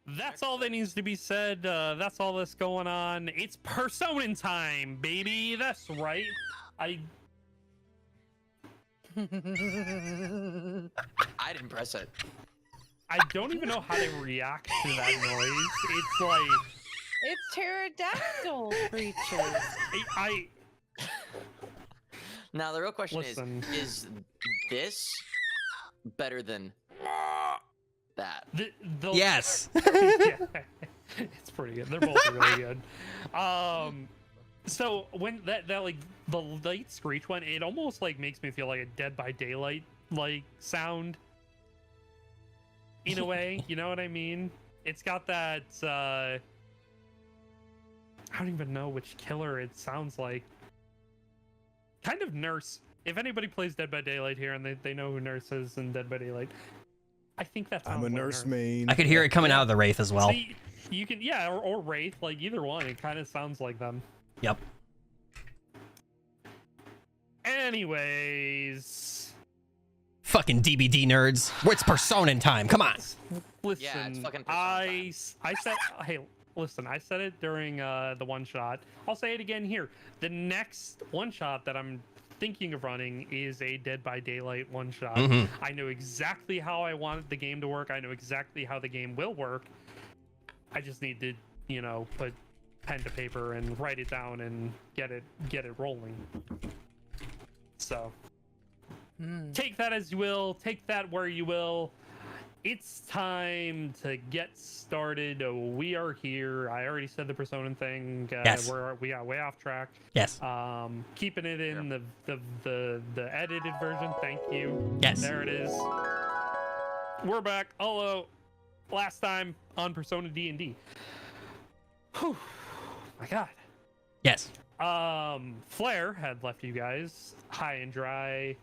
That's all that needs to be said. That's all that's going on. It's Persona time, baby. That's right. I didn't press it. I don't even know how to react to that noise. It's like It's pterodactyl creatures. I Now the real question Listen. is this better than that? the Yes. yeah, it's pretty good. They're both really good. So when that like the light screech one, it almost like makes me feel like a Dead by Daylight like sound. In a way, you know what I mean? It's got that I don't even know which killer it sounds like. Kind of Nurse. If anybody plays Dead by Daylight here and they know who Nurse is in Dead by Daylight, I think that's I'm a nurse main. I could hear it coming out of the Wraith as well. See, you can or Wraith, like either one. It kind of sounds like them. Yep. Anyways, Fucking DBD nerds. It's Persona time. Come on. listen. Yeah, it's fucking I said, hey, listen. I said it during the one shot. I'll say it again here. The next one shot that I'm thinking of running is a Dead by Daylight one shot. I know exactly how I wanted the game to work. I know exactly how the game will work. I just need to, put pen to paper and write it down and get it rolling. So take that as you will, take that where you will. It's time to get started. We are here. I already said the Persona thing. Yes. We got way off track. Yes. Keeping it in the edited version. Thank you. Yes. There it is. We're back. Hello. Last time on Persona D&D. Whew. My God. Yes. Flair had left you guys high and dry,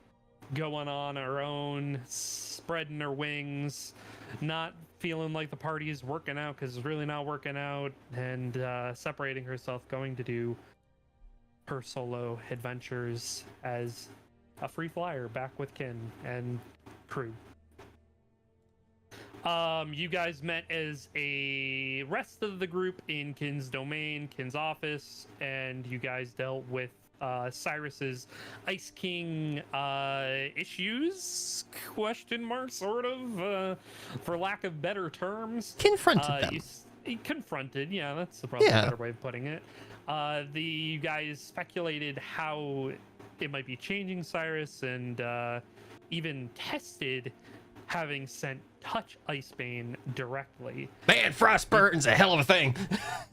going on her own, spreading her wings, not feeling like the party is working out because it's really not working out, and separating herself, going to do her solo adventures as a free flyer back with Kin and crew. You guys met as a rest of the group in Kin's domain, Kin's office, and you guys dealt with Cyrus's Ice King issues, question mark, sort of, for lack of better terms. Confronted them. He confronted, yeah, that's probably Yeah. a better way of putting it. You guys speculated how it might be changing Cyrus, and even tested having sent Touch Icebane directly. Man, Frostburton's a hell of a thing.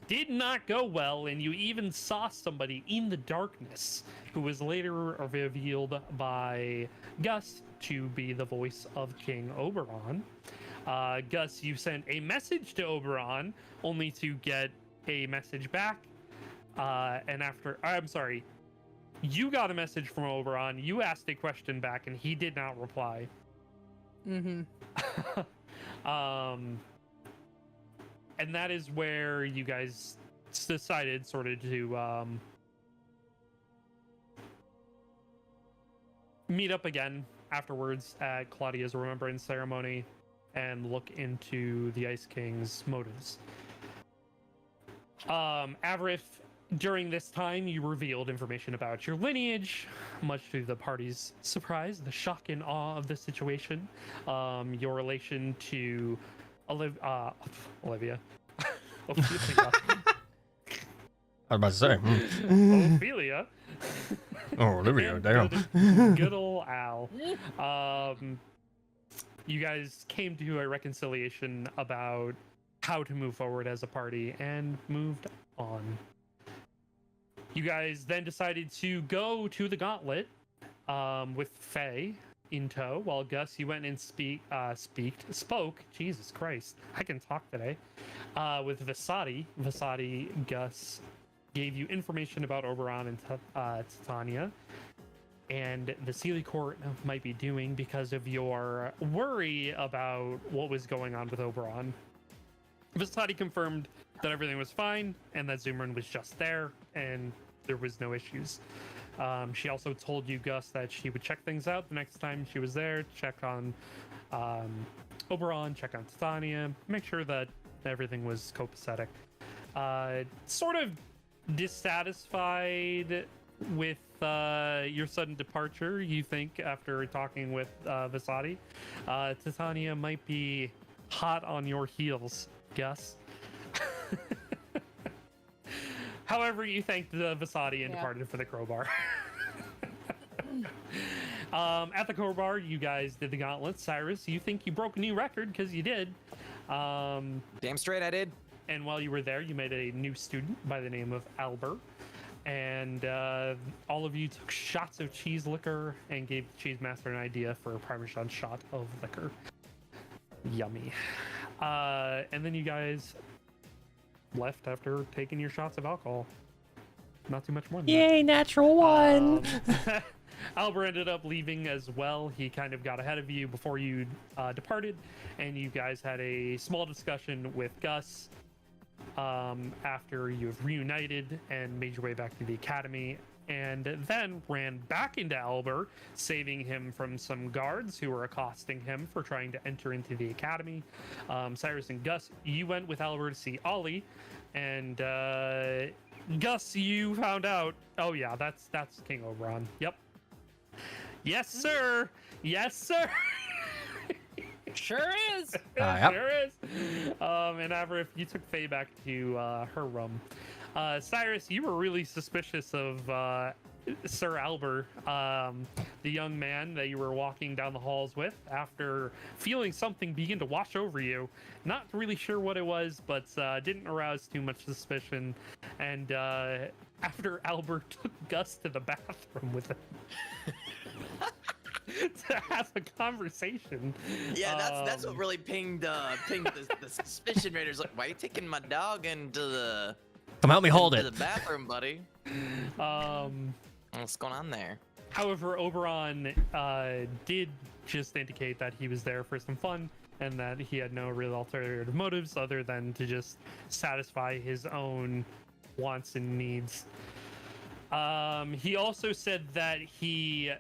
Did not go well, and you even saw somebody in the darkness who was later revealed by Gus to be the voice of King Oberon. Gus, you sent a message to Oberon only to get a message back. You got a message from Oberon, you asked a question back, and he did not reply. Mm-hmm. And that is where you guys decided sort of to meet up again afterwards at Claudia's remembrance ceremony and look into the Ice King's motives. Avrith, during this time, you revealed information about your lineage, much to the party's surprise, the shock and awe of the situation. Your relation to Olivia. I was about to say. Ophelia. Oh, Olivia, And damn. good old Al. You guys came to a reconciliation about how to move forward as a party and moved on. You guys then decided to go to the Gauntlet with Faye in tow, while Gus, you went and spoke. Jesus Christ, I can talk today. With Vasati. Vasati, Gus gave you information about Oberon and Titania, and the Sealy Court might be doing because of your worry about what was going on with Oberon. Vasati confirmed that everything was fine and that Zumran was just there and there was no issues. She also told you, Gus, that she would check things out the next time she was there, check on Oberon, check on Titania, make sure that Everything was copacetic. Sort of dissatisfied with your sudden departure, you think, after talking with Vasati. Titania might be hot on your heels, Gus. However, you thanked the Vasati and departed for the crowbar. At the crowbar, you guys did the gauntlet. Cyrus, you think you broke a new record because you did. Damn straight I did. And while you were there, you met a new student by the name of Albert. And all of you took shots of cheese liquor and gave the cheese master an idea for a Parmesan shot of liquor. Yummy. And then you guys left after taking your shots of alcohol. Not too much more than Yay, natural one. Albert ended up leaving as well. He kind of got ahead of you before you departed, and you guys had a small discussion with Gus after you have reunited and made your way back to the academy, and then ran back into Albert, saving him from some guards who were accosting him for trying to enter into the academy. Cyrus and Gus, you went with Albert to see Ollie, and Gus, you found out. Oh yeah, that's King Oberon. Yep. Yes, sir. Yes, sir. Sure is. Yep. Sure is. And Averif, you took Faye back to her room. Cyrus, you were really suspicious of Sir Albert, the young man that you were walking down the halls with, after feeling something begin to wash over you. Not really sure what it was, but didn't arouse too much suspicion. And after Albert took Gus to the bathroom with him to have a conversation. Yeah, that's what really pinged the suspicion raiders. Like, why are you taking my dog into the Come help me hold into it. the bathroom, buddy? What's going on there? However, Oberon did just indicate that he was there for some fun and that he had no real alternative motives other than to just satisfy his own wants and needs. He also said that he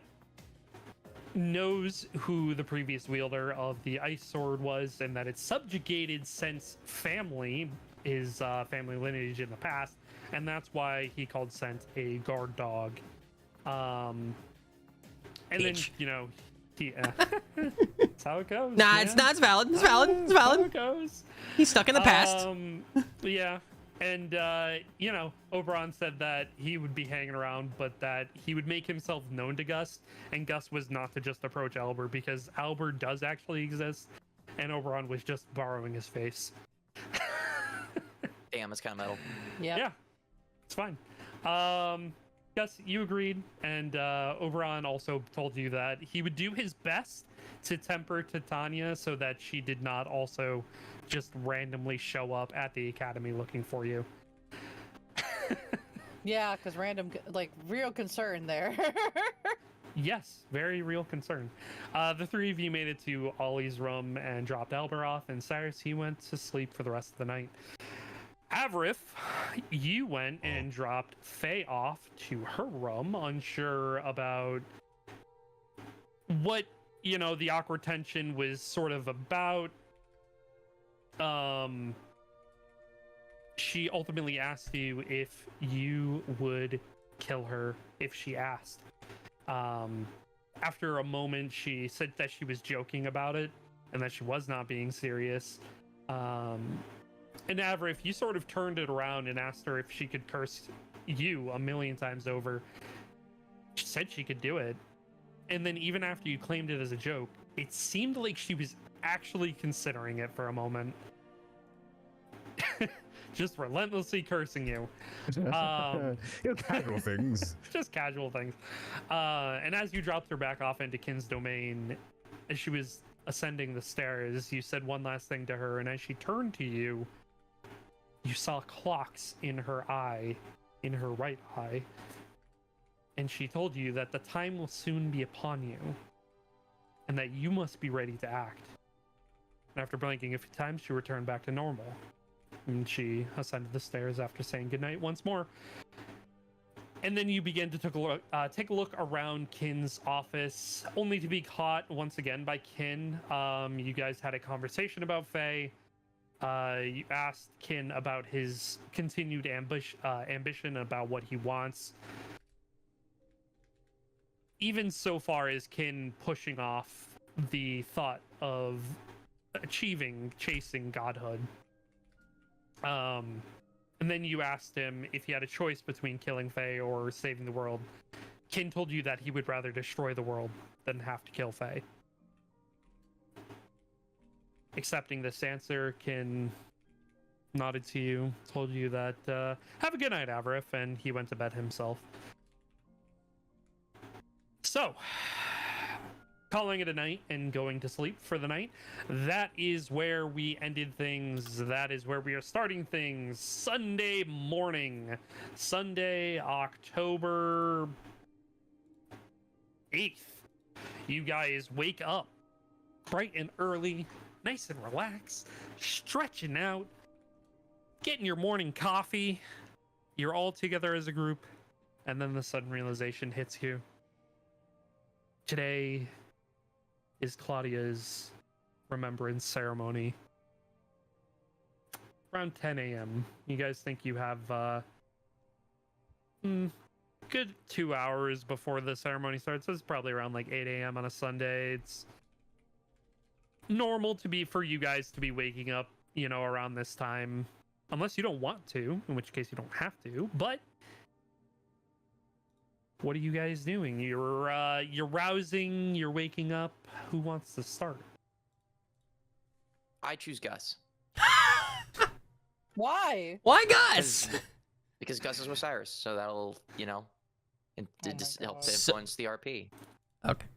knows who the previous wielder of the ice sword was and that it's subjugated Scent's family, his family lineage in the past, and that's why he called Scent a guard dog. And then, you know, he, that's how it goes. Nah, man. it's not. It's valid. It's valid. It's That's how valid. it goes. He's stuck in the past. Yeah. And, you know, Oberon said that he would be hanging around, but that he would make himself known to Gus, and Gus was not to just approach Albert, because Albert does actually exist, and Oberon was just borrowing his face. Damn, it's kind of metal. Yep. Yeah, it's fine. Gus, you agreed, and Oberon also told you that he would do his best to temper Titania so that she did not also just randomly show up at the academy looking for you. Yeah, because random, like, real concern there. Yes, very real concern. The three of you made it to Ollie's room and dropped Albert off, and Cyrus, he went to sleep for the rest of the night. Averif, you went and dropped Faye off to her room, unsure about what, you know, the awkward tension was sort of about. She ultimately asked you if you would kill her if she asked. After a moment, she said that she was joking about it and that she was not being serious. And Averif, you sort of turned it around and asked her if she could curse you 1,000,000 times over. She said she could do it. And then even after you claimed it as a joke, it seemed like she was actually considering it for a moment. Just relentlessly cursing you. Casual things. Just casual things. And as you dropped her back off into Kin's domain, as she was ascending the stairs, you said one last thing to her, and as she turned to you, you saw clocks in her eye, in her right eye, and she told you that the time will soon be upon you, and that you must be ready to act. And after blinking a few times, she returned back to normal, and she ascended the stairs after saying goodnight once more. And then you begin to take a look around Kin's office, only to be caught once again by Kin. You guys had a conversation about Faye. You asked Kin about his continued ambition, about what he wants. Even so far as Kin pushing off the thought of chasing godhood. And then you asked him if he had a choice between killing Faye or saving the world. Kin told you that he would rather destroy the world than have to kill Faye. Accepting this answer, Kin nodded to you, told you that, have a good night, Avarif, and he went to bed himself. So, calling it a night and going to sleep for the night, that is where we ended things. That is where we are starting things. Sunday morning. Sunday, October 8th. You guys wake up bright and early, nice and relaxed, stretching out, getting your morning coffee. You're all together as a group, and then the sudden realization hits you. Today is Claudia's remembrance ceremony. Around 10 a.m. You guys think you have good 2 hours before the ceremony starts. It's probably around like 8 a.m. on a Sunday. It's normal for you guys to be waking up, around this time, unless you don't want to, in which case you don't have to. But what are you guys doing? You're rousing, you're waking up. Who wants to start? I choose Gus. Why? Why Gus? Because Gus is with Cyrus, so that'll, just help to God. influence the RP. Okay.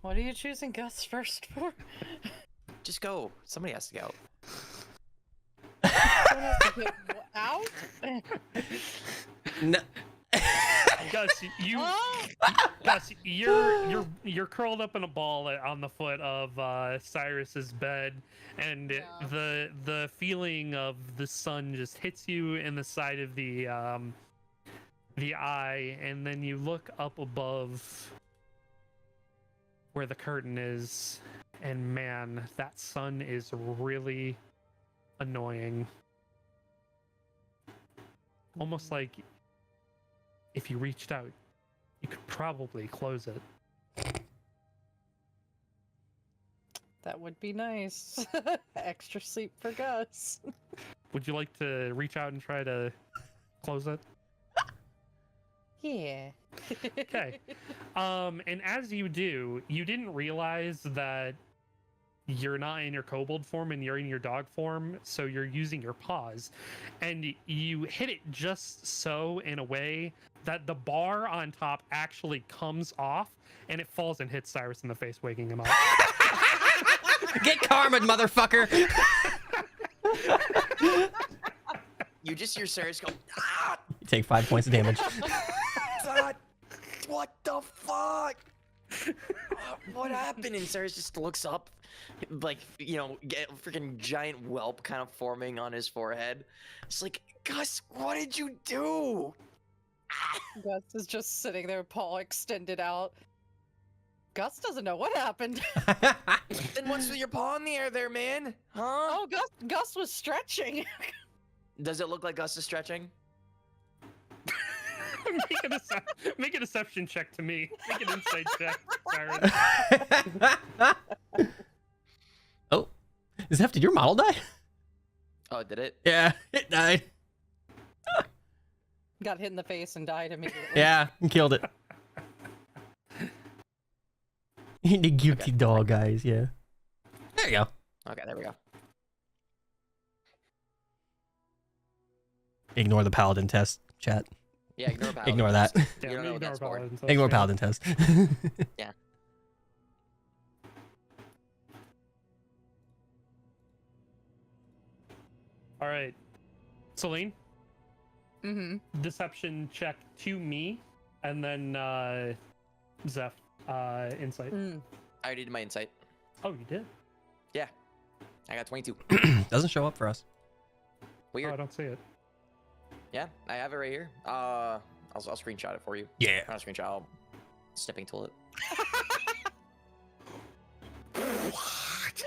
What are you choosing Gus first for? Just go. Somebody has to go. Someone has to get out? No. Gus, Oh! Gus, you're curled up in a ball on the foot of Cyrus's bed, and Yeah. the feeling of the sun just hits you in the side of the eye, and then you look up above where the curtain is, and man, that sun is really annoying. Almost like if you reached out, you could probably close it. That would be nice. Extra sleep for Gus. Would you like to reach out and try to close it? Yeah. Okay. And as you do, you didn't realize that you're not in your kobold form and you're in your dog form, so you're using your paws. And you hit it just so in a way that the bar on top actually comes off and it falls and hits Cyrus in the face, waking him up. Get karma, motherfucker. You just hear Cyrus go, ah! You take 5 points of damage. God, what the fuck? What happened? And Cyrus just looks up, like, get a freaking giant whelp kind of forming on his forehead. It's like, Gus, what did you do? Gus is just sitting there, paw extended out. Gus doesn't know what happened. Then what's with your paw in the air there, man? Huh? Oh, Gus was stretching. Does it look like Gus is stretching? Make a deception check to me. Make an insight check, Cyrus. Oh, is that did your model die? Oh, did it? Yeah, it died. Got hit in the face and died immediately. Yeah, killed it. The guilty dog, guys. Yeah. There you go. Okay, there we go. Ignore the paladin test, chat. Yeah, ignore Paladin. Ignore that. You Yeah, don't know what ignore that's for. Paladin test, Ignore yeah. paladin test. All right, Celine, Mm-hmm. deception check to me, and then Zeph, insight. Mm. I already did my insight. Oh, you did? Yeah. I got 22. Doesn't show up for us. Oh, Weird. I don't see it. Yeah, I have it right here. I'll screenshot it for you. Yeah. Not a screenshot. I'll snipping tool it. What?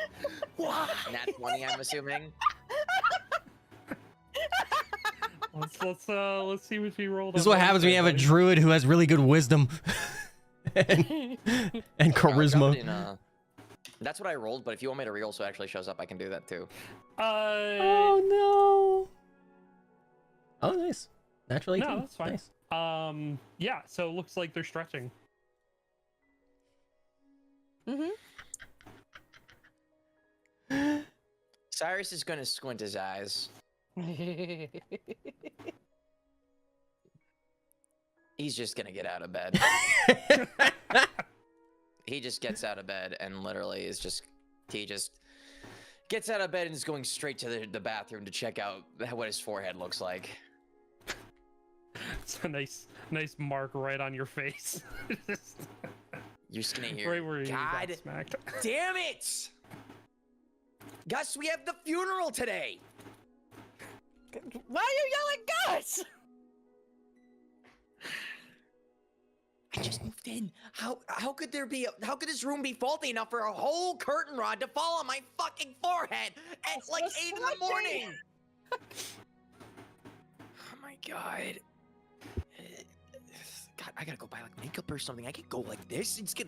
Nat 20, I'm assuming. Let's see what you rolled. This is what happens when you have a druid who has really good wisdom and I'll drop charisma. it in, that's what I rolled, but if you want me to reroll so it actually shows up, I can do that too. Oh no. Oh, nice. Natural 18. No, that's fine. Nice. Yeah. So it looks like they're stretching. Cyrus is gonna squint his eyes. He's just gonna get out of bed. He just gets out of bed and literally is just gets out of bed and is going straight to the bathroom to check out what his forehead looks like. It's a nice mark right on your face. You're just gonna hear, right where you got God smacked. damn it! Gus, we have the funeral today! Why are you yelling, Gus? I just moved in. How could this room be faulty enough for a whole curtain rod to fall on my fucking forehead at like 8 in the morning? Oh my god. God, I gotta go buy like makeup or something. I can't go like this. It's good.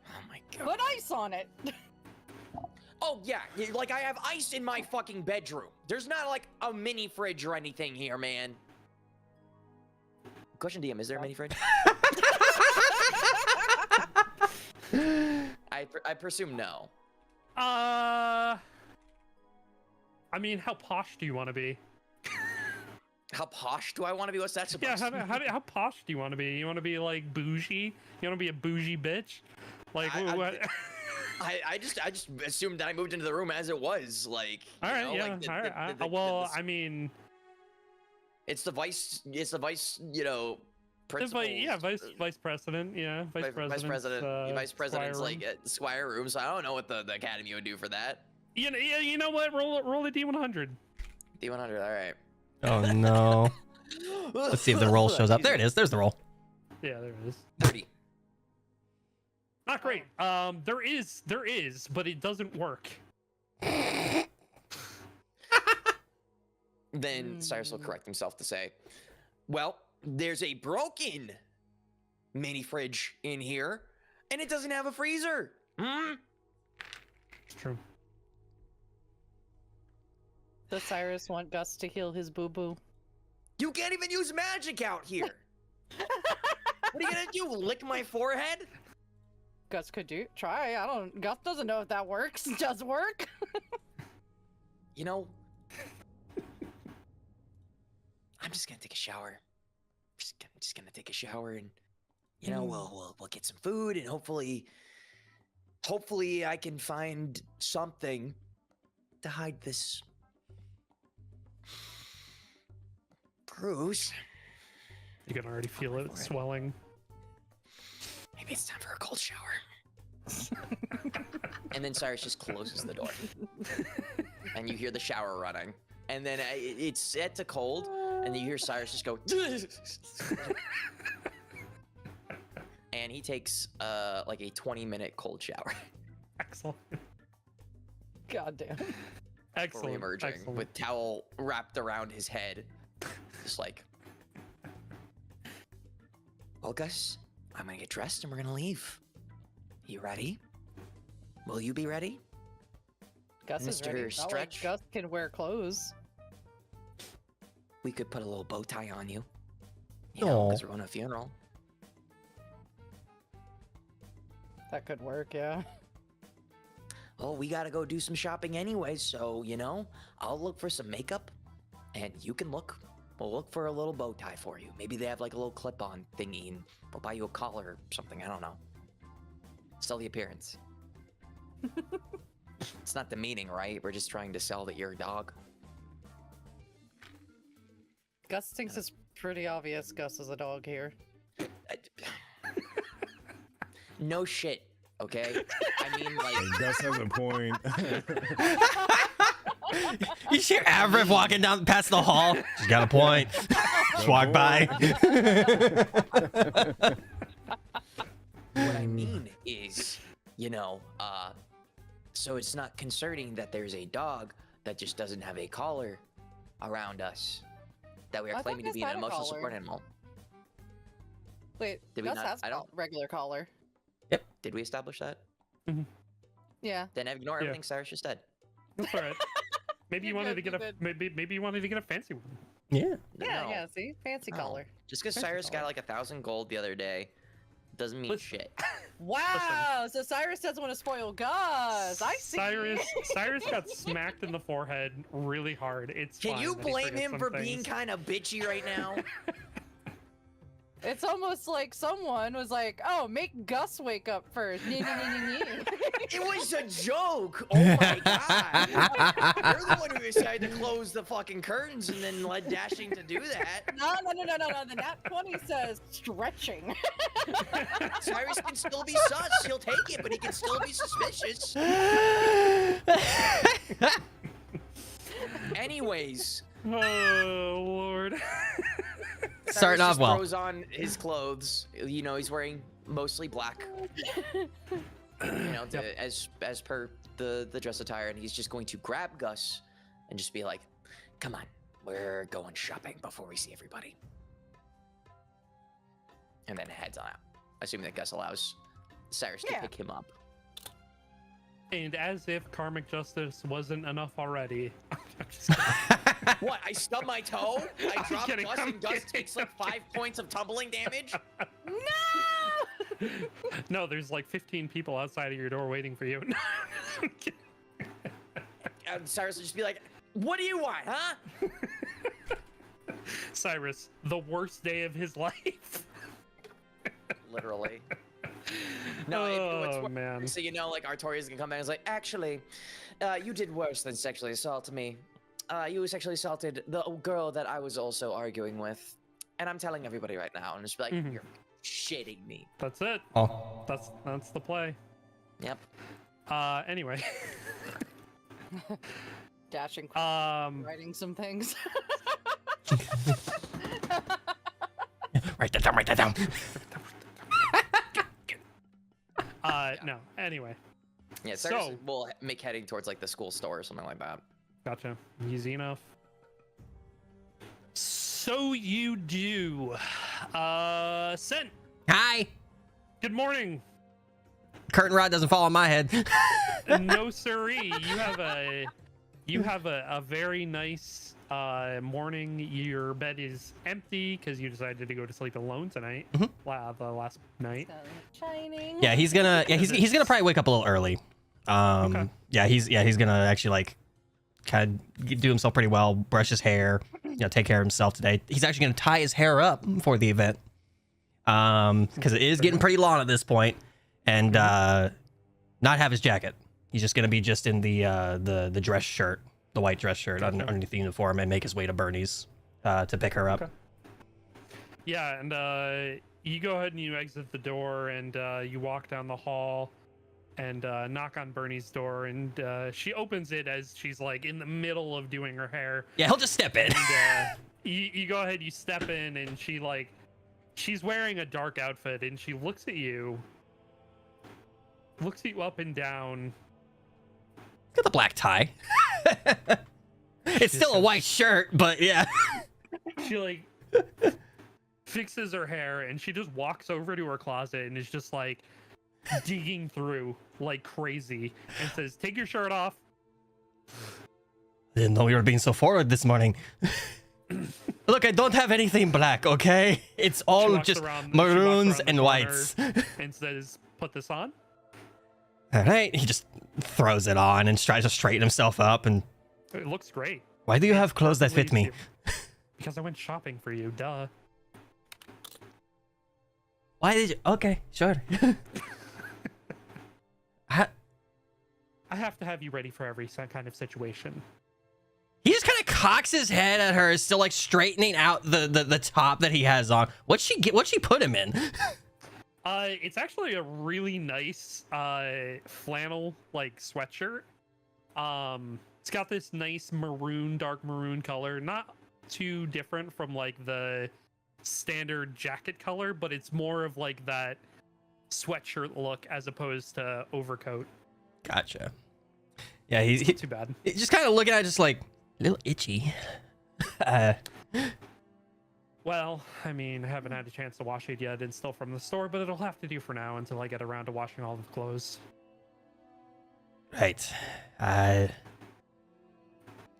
Oh my god. Put ice on it. Oh yeah, like I have ice in my fucking bedroom. There's not like a mini fridge or anything here, man. Question DM, is there a mini fridge? I presume no. I mean, how posh do you want to be? How posh do I want to be? What's that supposed to Yeah, how posh do you want to be? You want to be like bougie? You want to be a bougie bitch? Like what? I just assumed that I moved into the room as it was. Like, All right, know, yeah. like All right. Well, I mean, it's the vice, you know, principal. Vice president. Yeah, vice president's squire like room. squire room. So I don't know what the academy would do for that. You know what? Roll a D100. D100. All right. Oh no. Let's see if the roll shows up. There it is. There's the roll. Yeah, there it is. 30. Not great. There is, but it doesn't work. Then Cyrus will correct himself to say, well, there's a broken mini fridge in here, and it doesn't have a freezer. It's true. Does Cyrus want Gus to heal his boo-boo? You can't even use magic out here. What are you gonna do? Lick my forehead? Gus could try. Gus doesn't know if that works. Does work? You know, I'm just gonna take a shower. I'm just gonna take a shower, and you know, we'll get some food, and hopefully I can find something to hide this bruise. You can already feel it swelling. Maybe it's time for a cold shower. And then Cyrus just closes the door. And you hear the shower running. And then it's set to cold, and you hear Cyrus just go. And he takes like a 20-minute cold shower. Excellent. Goddamn. Before Excellent. emerging Excellent. with towel wrapped around his head. Just like, well, Gus, I'm gonna get dressed and we're gonna leave. You ready? Will you be ready? Gus is Mr. ready. Not like Stretch? Gus can wear clothes. We could put a little bow tie on you. You know, because we're going to a funeral. That could work, yeah. Well, we gotta go do some shopping anyway, so, you know, I'll look for some makeup, and you can look. We'll look for a little bow tie for you. Maybe they have like a little clip-on thingy, and we'll buy you a collar or something, I don't know. Sell the appearance. It's not the meaning, right? We're just trying to sell that you're a dog. Gus thinks it's pretty obvious Gus is a dog here. No shit, okay? I mean, like... Gus has a point. You see Avriv walking down past the hall. She's got a point. Just walk by. What I mean is, you know, So it's not concerning that there's a dog that just doesn't have a collar around us that we I are thought claiming to Gus be an had a emotional collar. support animal. Wait, Did we Gus not- has I don't- regular collar. Did we establish that? Yeah. Then ignore Yeah. everything Cyrus just said. That's all right. Maybe you You're wanted to good, get a you're maybe you wanted to get a fancy one. Yeah. Yeah, No. yeah, see? Fancy No. collar. Just because Fancy Cyrus got collar. like 1,000 gold the other day doesn't mean Listen. shit. Wow, so Cyrus doesn't want to spoil Gus. I see. Cyrus got smacked in the forehead really hard. It's Can fine you that he blame forgets him some for being things. kind of bitchy right now? It's almost like someone was like, "Oh, make Gus wake up first." It was a joke. Oh my god. You're the one who decided to close the fucking curtains and then led Dashing to do that. No. The nat 20 says stretching. Cyrus can still be sus. He'll take it, but he can still be suspicious. Anyways, Oh lord. Starting Cyrus off just well. throws on his clothes. You know, he's wearing mostly black. You know, as per the dress attire, and he's just going to grab Gus and just be like, "Come on, we're going shopping before we see everybody," and then heads on out, assuming that Gus allows Cyrus to Yeah. pick him up. And as if karmic justice wasn't enough already. I'm just kidding. What? I stubbed my toe? I I'm dropped kidding, Gus, I'm and Gus kidding. takes like 5 points of tumbling damage. No! No, there's like 15 people outside of your door waiting for you. I'm kidding. And Cyrus will just be like, "What do you want, huh?" Cyrus, the worst day of his life. Literally. No, it's Oh worse. man. So you know, like Artorias can come back and is like, "Actually, you did worse than sexually assault me. You sexually assaulted the girl that I was also arguing with, and I'm telling everybody right now." And just be like, Mhm. "You're shitting me." That's it. Oh. That's the play. Yep. Anyway. Dashing, writing some things. Write that down. Write that down. No. Anyway. Yeah. Cyrus So- will make heading towards like the school store or something like that. Gotcha. Easy enough. So you do. Sent. Hi. Good morning. Curtain rod doesn't fall on my head. No siree. You have a very nice morning. Your bed is empty because you decided to go to sleep alone tonight. Mhm. The last night. Shining. Yeah, he's gonna he's gonna probably wake up a little early. Okay. Yeah, he's gonna actually like kind of do himself pretty well, brush his hair, take care of himself today. He's actually gonna tie his hair up for the event. Because it is getting pretty long at this point, and not have his jacket. He's just gonna be just in the dress shirt, the white dress shirt underneath the uniform, and make his way to Bernie's to pick her up. Okay. Yeah, and you go ahead and you exit the door, and you walk down the hall, and knock on Bernie's door, and she opens it as she's like in the middle of doing her hair. Yeah, he'll just step in. And you go ahead, you step in, and she's wearing a dark outfit, and she looks at you up and down. Got the black tie. It's still a white shirt, but yeah. She like fixes her hair, and she just walks over to her closet and is just like digging through like crazy, and says, "Take your shirt off." Didn't know you were being so forward this morning. Look, I don't have anything black, okay? It's She all walks just around- she walks maroons around the and corner whites. and says, "Put this on." All right, he just throws it on and tries to straighten himself up. And It looks great. why do you have clothes that fit me? Because I went shopping for you, duh. Why did you? Okay, sure. I have to have you ready for every kind of situation. He just kind of cocks his head at her, still like straightening out the top that he has on. What'd she put him in? It's actually a really nice flannel like sweatshirt. It's got this nice dark maroon color, not too different from like the standard jacket color, but it's more of like that sweatshirt look as opposed to overcoat. Gotcha. Yeah, he's Not too bad. just kind of looking at it, just like a little itchy. Well, I mean, I haven't had a chance to wash it yet. It's still from the store, but it'll have to do for now until I get around to washing all the clothes. Right.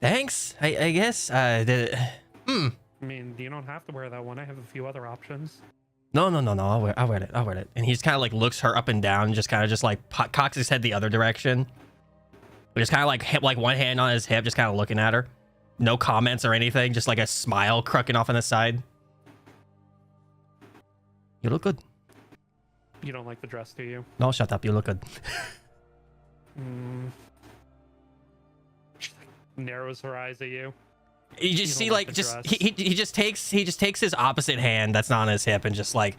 Thanks. I guess. I mean, you don't have to wear that one. I have a few other options. No. I'll wear it. And he just kind of like looks her up and down, just kind of just like cocks his head the other direction. Just kind of like one hand on his hip, just kind of looking at her. No comments or anything, just like a smile cracking off on the side. You look good. You don't like the dress, do you? No, shut up. You look good. She like narrows her eyes at you. You just You see don't like the just dress. he just takes his opposite hand that's not on his hip and just like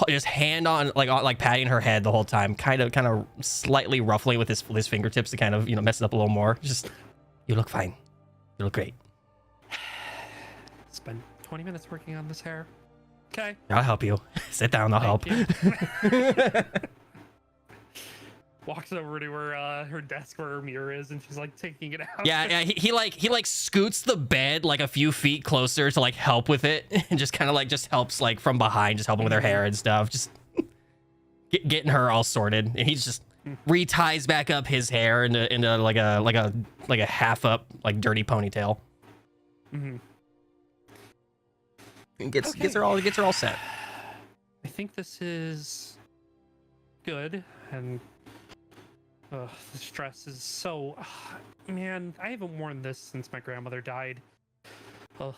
just hand on like patting her head the whole time, kind of slightly ruffling with his fingertips to kind of mess it up a little more. Just, you look fine. You look great. Spent 20 minutes working on this hair. Okay. I'll help you. Sit down. I'll help. Thank Walks over to her desk where her mirror is, and she's like taking it out. Yeah. He like scoots the bed like a few feet closer to like help with it, and just kind of like just helps like from behind, just helping with her hair and stuff, just getting her all sorted. And he's just reties back up his hair into like a half up like dirty ponytail. Mm-hmm. And gets her all set. I think this is good, and the stress is so. Man, I haven't worn this since my grandmother died. Ugh.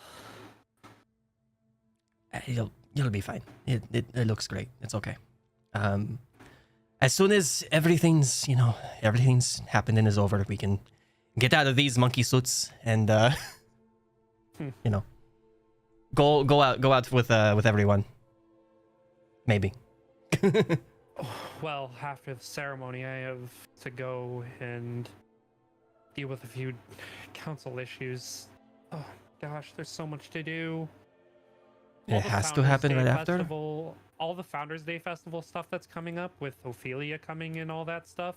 You'll be fine. It looks great. It's okay. As soon as everything's happened and is over, we can get out of these monkey suits and go out with everyone. Maybe. Well, after the ceremony, I have to go and deal with a few council issues. Oh gosh, there's so much to do. It All the has to Founders happen Day right after? festival, all the Founders Day festival stuff that's coming up with Ophelia coming and all that stuff.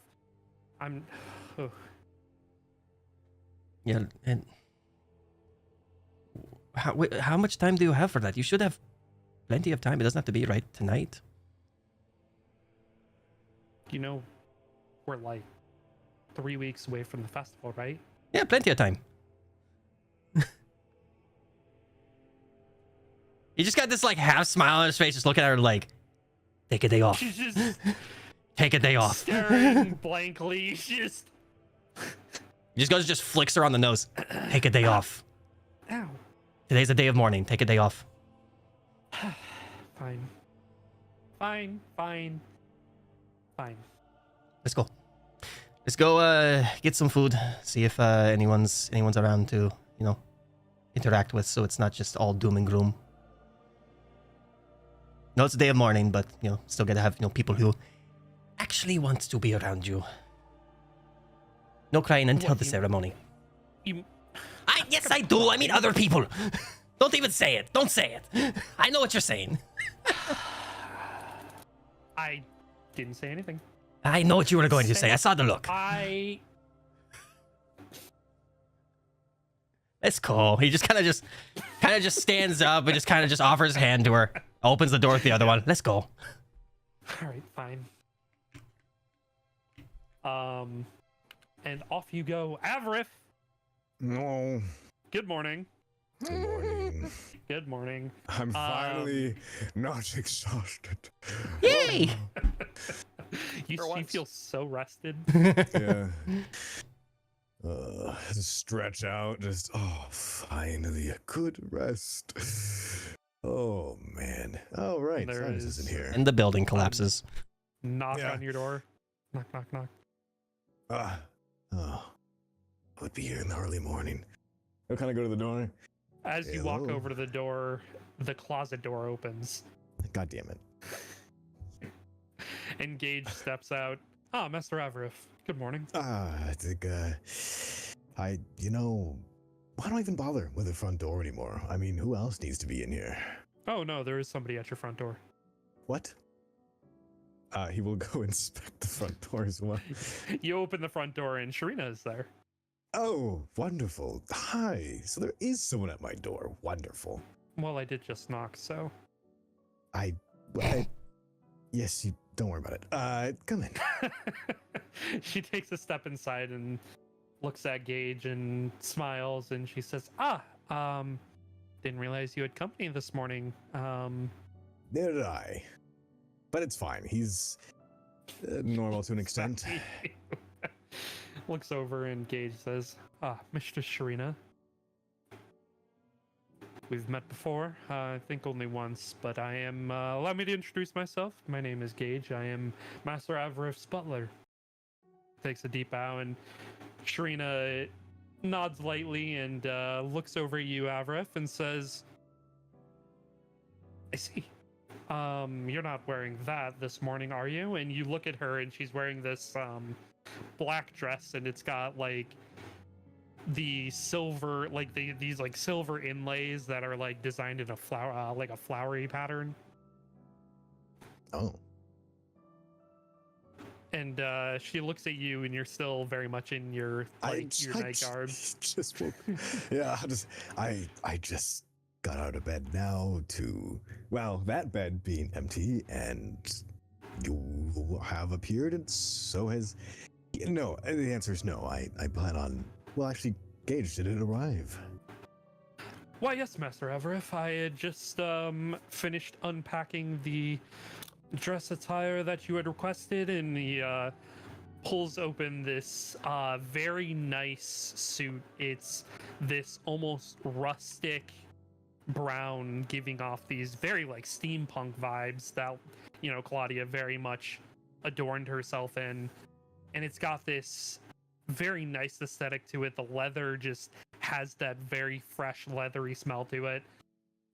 Oh. Yeah, and how much time do you have for that? You should have plenty of time. It doesn't have to be right tonight. We're like 3 weeks away from the festival, right? Yeah, plenty of time. He just got this like half smile on his face, just looking at her like, take a day off. She's just Take a day off. staring blankly. He just flicks her on the nose. Take a day off. Ow. Today's a day of mourning. Take a day off. Fine. Let's go. Let's go get some food. See if anyone's around to, interact with, so it's not just all doom and gloom. No, it's a day of mourning, but still gotta have people who actually want to be around you. No crying until What, the you- ceremony. You, Yes, I do. I mean other people. Don't even say it. Don't say it. I know what you're saying. I didn't say anything. I know what you were going to say. I saw the look. Let's go. He just kind of just stands up and just kind of just offers his hand to her. Opens the door with the other one. Let's go. All right, fine. And off you go, Avarith. No. Good morning. Good morning. Good morning. I'm finally not exhausted. Yay! You feel so rested. Yeah. Just stretch out. Finally a good rest. Oh man. Oh right. There Sinus is- isn't here. And the building collapses. Knock Yeah. on your door. Knock, knock, knock. I would be here in the early morning. I'll kind of go to the door. As you walk Hello. over to the door, the closet door opens. God damn it. And Gage steps out. Ah, Master Avarith. Good morning. I think why don't I even bother with the front door anymore? I mean, who else needs to be in here? Oh no, there is somebody at your front door. What? he will go inspect the front door as well. You open the front door and Sharina is there. Oh, wonderful. Hi. So there is someone at my door. Wonderful. Well, I did just knock, so. Yes, you don't worry about it. Come in. She takes a step inside and looks at Gage and smiles, and she says, didn't realize you had company this morning. Neither did I. But it's fine. He's normal to an extent. Looks over and Gage says, Mr. Sharina. We've met before, I think only once, but I am, allow me to introduce myself. My name is Gage. I am Master Avarif's butler. Takes a deep bow, and Sharina nods lightly and looks over at you, Avarif, and says, I see. You're not wearing that this morning, are you? And you look at her, and she's wearing this black dress, and it's got like the silver, like these like silver inlays that are like designed in a flower, like a flowery pattern. Oh. And she looks at you, and you're still very much in your your night garb. Just woke, yeah, I just got out of bed now to, well, that bed being empty, and you have appeared, and so has. No, the answer is no. I plan on. Well, actually, Gage, did it arrive? Why, yes, Master Avarif. I had just finished unpacking the dress attire that you had requested, and he pulls open this very nice suit. It's this almost rustic brown, giving off these very like steampunk vibes that, you know, Claudia very much adorned herself in. And it's got this very nice aesthetic to it. The leather just has that very fresh, leathery smell to it.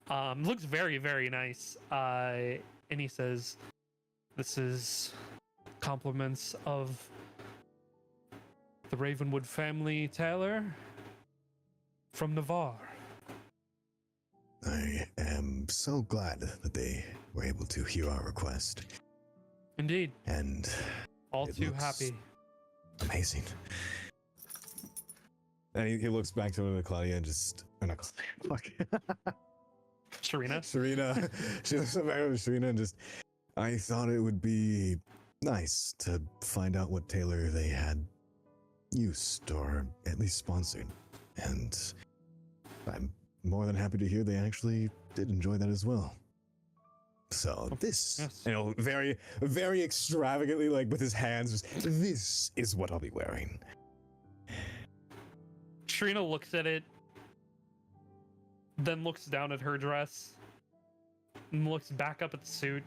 Looks very, very nice. And he says, this is compliments of the Ravenwood family tailor from Navarre. I am so glad that they were able to hear our request. Indeed. And all it too looks happy. Amazing. And he looks back to Claudia and just, or not Claudia, fuck. Sharina? Sharina. She looks back at Sharina and just, I thought it would be nice to find out what tailor they had used or at least sponsored. And I'm more than happy to hear they actually did enjoy that as well. So this, yes. you know, very, very extravagantly, like with his hands, just, this is what I'll be wearing. Sharina looks at it, then looks down at her dress, and looks back up at the suit,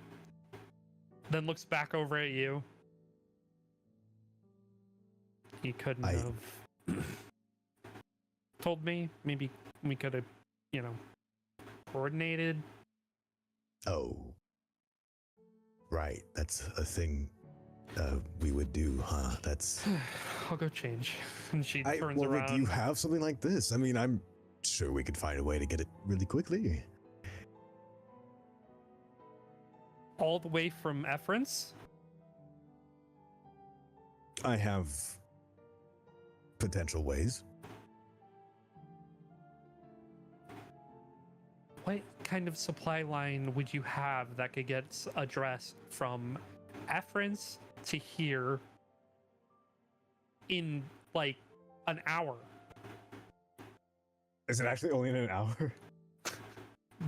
then looks back over at you. He couldn't have told me. Maybe we could have, you know, coordinated. Oh. Right, that's a thing we would do, huh? That's... I'll go change. And she turns well, around. do you have something like this? I mean, I'm sure we could find a way to get it really quickly. All the way from Efference? I have potential ways. What kind of supply line would you have that could get a dress from Efference to here in like an hour? Is it actually only in an hour?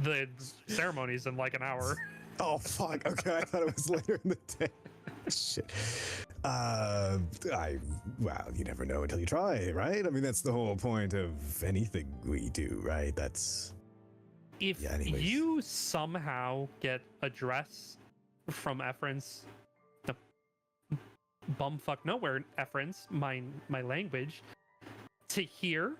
The ceremony's in like an hour. Oh, fuck. Okay, I thought it was later in the day. Shit. Well, you never know until you try, right? I mean, that's the whole point of anything we do, right? That's... If you somehow get a dress from Efference, bumfuck nowhere Efference, my language, to here,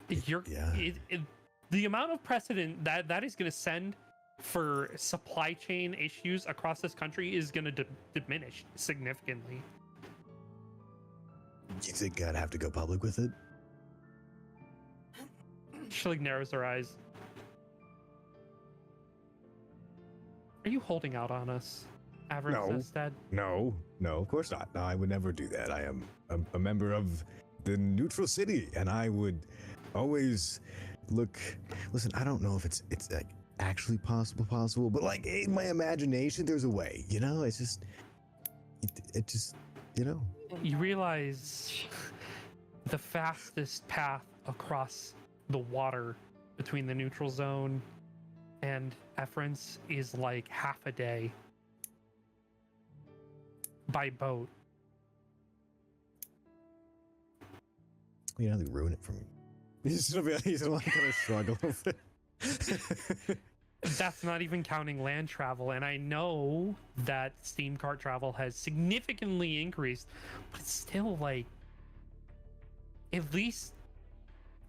the amount of precedent that is going to send for supply chain issues across this country is going to diminish significantly. Do you think I'd have to go public with it? She like narrows her eyes. Are you holding out on us? Avram No. says dead. No, of course not. No, I would never do that. I am a member of the neutral city, and I would always look. Listen, I don't know if it's like actually possible, but like in my imagination, there's a way. You know, it's just, it just, you know. You realize the fastest path across the water between the neutral zone and Efrance is like half a day by boat. You know, they ruin it for me. He's gonna kind of shrug a little bit. That's not even counting land travel, and I know that steam cart travel has significantly increased, but it's still like at least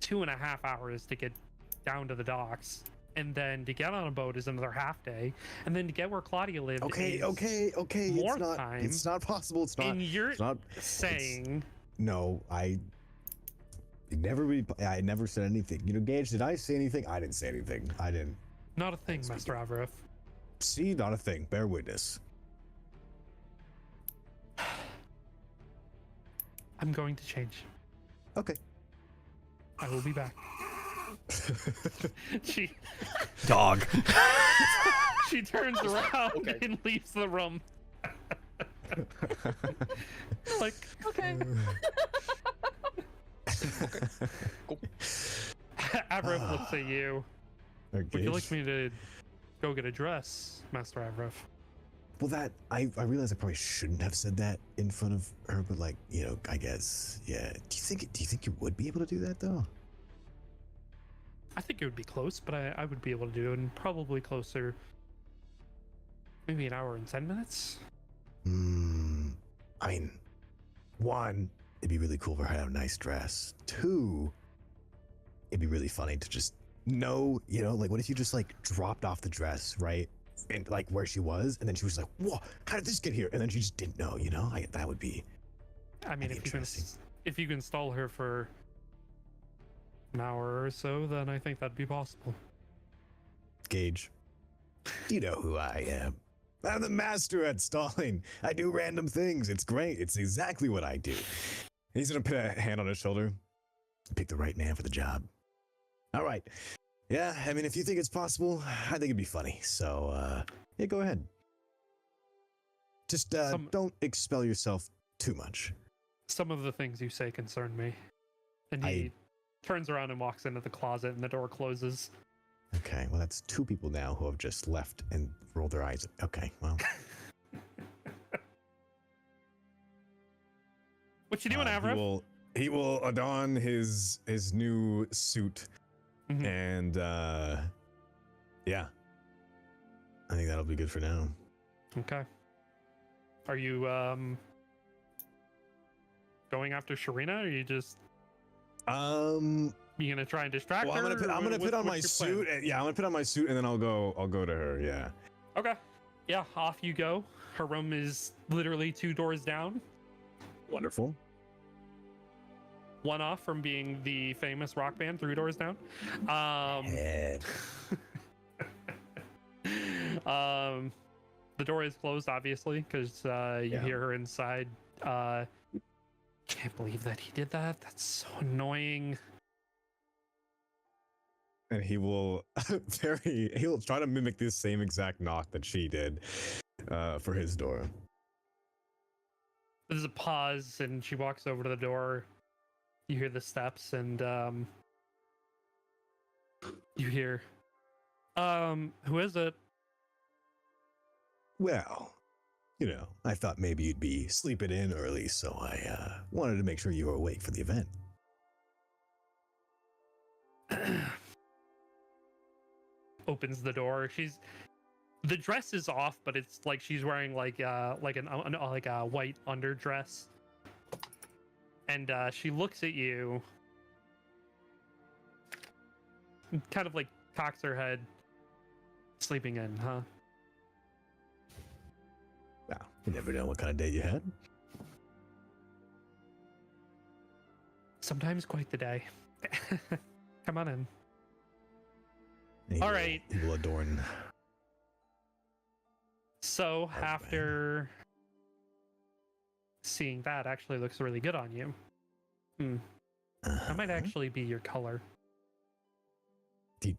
2.5 hours to get down to the docks, and then to get on a boat is another half day, and then to get where Claudia lived Okay. is more it's not. time. It's not possible. It's not. And you're it's not, saying no. I never said anything. You know, Gage, did I say anything? I didn't say anything. I didn't. not a thing, Master Avrif. See, not a thing. Bear witness. I'm going to change. Okay. I will be back. she Dog. she turns around and leaves the room. Like, Okay. Avrif looks at you. Would you Okay. like me to go get a dress, Master Avrif? Well, that I realize I probably shouldn't have said that in front of her, but like, you know, I guess, yeah. Do you think you would be able to do that though? I think it would be close, but I would be able to do it in probably closer. Maybe an hour and 10 minutes? I mean, one, it'd be really cool for her to have a nice dress. Two, it'd be really funny to just know, you know, like what if you just like dropped off the dress, right? And like where she was, and then she was like, whoa, how did this get here? And then she just didn't know, you know? That would be, I mean, That'd if be you can stall her for an hour or so, then I think that'd be possible. Gage. You know who I am. I'm the master at stalling. I do random things. It's great. It's exactly what I do. He's gonna put a hand on his shoulder. Pick the right man for the job. All right. Yeah, I mean, if you think it's possible, I think it'd be funny. So, yeah, go ahead. Just don't expel yourself too much. Some of the things you say concern me. And he turns around and walks into the closet, and the door closes. Okay, well, that's two people now who have just left and rolled their eyes. Okay, well. What you doing, Avril? He will adorn his new suit, Mhm. and yeah, I think that'll be good for now. Okay. Are you going after Sharina, or are you just you gonna try and distract well, her? I'm gonna put on my what's your plan? suit. Yeah, I'm gonna put on my suit, and then I'll go to her. Yeah. Okay. Yeah, off you go. Her room is literally 2 doors down. Wonderful. One off from being the famous rock band 3 doors down. Head. The door is closed, obviously, because you Yeah. hear her inside. Can't believe that he did that. That's so annoying. And he will he'll try to mimic this same exact knock that she did for his door. There's a pause, and she walks over to the door. You hear the steps, and you hear, who is it? Well, you know, I thought maybe you'd be sleeping in early, so I wanted to make sure you were awake for the event. Opens the door. The dress is off, but it's like she's wearing like a white underdress. And she looks at you, kind of like cocks her head. Sleeping in, huh? Wow, you never know what kind of day you had. Sometimes quite the day. Come on in. And All right. He will adorn So man. after seeing that, actually looks really good on you. That might actually be your color. You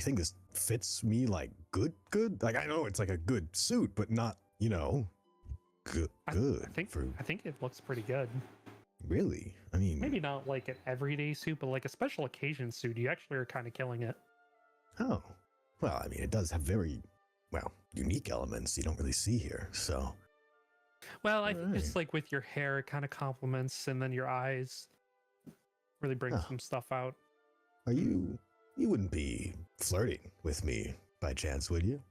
think this fits me like good? Like I know it's like a good suit, but not, good. I think it looks pretty good. Really? I mean, Maybe not like an everyday suit, but like a special occasion suit. You actually are kind of killing it. oh, well, I mean, it does have very, unique elements you don't really see here. So, Well, I think Alright. just like with your hair, it kind of complements, and then your eyes really bring Huh. some stuff out. are you wouldn't be flirting with me by chance, would you?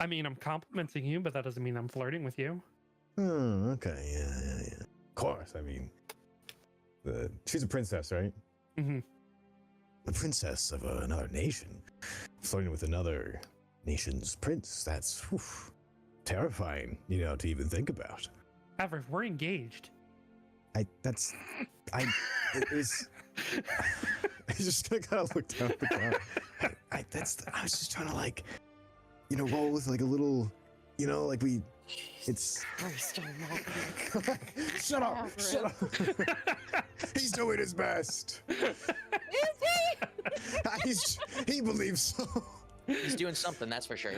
I mean, I'm complimenting you, but that doesn't mean I'm flirting with you. Oh, okay, yeah. Of course, I mean, she's a princess, right? Mm-hmm. The princess of another nation, flirting with another nation's prince. That's terrifying, to even think about. However, we're engaged. It is. I just kind of looked down at the ground. I was just trying to roll with like a little, it's. Christ Shut up! Shut up! He's doing his best. He believes so. He's doing something, that's for sure.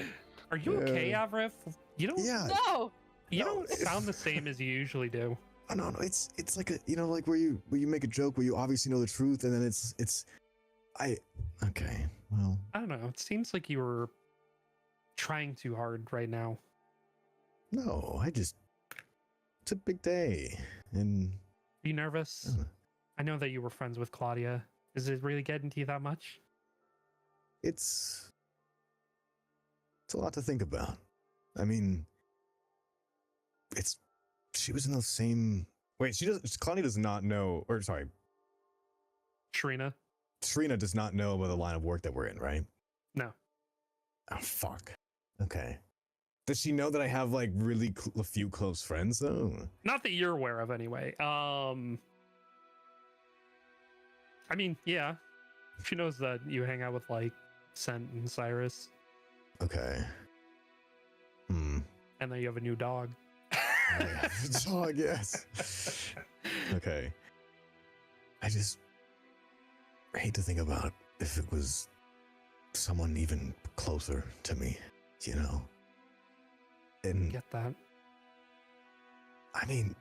Are you okay, Avrif? You don't. Yeah. No! You No, don't sound the same as you usually do. Oh, no, it's like a like where you make a joke where you obviously know the truth and then okay, well, I don't know. It seems like you were trying too hard right now. no, it's a big day and Are you nervous? I know that you were friends with Claudia. Is it really getting to you that much? it's a lot to think about. I mean, she was in the same. Wait, Claudia does not know, or sorry, Sharina? Serena does not know about the line of work that we're in, right? No. Oh, fuck. Okay. Does she know that I have like really a few close friends though? Not that you're aware of, anyway. I mean, yeah. She knows that you hang out with like Scent and Cyrus, Okay. and that you have a new dog. Dog, yes. Okay. I just hate to think about if it was someone even closer to me, And Get that? I mean,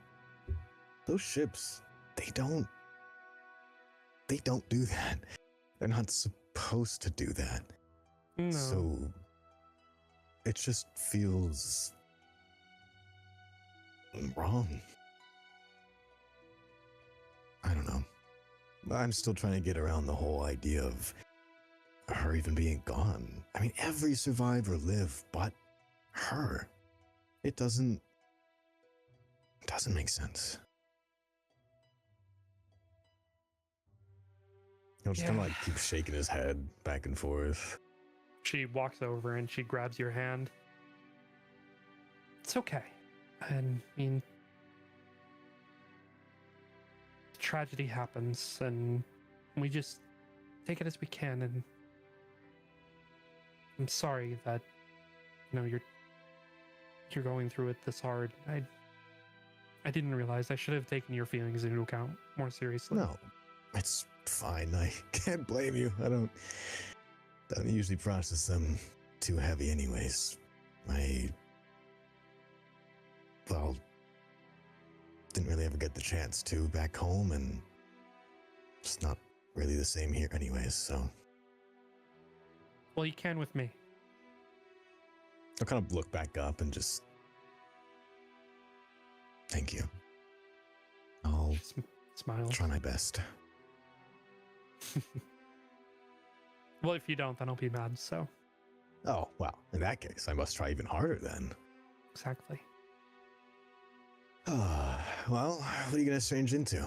those ships, they don't do that. They're not supposed to do that. No. So it just feels wrong. I don't know. I'm still trying to get around the whole idea of her even being gone. I mean, every survivor lived but her. It doesn't make sense. Just kind of like keep shaking his head back and forth. She walks over and she grabs your hand. It's okay. I mean, tragedy happens, and we just take it as we can. And I'm sorry that you're going through it this hard. I didn't realize. I should have taken your feelings into account more seriously. No, it's fine. I can't blame you. I don't usually process them too heavy anyways. Didn't really ever get the chance to back home, and it's not really the same here anyways, so. Well, you can with me. I'll kind of look back up and just. Thank you. I'll Smile. try my best. Well, if you don't, then I'll be mad. So Oh, well, in that case, I must try even harder then. exactly. Well, what are you gonna change into?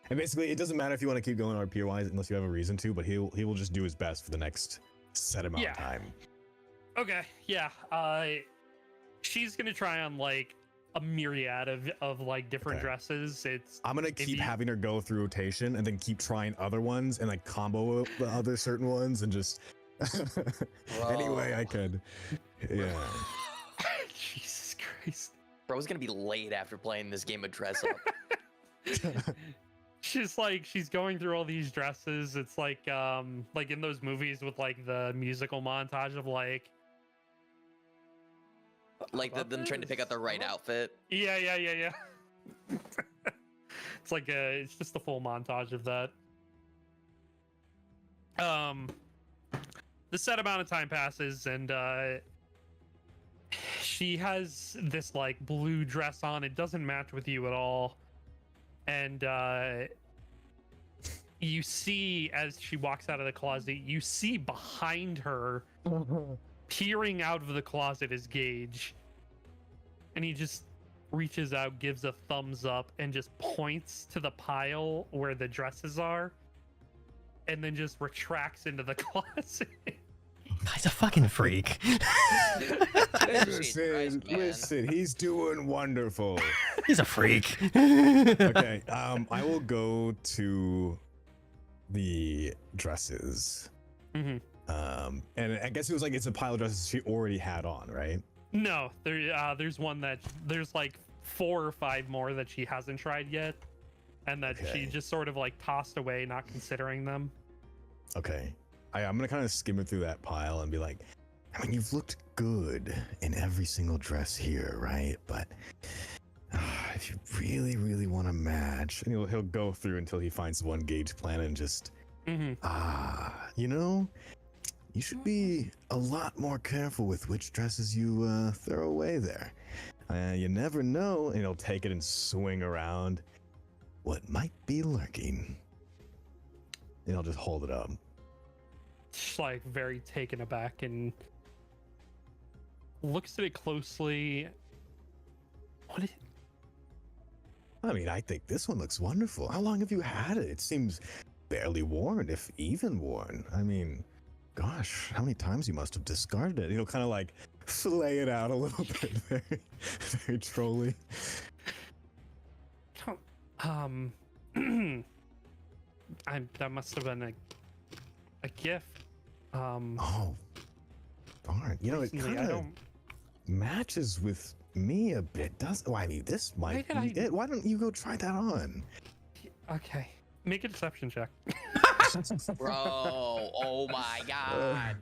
And basically, it doesn't matter if you want to keep going RP-wise unless you have a reason to, but he will just do his best for the next set amount of time. Okay. Yeah. She's gonna try on like a myriad of like different Okay. dresses. It's I'm gonna if keep you- having her go through rotation and then keep trying other ones and like combo the other certain ones and just any way I Bro. could. Yeah. Jesus Christ. Bro's gonna be late after playing this game of dress up. She's going through all these dresses. It's like in those movies with like the musical montage of like Like them trying to pick out the right outfit. yeah. It's like it's just a full montage of that. The set amount of time passes and she has this like blue dress on. It doesn't match with you at all. And you see as she walks out of the closet, you see behind her peering out of the closet is Gage. And he just reaches out, gives a thumbs up, and just points to the pile where the dresses are, and then just retracts into the closet. He's a fucking freak. Listen, he's doing wonderful. He's a freak. Okay, I will go to the dresses. Mm-hmm. And I guess it was like it's a pile of dresses she already had on, right? No, there's one that there's like 4 or 5 more that she hasn't tried yet, and that she Okay. just sort of like tossed away, not considering them. Okay. I'm gonna kind of skim it through that pile and be like, I mean, you've looked good in every single dress here, right? But if you really, really want to match, and he'll go through until he finds one Gage plan and just Mm-hmm. you know, you should be a lot more careful with which dresses you throw away there. You never know, and he'll take it and swing around what might be lurking. And he'll just hold it up. She's like very taken aback and looks at it closely. What is I mean, I think this one looks wonderful. How long have you had it? It seems barely worn, if even worn. I mean, gosh, how many times you must have discarded it? He'll kind of like flay it out a little bit, very, very trolly. that must have been a gift. Oh, darn. You know, it Recently, kind of matches with me a bit, does? Well, I mean, this might Why did be it. Why don't you go try that on? Okay, make a deception check. Bro, oh my god.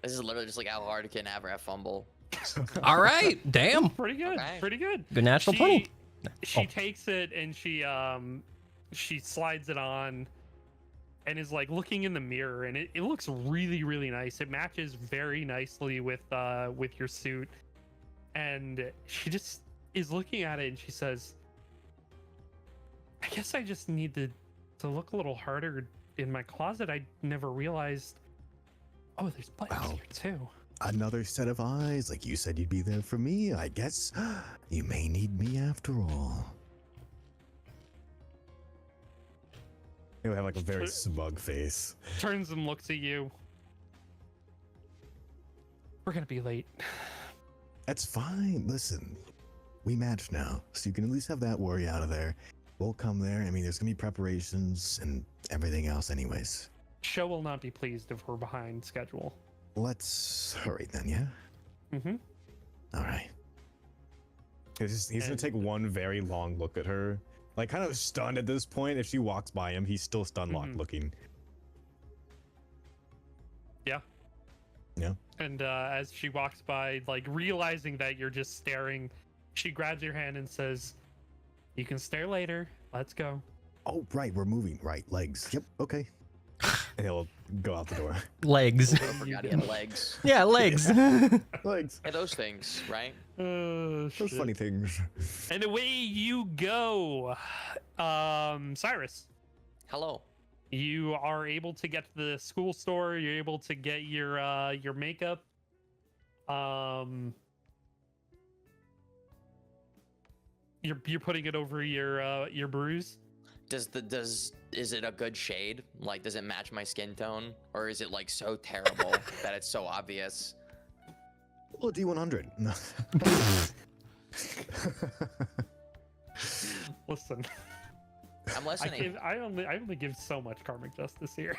This is literally just like how hard can ever have fumble. All right. Damn. Pretty good. Okay. Pretty good. Good natural 20. She Oh. takes it and she slides it on and is like looking in the mirror, and it looks really, really nice. It matches very nicely with your suit. And she just is looking at it and she says, I guess I just need to look a little harder in my closet. I never realized. Oh, there's buttons Wow. here too. Another set of eyes, like you said you'd be there for me. I guess you may need me after all. He'll have like a very smug face. Turns and looks at you. We're gonna be late. That's fine. Listen, we match now, so you can at least have that worry out of there. We'll come there. I mean, there's gonna be preparations and everything else, anyways. Show will not be pleased if we're behind schedule. Let's hurry then, yeah? Mm-hmm. All right. He's gonna And- take one very long look at her, like kind of stunned at this point. If she walks by him, he's still stun locked Mhm. looking. Yeah. Yeah. And as she walks by, like realizing that you're just staring, she grabs your hand and says, "You can stare later. Let's go." Oh, right, we're moving. Right, legs. Yep, okay. And he'll go out the door. Legs. I forgot he had legs. Yeah, legs. Legs. Yeah, those things, right? Those funny things. And away you go. Cyrus, Hello. you are able to get to the school store. You're able to get your makeup. You're putting it over your bruise. Is it a good shade? Like, does it match my skin tone, or is it like so terrible that it's so obvious? Roll a D100. No. Listen, I'm listening. I only give so much karmic justice here.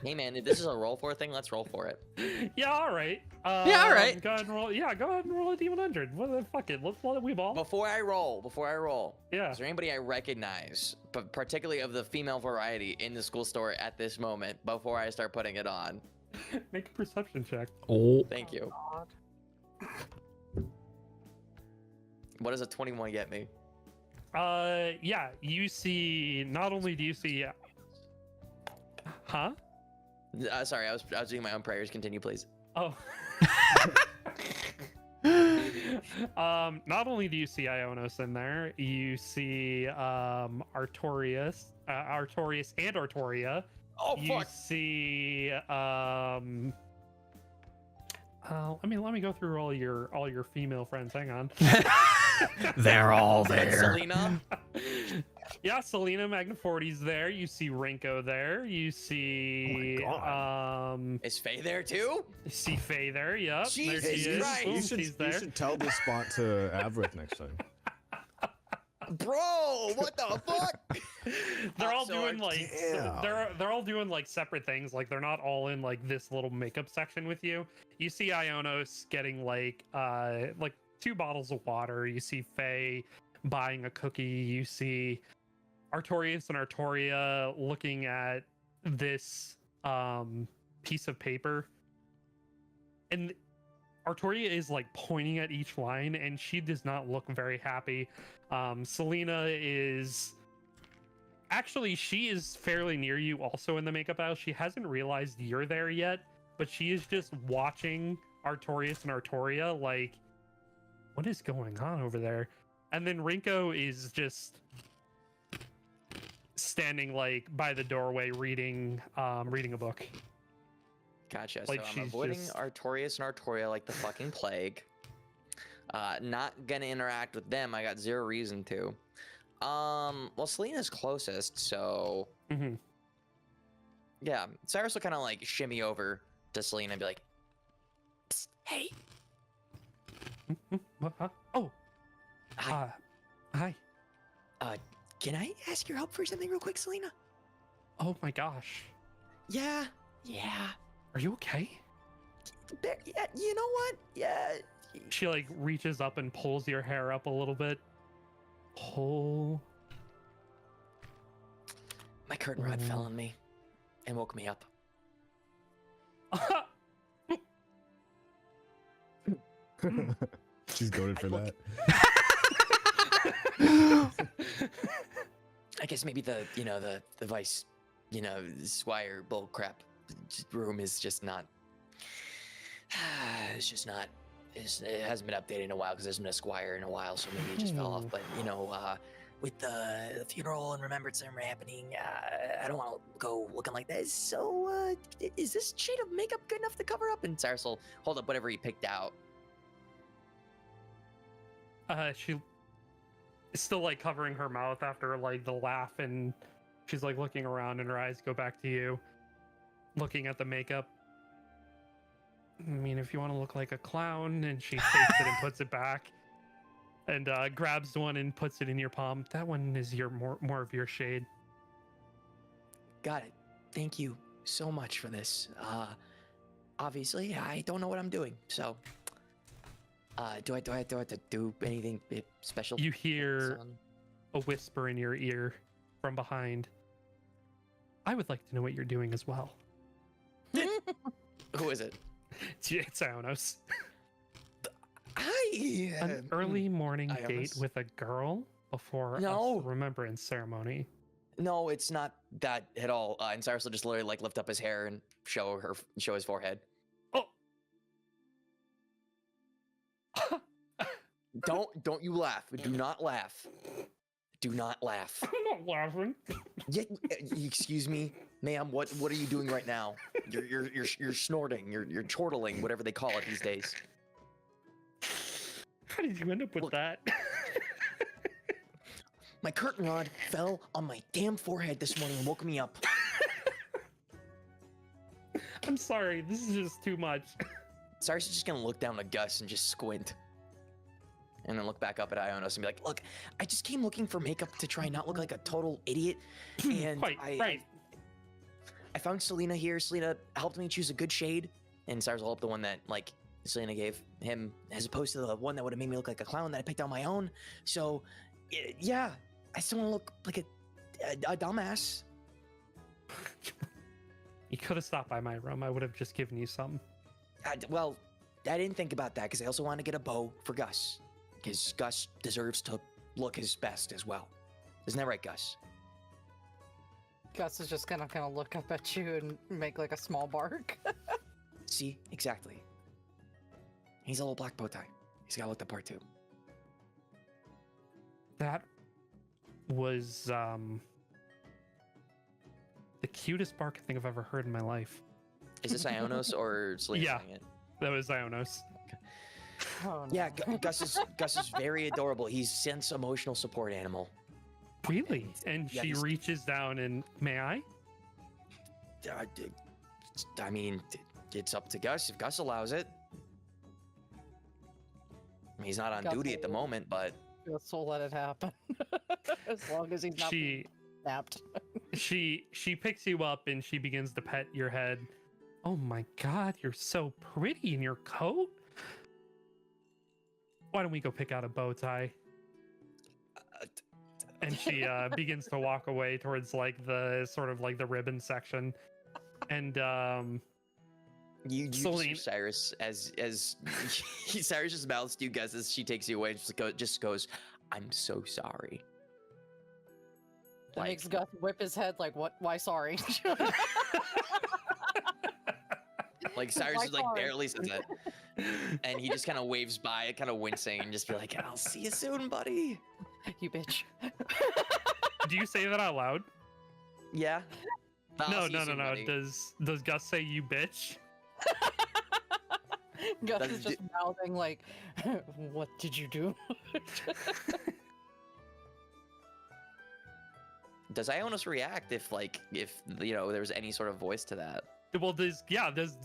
Hey man, if this is a roll for thing, let's roll for it. Yeah, all right. Yeah, all right. Go ahead and roll. Yeah, go ahead and roll a D100. What the fuck it? Let's let it weeb all. Before I roll, Yeah. is there anybody I recognize, but particularly of the female variety in the school store at this moment before I start putting it on? Make a perception check. Oh. Thank you. God. What does a 21 get me? Yeah, you see. Not only do you see. Huh? Sorry, I was doing my own prayers. Continue, please. Oh. Not only do you see Ionos in there, you see Artorias and Artoria. Oh You fuck! see let me go through all your female friends. Hang on. They're all And there. Selena. Yeah, Selena Magnaforti's there. You see Rinko there. You see Is Faye there too? see Faye there. Yep. There Jesus she is. Christ. Boom, You she's should, there. you should tell this spot to Avrith next time. Bro, what the fuck? They're all So doing like damn. they're all doing like separate things. Like they're not all in like this little makeup section with you. You see Ionos getting like 2 bottles of water. You see Faye buying a cookie. You see Artorias and Artoria looking at this piece of paper. And Artoria is like pointing at each line and she does not look very happy. Selena is actually, she is fairly near you also in the makeup aisle. She hasn't realized you're there yet, but she is just watching Artorias and Artoria like, what is going on over there? And then Rinko is just standing like by the doorway reading a book. Gotcha. Like, So I'm she's avoiding just- Artorias and Artoria like the fucking plague. Not gonna interact with them. I got zero reason to. Well, Selena's closest, so Mm-hmm. yeah. Cyrus will kind of like shimmy over to Selena and be like, "Psst, hey, Huh? Oh, hi, hi. can I ask your help for something real quick, Selena?" Oh my gosh. Yeah. Are you okay? Yeah, you know what? Yeah. She like reaches up and pulls your hair up a little bit. Oh. My curtain rod fell on me and woke me up. She's goaded for that. I guess maybe the vice, squire bullcrap room is just not. It's just not. It hasn't been updated in a while because there's been a squire in a while, so maybe it just fell off. But with the funeral and remembrance ceremony happening, I don't want to go looking like that. So, is this shade of makeup good enough to cover up? And Cyrus will hold up whatever he picked out. She is still like covering her mouth after like the laugh, and she's like looking around, and her eyes go back to you, looking at the makeup. I mean, if you want to look like a clown, and she takes it and puts it back, and grabs one and puts it in your palm. That one is your more of your shade. Got it. Thank you so much for this. Obviously, I don't know what I'm doing, so. Do I have to do anything special? You hear a whisper in your ear from behind. I would like to know what you're doing as well. Who is it? It's Ionos. Hi. An early morning Ionos? date with a girl before No. a remembrance ceremony. No, it's not that at all. And Cyrus will just literally like lift up his hair and show his forehead. Oh. Don't you laugh. Do not laugh. Do not laugh. I'm not laughing. Yeah, excuse me, ma'am. What are you doing right now? You're snorting. You're chortling, whatever they call it these days. How did you end up with Look. that? My curtain rod fell on my damn forehead this morning and woke me up. I'm sorry. This is just too much. Cyrus is just gonna look down at Gus and just squint. And then look back up at Ionos and be like, look, I just came looking for makeup to try not look like a total idiot. And Quite right. I found Selena here. Selena helped me choose a good shade. And Cyrus will help the one that, like, Selena gave him, as opposed to the one that would have made me look like a clown that I picked on my own. So, yeah, I still want to look like a dumbass. You could have stopped by my room. I would have just given you some. Well, I didn't think about that because I also want to get a bow for Gus. Because Gus deserves to look his best as well. Isn't that right, Gus? Gus is just gonna kind of look up at you and make like a small bark. See? Exactly. He's a little black bow tie. He's got to look the part too. That was the cutest bark I think I've ever heard in my life. Is this Ionos or Selena Yeah. saying it? That was Ionos. Oh, no. Yeah, Gus is very adorable. He's Sen's emotional support animal. Really? And Yeah, she he's- reaches down and, may I? I mean, it's up to Gus if Gus allows it. I mean, he's not on Gus duty at the will- moment, but Gus will let it happen. As long as he's not being snapped. She picks you up and she begins to pet your head. Oh my god, you're so pretty in your coat. Why don't we go pick out a bow tie? And she begins to walk away towards like the sort of like the ribbon section. And you Celine- just Cyrus as Cyrus just mouths to you Gus as she takes you away and just goes, I'm so sorry. That makes Gus whip his head like, what? Why sorry? Like Cyrus Why is like sorry? barely says it. And he just kind of waves by, kind of wincing, and just be like, I'll see you soon, buddy. You bitch. do you say that out loud? Yeah. I'll No, see you no, no, soon, no. buddy. Does Gus say you bitch? Gus Does is just mouthing like, what did you do? Does Ionos react if you know there was any sort of voice to that? Well, does Yeah, Gus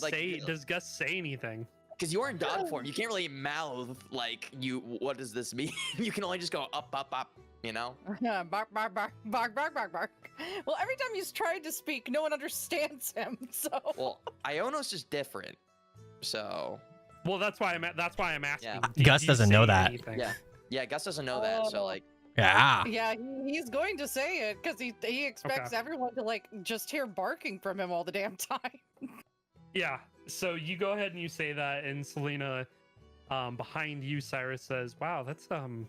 like, say does Gus say anything? Because you're in dog form, you can't really mouth like you. What does this mean? You can only just go up, up, up. You know. Yeah, bark, bark, bark, bark, bark, bark, bark. Well, every time he's tried to speak, no one understands him. So. Well, Ionos is different. So Well, that's why I'm asking. Yeah. Did Gus you doesn't say know that. anything? yeah, Gus doesn't know that. So Oh. like, Yeah. Yeah, he's going to say it because he expects everyone to like just hear barking from him all the damn time. Yeah. So you go ahead and you say that, and Selena, behind you, Cyrus says, "Wow, that's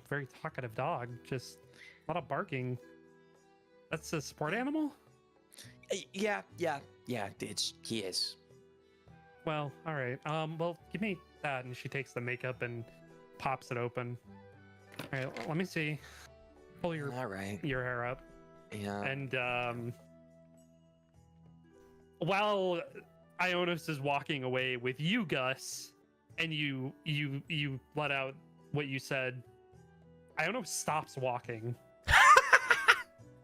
very talkative dog. Just a lot of barking. That's a support animal." yeah. He is. Well, all right. Well, give me that, and she takes the makeup and pops it open. All right, let me see. Pull your All right. hair up. Yeah. And while Ionos is walking away with you, Gus, and you let out what you said, Ionos stops walking.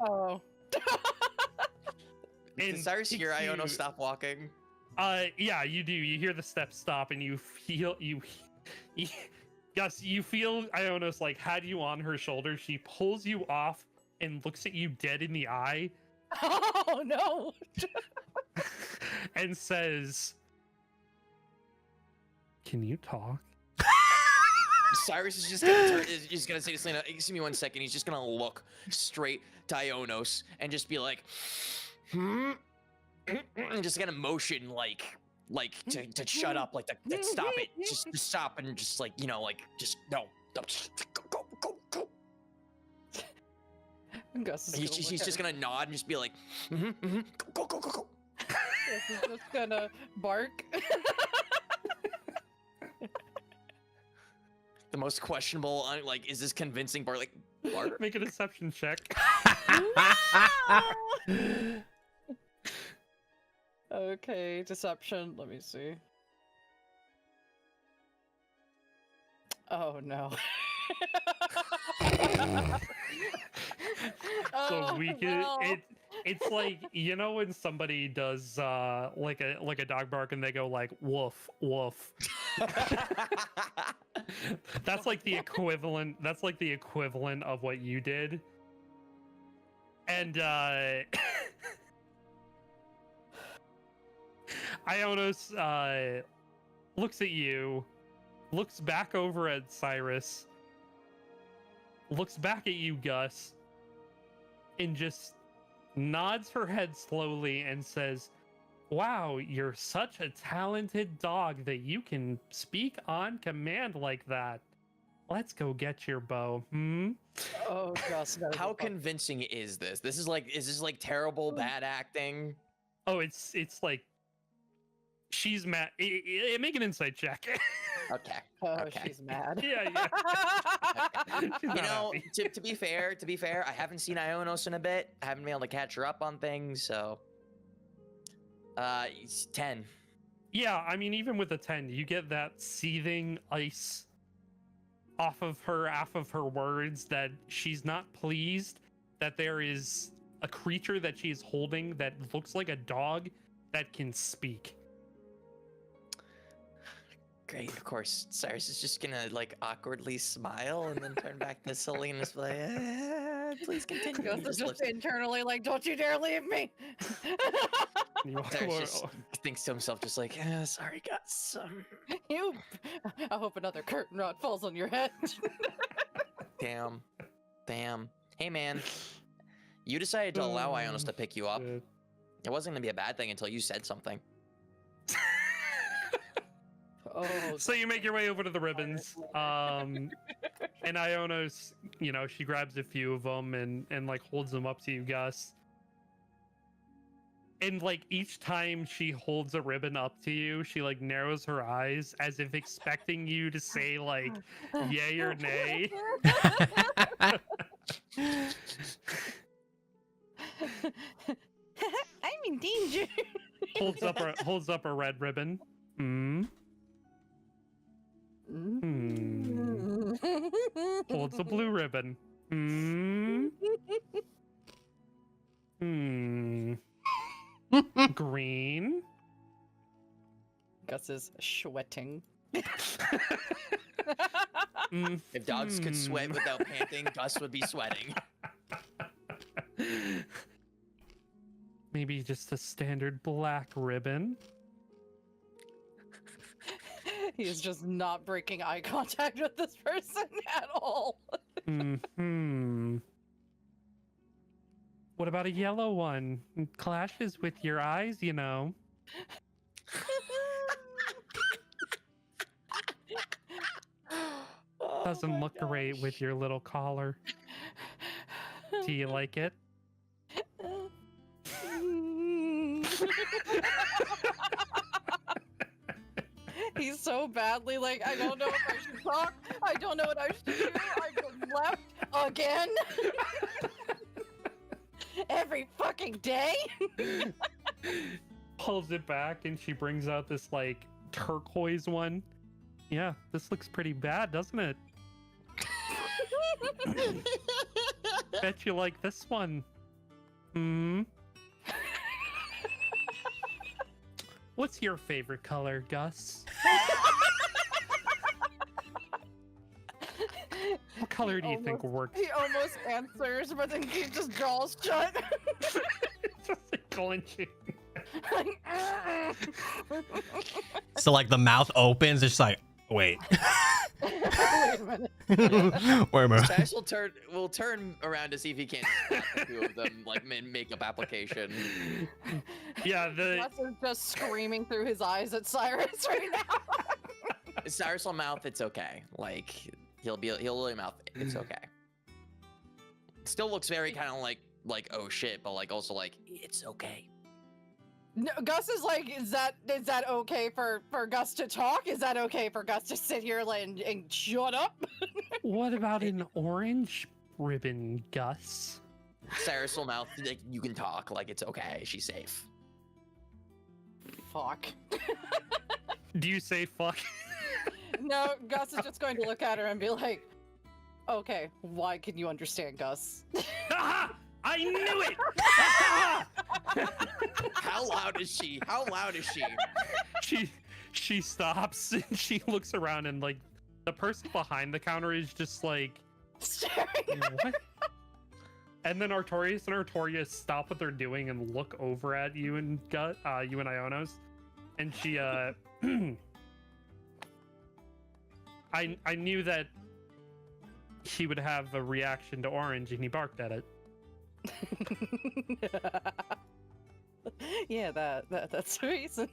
Oh. Did Cyrus hear kicks Ionos you- stop walking? Yeah, you do. You hear the steps stop, and you feel Gus, you feel Ionos like had you on her shoulder. She pulls you off and looks at you dead in the eye Oh no. and says, "Can you talk?" Cyrus is just gonna turn. Is just gonna say to Selena, "Excuse me 1 second." He's just gonna look straight to Ionos and just be like, "Hmm," and just gonna motion like to shut up, like to stop it, just to stop and just like just no, just go. Gus is He's just gonna nod and just be like, go. Gus is just gonna bark. The most questionable, like, is this convincing part? Like, bark? Make a deception check. Okay, deception. Let me see. Oh no. So Oh, we can no. It's like, you know, when somebody does like a dog bark and they go like woof woof. That's like the equivalent. That's like the equivalent of what you did. And Ionos looks at you, looks back over at Cyrus, looks back at you, Gus, and just nods her head slowly and says, "Wow, you're such a talented dog that you can speak on command like that. Let's go get your bow." Oh, Gus. How convincing is this? Is this like terrible bad acting? Oh, it's like she's mad. Make an insight check. Okay. Oh, okay. she's mad. Yeah. She's You not know, happy. to be fair, I haven't seen Ionos in a bit. I haven't been able to catch her up on things, so it's 10. Yeah, I mean, even with a 10, you get that seething ice off of her words that she's not pleased that there is a creature that she's holding that looks like a dog that can speak. Great, of course. Cyrus is just gonna like awkwardly smile and then turn back to Selena's like, please continue. Gus He is just just lifts- internally like, don't you dare leave me. And you walk Cyrus over- just thinks to himself, just like, sorry, Gus. You. I hope another curtain rod falls on your head. Damn. Hey, man. You decided to allow Ionos to pick you up. Shit. It wasn't gonna be a bad thing until you said something. Oh, So you make your way over to the ribbons, and Ionos, you know, she grabs a few of them and like holds them up to you, Gus. And like each time she holds a ribbon up to you, she like narrows her eyes as if expecting you to say like yay or nay. I'm in danger. Holds up a red ribbon. Holds a blue ribbon. Green. Gus is sweating. If dogs could sweat without panting, Gus would be sweating. Maybe just a standard black ribbon. He is just not breaking eye contact with this person at all. What about a yellow one? It clashes with your eyes, you know. Doesn't look great with your little collar. Do you like it? He's so badly like, I don't know if I should talk. I don't know what I should do. I just left again. Every fucking day. Pulls it back and she brings out this like turquoise one. Yeah, this looks pretty bad, doesn't it? Bet you like this one. What's your favorite color, Gus? What color do you think works? He almost answers, but then he just draws shut. Just like clenching. So like the mouth opens, it's just like, wait. Wait a minute. Wait a minute. Cyrus will turn around to see if he can't snap a few of them, like makeup application. Yeah, Gus is just screaming through his eyes at Cyrus right now. Cyrus will mouth, it's okay. Like he'll really mouth, it's okay. Still looks very kind of like oh shit, but like also like it's okay. No, Gus is like, is that okay for Gus to talk? Is that okay for Gus to sit here and shut up? What about an orange ribbon, Gus? Cyrus will mouth, like you can talk, like it's okay, she's safe. Fuck. Do you say fuck? No, Gus is just going to look at her and be like, okay, why can you understand, Gus? Aha! I knew it! How loud is she? How loud is she? She stops and she looks around and like the person behind the counter is just like, Staring. what? And then Artorias and Artorias stop what they're doing and look over at you and you and Ionos, and she I knew that he would have a reaction to orange, and he barked at it. Yeah, that's the reason.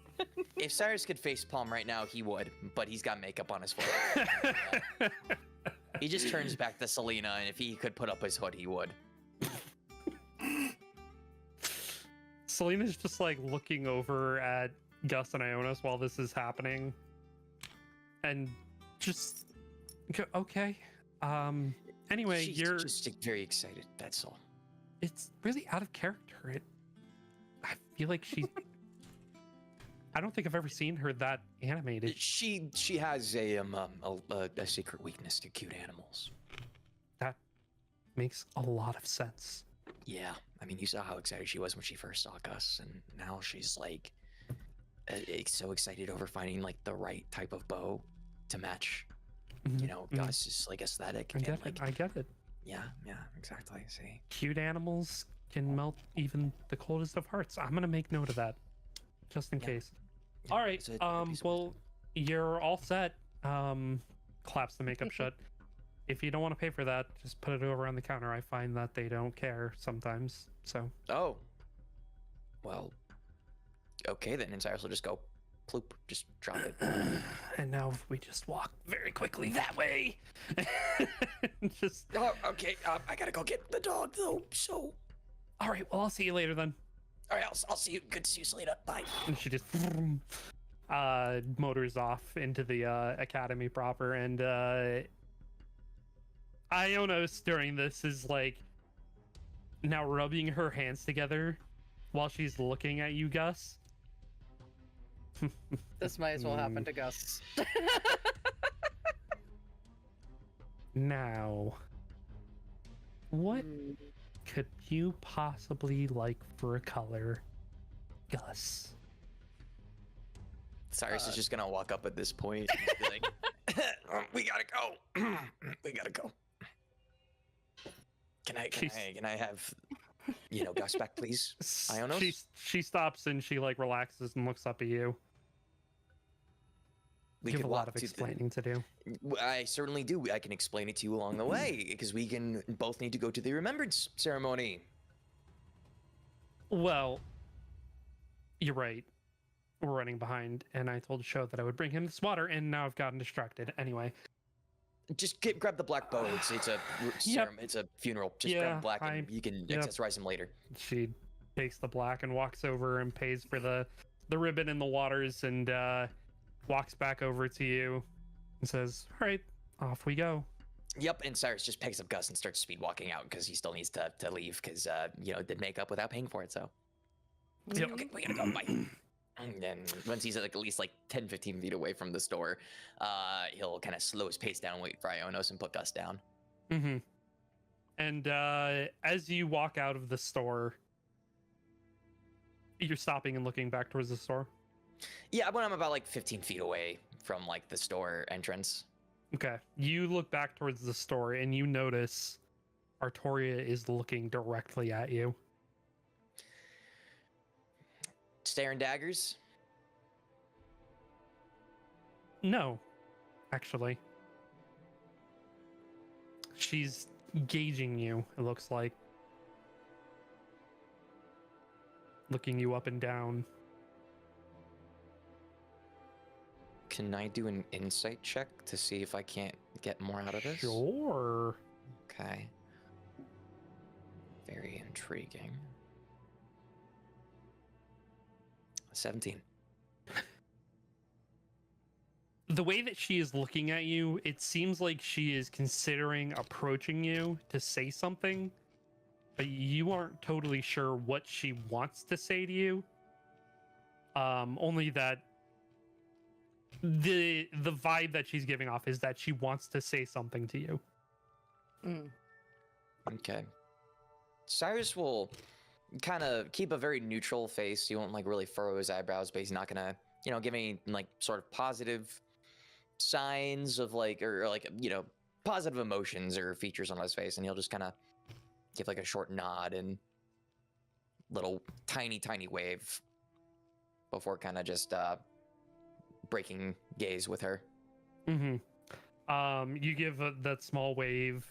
If Cyrus could face palm right now, he would, but he's got makeup on his forehead. He just turns back to Selena, and if he could put up his hood, he would. Selena's just like looking over at Gus and Ionos while this is happening, and just okay. Anyway, She's you're just very excited. That's all. it's really out of character. I feel like she. I don't think I've ever seen her that animated. She has a secret weakness to cute animals. That makes a lot of sense. Yeah, I mean, you saw how excited she was when she first saw Gus, and now she's like so excited over finding like the right type of bow to match. You know, Gus's like aesthetic. I And, get like, it. I get it. Yeah, exactly. See, Cute animals can melt even the coldest of hearts. I'm gonna make note of that, just in Yeah. case. Yeah, All right. it's a piece of Well, you're all set. Claps the makeup shut. If you don't want to pay for that, just put it over on the counter. I find that they don't care sometimes. So Oh. Well. Okay then, and Cyrus will just go, ploop, just drop it. and now we just walk very quickly that way. Just Oh, okay. I gotta go get the dog though. So, all right. Well, I'll see you later then. all right, I'll see you. Good to see you, Selena. Bye. And she just motors off into the academy proper, and Ionos during this is like now rubbing her hands together while she's looking at you, Gus. This might as well happen to Gus. Now, what could you possibly like for a color, Gus? Cyrus is just gonna walk up at this point and just be like, "We gotta go. We gotta go. Can I have, Gus back, please? Ionos? She stops and she like relaxes and looks up at you. We You have could a lot walk of to explaining to do. I certainly do. I can explain it to you along the way because we can both need to go to the remembrance ceremony. Well, you're right. We're running behind, and I told Sho that I would bring him this water, and now I've gotten distracted. Anyway, Just grab the black bow. It's a it's a funeral. Just grab Yeah, the black and you can accessorize him later. she takes the black and walks over and pays for the ribbon and the waters, and walks back over to you and says, "All right, off we go." Yep, and Cyrus just picks up Gus and starts speed walking out because he still needs to leave because did makeup without paying for it. So Yep. okay, we gotta go. Bye. And then once he's at least 10-15 feet away from the store, he'll kind of slow his pace down, wait for Ionos, and put Gus down. Mm-hmm. And as you walk out of the store, you're stopping and looking back towards the store. Yeah, when I'm about 15 feet away from the store entrance. Okay. You look back towards the store and you notice Artoria is looking directly at you. Staring daggers? No, actually. She's gauging you, it looks like. Looking you up and down. Can I do an insight check to see if I can't get more out of this? Sure. Okay. Very intriguing. 17. The way that she is looking at you, it seems like she is considering approaching you to say something, but you aren't totally sure what she wants to say to you. Only that the vibe that she's giving off is that she wants to say something to you. Mm. Okay. Cyrus will kind of keep a very neutral face. He won't like really furrow his eyebrows, but he's not gonna, give any like sort of positive signs of like, or like, positive emotions or features on his face. And he'll just kind of give like a short nod and little tiny wave before kind of just breaking gaze with her. You give that small wave,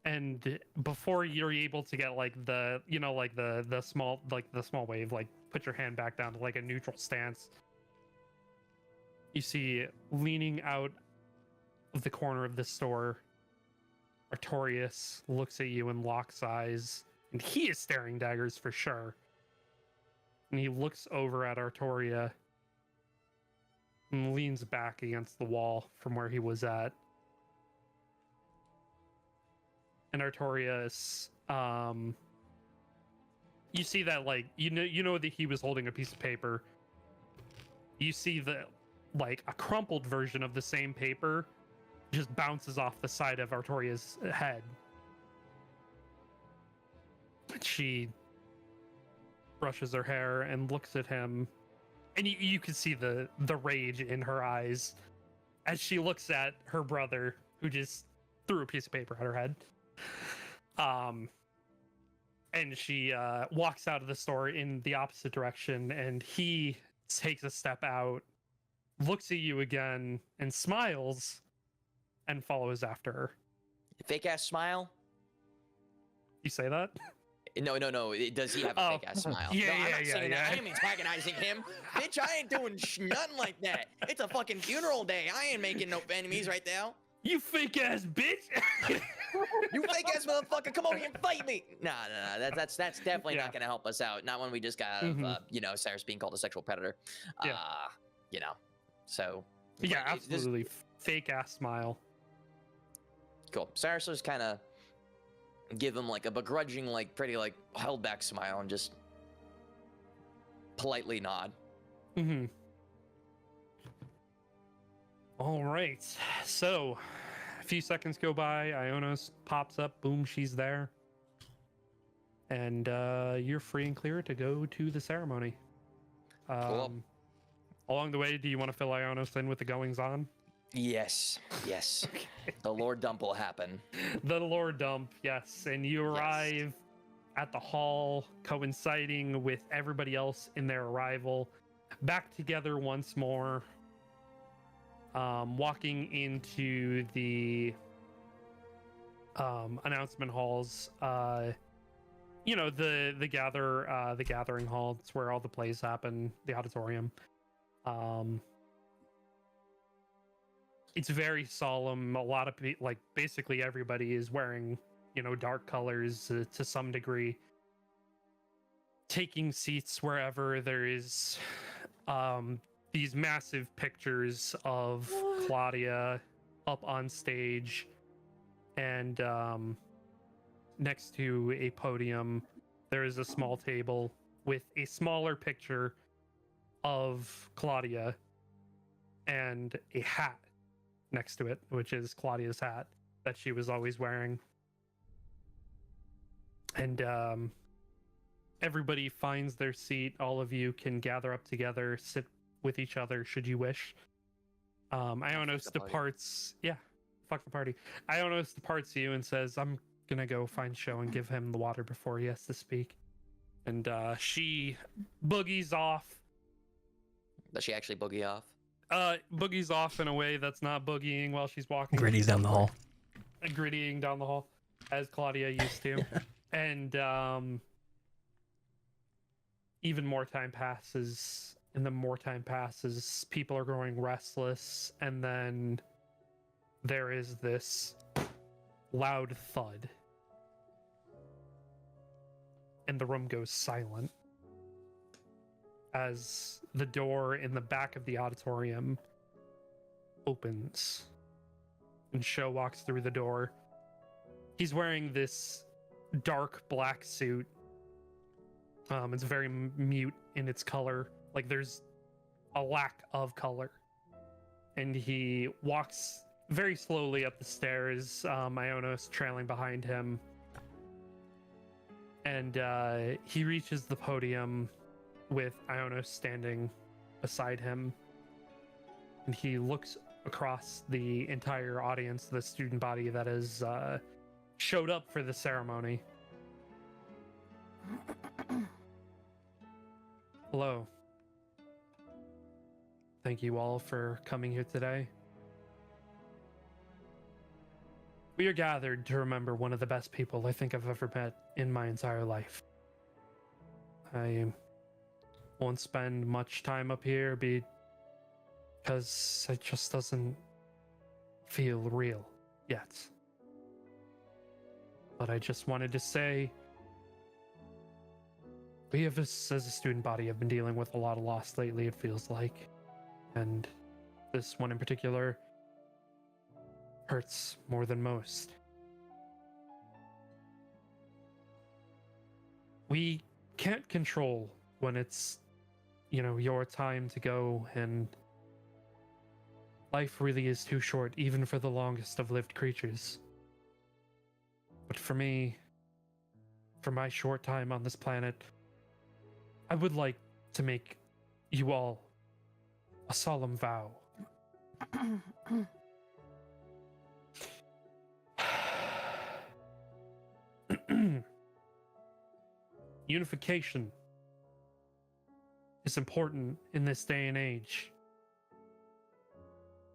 and before you're able to get like the the small wave, like put your hand back down to like a neutral stance, you see leaning out of the corner of the store, Artorias looks at you and locks eyes, and he is staring daggers for sure. And he looks over at Artoria and leans back against the wall from where he was at. And Artorias, you see that like you know that he was holding a piece of paper. You see the like a crumpled version of the same paper just bounces off the side of Artoria's head. She brushes her hair and looks at him, and you can see the rage in her eyes as she looks at her brother, who just threw a piece of paper at her head. And she walks out of the store in the opposite direction, and he takes a step out, looks at you again, and smiles, and follows after her. Fake ass smile? You say that? No. Does he have a fake ass smile? Yeah, no, I'm yeah, not saying yeah. that. I am antagonizing him. Bitch, I ain't doing nothing like that. It's a fucking funeral day. I ain't making no enemies right now. You fake ass bitch! You fake ass motherfucker, come over here and fight me! Nah. That's definitely Yeah. not gonna help us out. Not when we just got, Cyrus being called a sexual predator. Yeah. So. Yeah, like, this- absolutely. Fake ass smile. Cool. Cyrus was kind of give him like a begrudging, like pretty like held back smile and just politely nod. All right. So, a few seconds go by. Ionos pops up. Boom, she's there. And you're free and clear to go to the ceremony. Cool. Along the way, do you want to fill Ionos in with the goings on? Yes. The Lord Dump will happen. The lore dump, yes. And you arrive at the hall, coinciding with everybody else in their arrival, back together once more. Walking into the announcement halls, the gathering hall. It's where all the plays happen. The auditorium. It's very solemn. A lot of basically everybody is wearing, dark colors to some degree. Taking seats wherever there is these massive pictures of Claudia up on stage, and next to a podium, there is a small table with a smaller picture of Claudia and a hat next to it, which is Claudia's hat that she was always wearing. And everybody finds their seat. All of you can gather up together, sit with each other should you wish. Ionos departs. Yeah, fuck the party. Ionos departs you and says, I'm gonna go find Show and give him the water before he has to speak. And she boogies off. Does she actually boogie off? Boogies off in a way that's not boogieing while she's walking. Gritty's down the hall. Grittying down the hall, as Claudia used to. And even more time passes, and the more time passes, people are growing restless, and then there is this loud thud. And the room goes silent as the door in the back of the auditorium opens. And Sho walks through the door. He's wearing this dark black suit. It's very mute in its color. Like there's a lack of color. And he walks very slowly up the stairs, Ionos trailing behind him. And he reaches the podium with Ionos standing beside him. And he looks across the entire audience, the student body that has showed up for the ceremony. Hello. Thank you all for coming here today. We are gathered to remember one of the best people I think I've ever met in my entire life. I won't spend much time up here because it just doesn't feel real yet. But I just wanted to say, we have, as a student body, have been dealing with a lot of loss lately, it feels like. And this one in particular hurts more than most. We can't control when it's, your time to go, and life really is too short, even for the longest of lived creatures. But for me, for my short time on this planet, I would like to make you all a solemn vow. Unification is important in this day and age.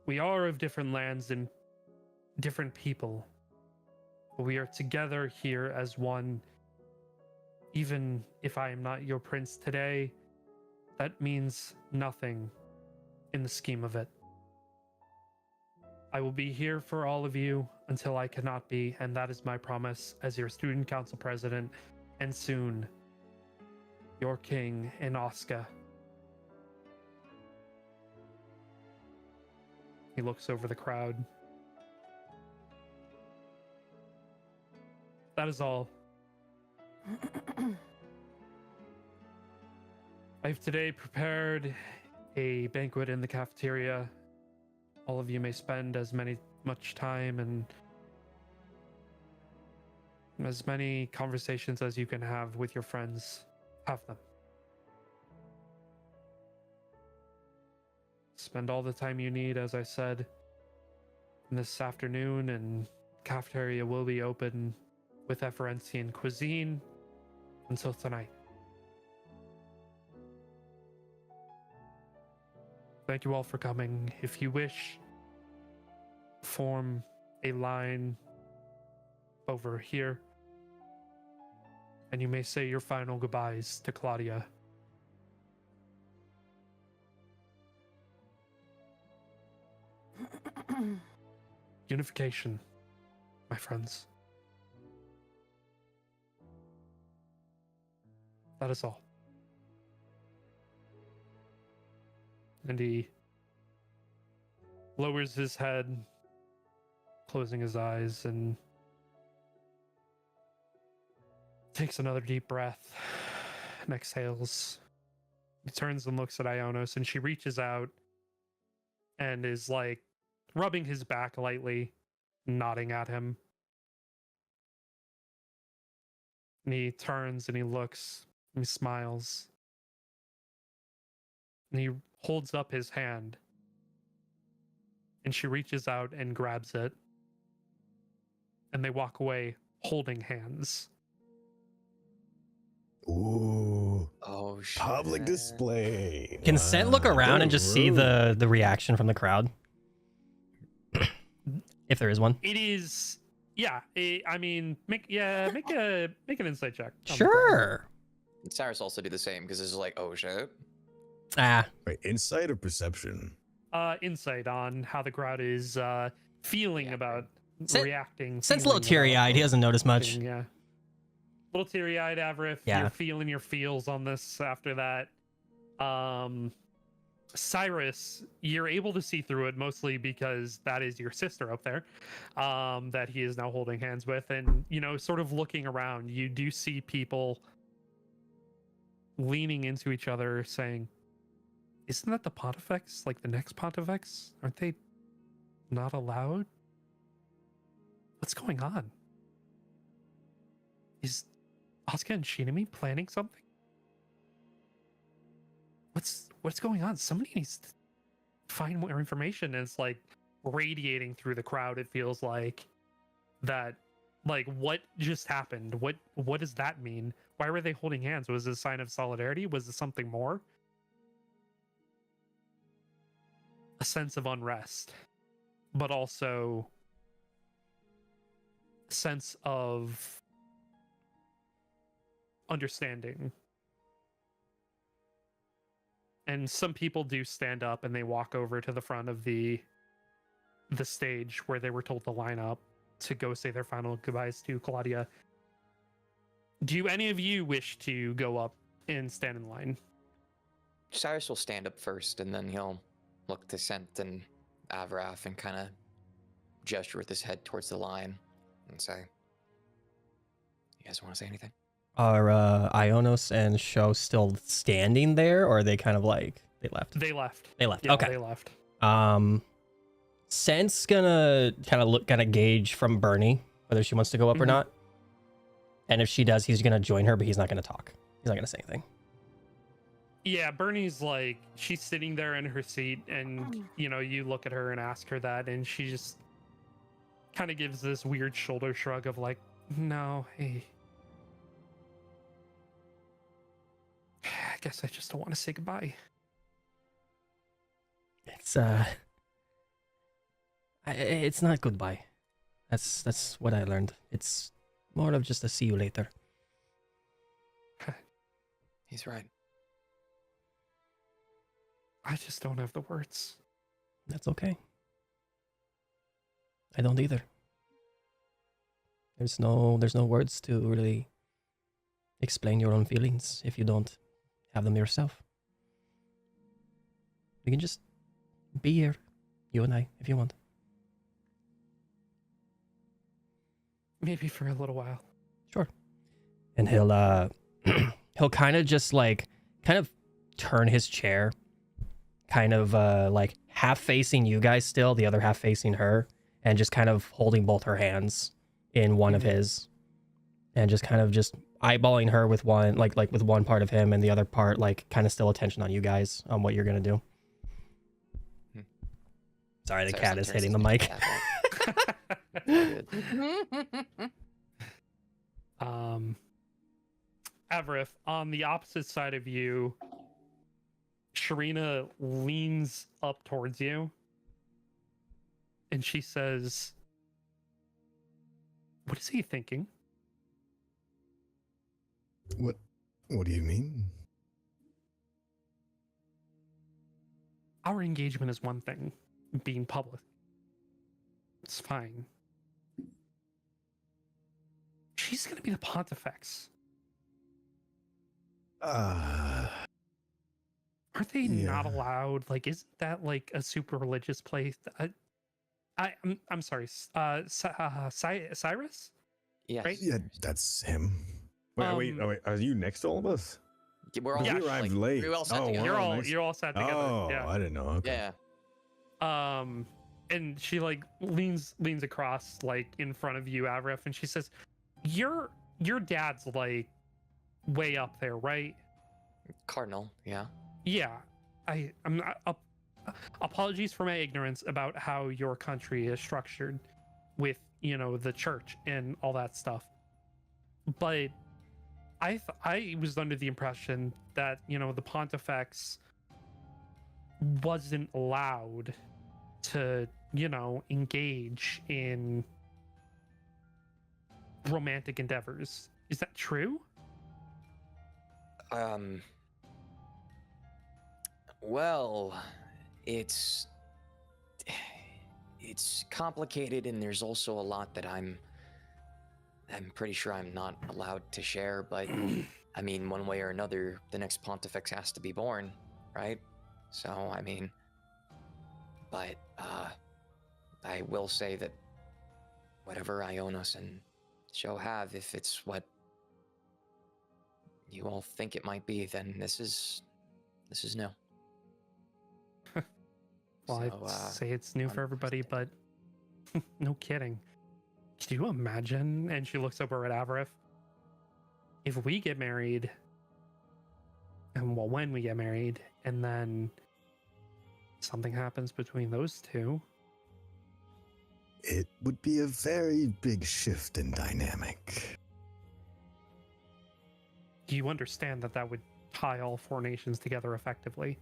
We are of different lands and different people, but we are together here as one. Even if I am not your prince today, that means nothing in the scheme of it. I will be here for all of you until I cannot be, and that is my promise as your student council president, and soon, your king in Oscar. He looks over the crowd. That is all. I've today prepared a banquet in the cafeteria. All of you may spend much time and as many conversations as you can have with your friends. Have them. Spend all the time you need, as I said, this afternoon, and cafeteria will be open with Efferentian cuisine until tonight. Thank you all for coming. If you wish, form a line over here, and you may say your final goodbyes to Claudia. Unification, my friends. That is all. And he lowers his head, closing his eyes, and takes another deep breath and exhales. He turns and looks at Ionos, and she reaches out and is like rubbing his back lightly, nodding at him. And he turns and he looks and he smiles. And he holds up his hand. And she reaches out and grabs it. And they walk away holding hands. Ooh, Oh shit. public display. Can Scent look around and just see the reaction from the crowd? If there is one. It is, yeah. I mean, make an insight check. on the crowd. Sure. Cyrus also do the same because it's like, oh shit. Ah, Wait, insight or perception? Insight on how the crowd is feeling about reacting. Scent's a little feeling about teary-eyed. He doesn't notice much. acting, yeah. A little teary-eyed, Avrith. Yeah. You're feeling your feels on this after that. Cyrus, you're able to see through it mostly because that is your sister up there, that he is now holding hands with. And, sort of looking around, you do see people leaning into each other saying, isn't that the Pontifex? Like the next Pontifex? Aren't they not Asuka and Shinami planning something? What's going on? Somebody needs to find more information. And it's like radiating through the crowd. It feels like that. Like, what just happened? What does that mean? Why were they holding hands? Was it a sign of solidarity? Was it something more? A sense of unrest, but also a sense of understanding. And some people do stand up and they walk over to the front of the stage where they were told to line up to go say their final goodbyes to Claudia. Do any of you wish to go up and stand in line? Cyrus will stand up first, and then he'll look to Sent and Avraf and kind of gesture with his head towards the line and say, "You guys want to say anything?" Are Ionos and Sho still standing there, or are they kind of like they left? They left. They left. Yeah, Okay. They left. Sent's gonna kind of gauge from Bernie whether she wants to go up or Mhm. not. And if she does, he's gonna join her, but he's not gonna talk. He's not gonna say anything. Yeah, Bernie's like, she's sitting there in her seat, and you look at her and ask her that, and she just kind of gives this weird shoulder shrug of like, no, hey, I guess I just don't want to say goodbye. It's not goodbye. That's what I learned. It's more of just a see you later. He's right. I just don't have the words. That's okay. I don't either. There's no words to really explain your own feelings if you don't have them yourself. We can just be here, you and I, if you want. Maybe for a little while. Sure. And he'll he'll kind of just like turn his chair, kind of like half facing you guys still, the other half facing her, and just kind of holding both her hands in one of his, and just kind of just eyeballing her with one like with one part of him and the other part like kind of still attention on you guys on what you're gonna do. Sorry, the Cyrus cat then is turns hitting the to mic. Avraf. Avrith, on the opposite side of you, Sharina leans up towards you and she says, "What is he thinking?" What do you mean? Our engagement is one thing, being public, it's fine. She's gonna be the Pontifex. Uh, Aren't they not Yeah. allowed? Like, isn't that like a super religious place? I'm sorry. Cyrus? Yes. Right? yeah, that's him. Wait, are you next to all of us? We're all Yeah. We arrived like, late. We all sat Oh, together. we're You're all sat together. Oh, Yeah. I didn't know. Okay. Yeah. And she like leans across like in front of you, Avrif, and she says, your dad's like way up there, right?" Cardinal. Yeah. Yeah. I'm not apologies for my ignorance about how your country is structured with the church and all that stuff, but I was under the impression that the Pontifex wasn't allowed to engage in romantic endeavors. Is that true? Well, it's complicated, and there's also a lot that I'm pretty sure I'm not allowed to share. But I mean, one way or another, the next Pontifex has to be born, right? So I mean, but I will say that whatever Ionos and Sho have, if it's what you all think it might be, then this is new. Well, So, I'd say it's new for everybody, but no kidding. Can you imagine? And she looks over at Avarith. if we get married, and well, when we get married, and then something happens between those two, It would be a very big shift in dynamic. you understand that that would tie all four nations together effectively.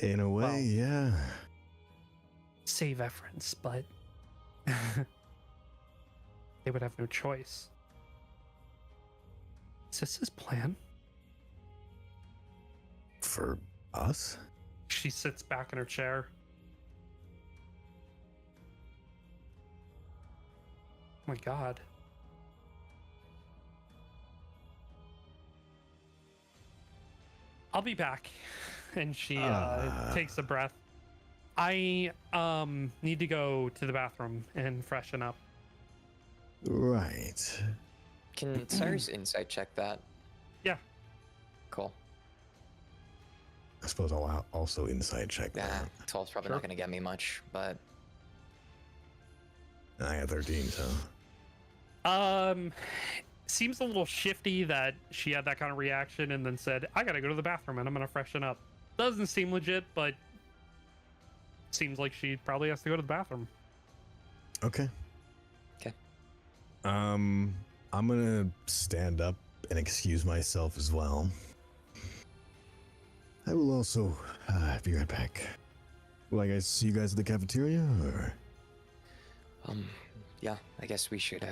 In a way, Well- yeah. Save efforts, but they would have no choice. Is this his plan? For us? She sits back in her chair. Oh my god. I'll be back. And she takes a breath. I need to go to the bathroom and freshen up. Right. Can Cyrus insight check that? Yeah. Cool. I suppose I'll also inside check Yeah, that. 12's probably Sure. not gonna get me much, but I had 13, so. Seems a little shifty that she had that kind of reaction and then said, I gotta go to the bathroom and I'm gonna freshen up. Doesn't seem legit, but seems like she probably has to go to the bathroom. Okay. Okay. I'm gonna stand up and excuse myself as well. I will also be right back. Will I guys see you guys at the cafeteria, or? yeah, I guess we should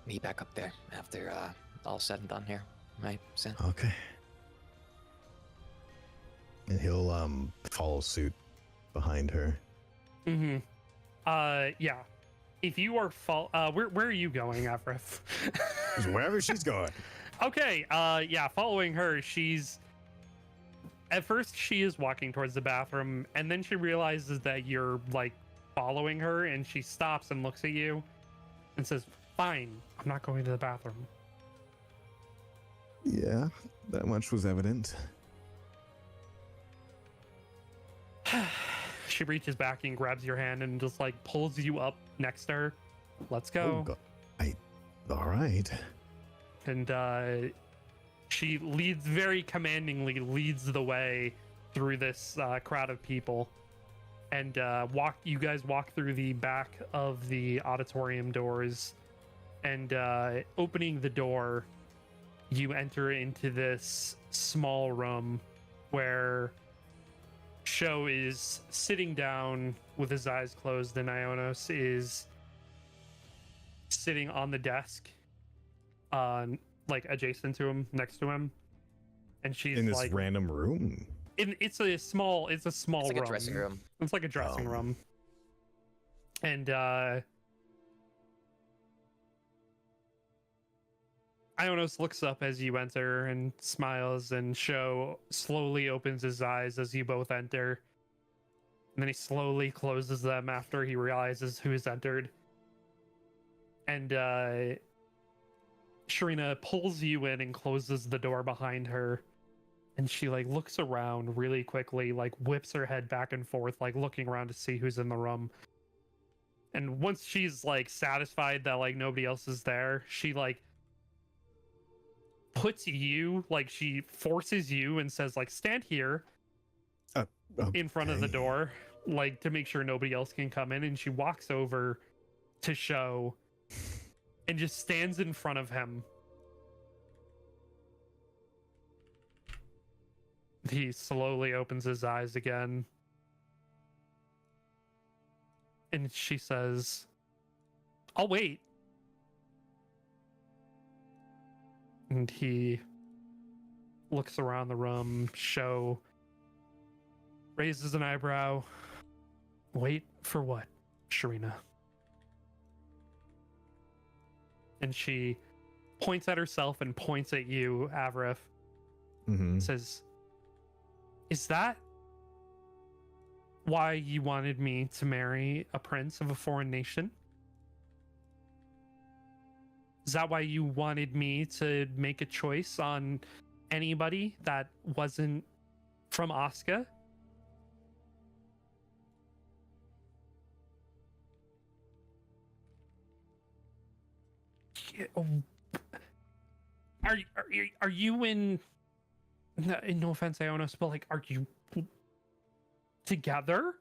meet back up there after all said and done here, right, Sin? Okay. And he'll follow suit behind her. Mm-hmm. Yeah. If you are where are you going, Avrith? Wherever she's going. Okay, yeah, following her, at first she is walking towards the bathroom, and then she realizes that you're like following her, and she stops and looks at you and says, fine, I'm not going to the bathroom. Yeah, that much was evident. She reaches back and grabs your hand and just like pulls you up next to her. Let's Oh, go. all right. And she very commandingly leads the way through this crowd of people, and you guys walk through the back of the auditorium doors, and opening the door, you enter into this small room where Sho is sitting down with his eyes closed, and Ionos is sitting on the desk, like adjacent to him, next to him, and she's In this like, random room. it's a small It's like room. a dressing room. It's like a dressing Oh. room, and Ionos looks up as you enter and smiles, and Sho slowly opens his eyes as you both enter. And then he slowly closes them after he realizes who has entered. And Sharina pulls you in and closes the door behind her. And she like looks around really quickly, like whips her head back and forth, like looking around to see who's in the room. And once she's like satisfied that like nobody else is there, she like puts you, like she forces you and says like stand here in front of the Okay. door, like to make sure nobody else can come in. And she walks over to Sho and just stands in front of him. He slowly opens his eyes again, and she says, I'll wait. And he looks around the room. Sho raises an eyebrow. Wait for what, Sharina? And she points at herself and points at you, Avrith. Mm-hmm. Says, is that why you wanted me to marry a prince of a foreign nation? Is that why you wanted me to make a choice on anybody that wasn't from Asuka? are you in? No offense, Ionos, but like, are you together?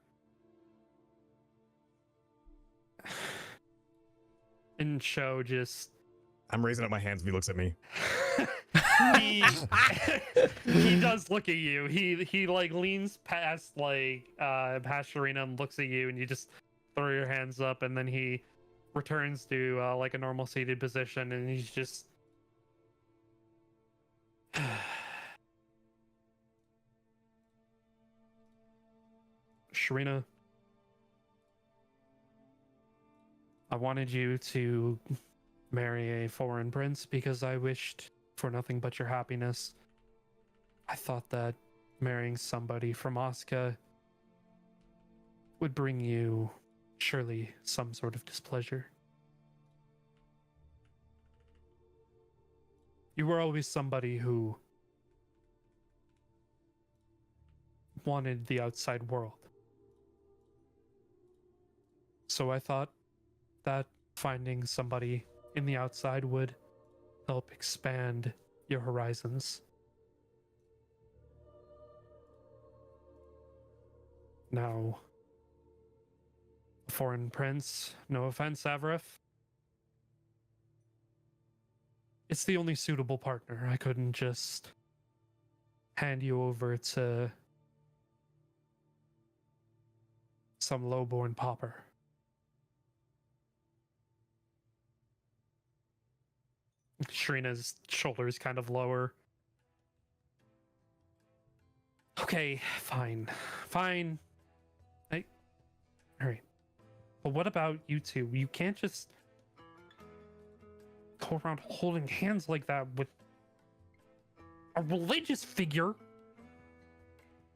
And Sho just I'm raising up my hands if he looks at me. he, he does look at you. He like leans past past Sharina and looks at you, and you just throw your hands up, and then he returns to like a normal seated position, and he's just Sharina, I wanted you to marry a foreign prince because I wished for nothing but your happiness. I thought that marrying somebody from Osca would bring you surely some sort of displeasure. You were always somebody who wanted the outside world. So I thought that finding somebody in the outside would help expand your horizons. Now, a foreign prince, no offense, Avrith, it's the only suitable partner. I couldn't just hand you over to some lowborn pauper. Shrina's shoulders kind of lower. Okay, fine. All right. But what about you two? You can't just go around holding hands like that with a religious figure.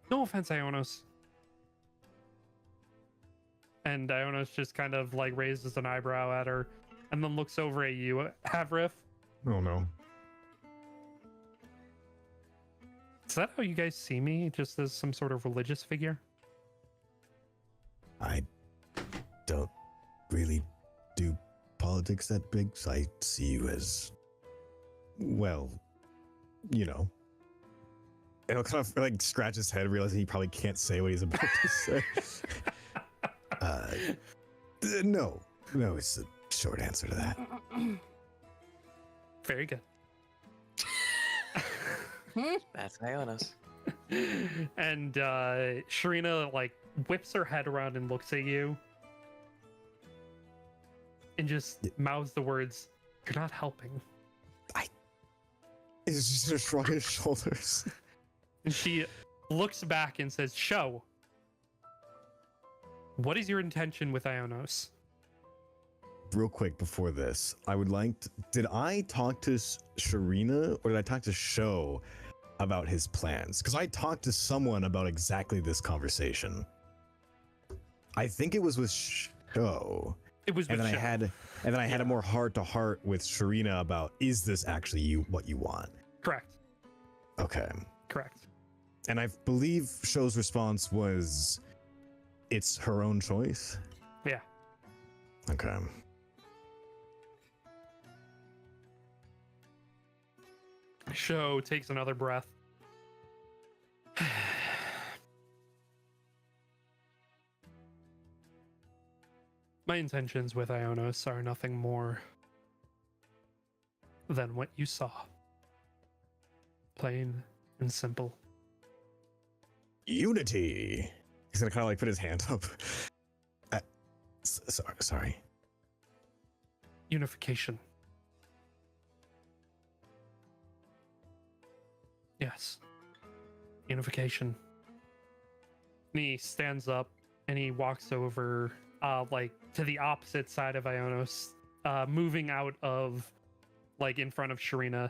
No offense, Ionos. And Ionos just kind of like raises an eyebrow at her and then looks over at you, Avrith. Oh no. Is that how you guys see me? Just as some sort of religious figure? I don't really do politics that big, so I see you as, well, you know. And he'll kind of like scratch his head, realizing he probably can't say what he's about to say. No, it's a short answer to that. Very good. That's Ionos. And Sharina like whips her head around and looks at you and just mouths the words, "You're not helping." He's just gonna shrug his shoulders. And she looks back and says, "Sho, what is your intention with Ionos?" Real quick before this, I would like to, did I talk to Sharina or did I talk to Sho about his plans? Because I talked to someone about exactly this conversation. I think it was with Sho. It was with And then Sho. I had a more heart to heart with Sharina about, is this actually what you want? Correct. Okay. Correct. And I believe Sho's response was, it's her own choice. Yeah. Okay. Sho takes another breath. My intentions with Ionos are nothing more than what you saw. Plain and simple. Unity. He's gonna kind of like put his hand up. Sorry. Unification. Yes. Unification. And he stands up and he walks over like to the opposite side of Ionos, moving out of like in front of Sharina.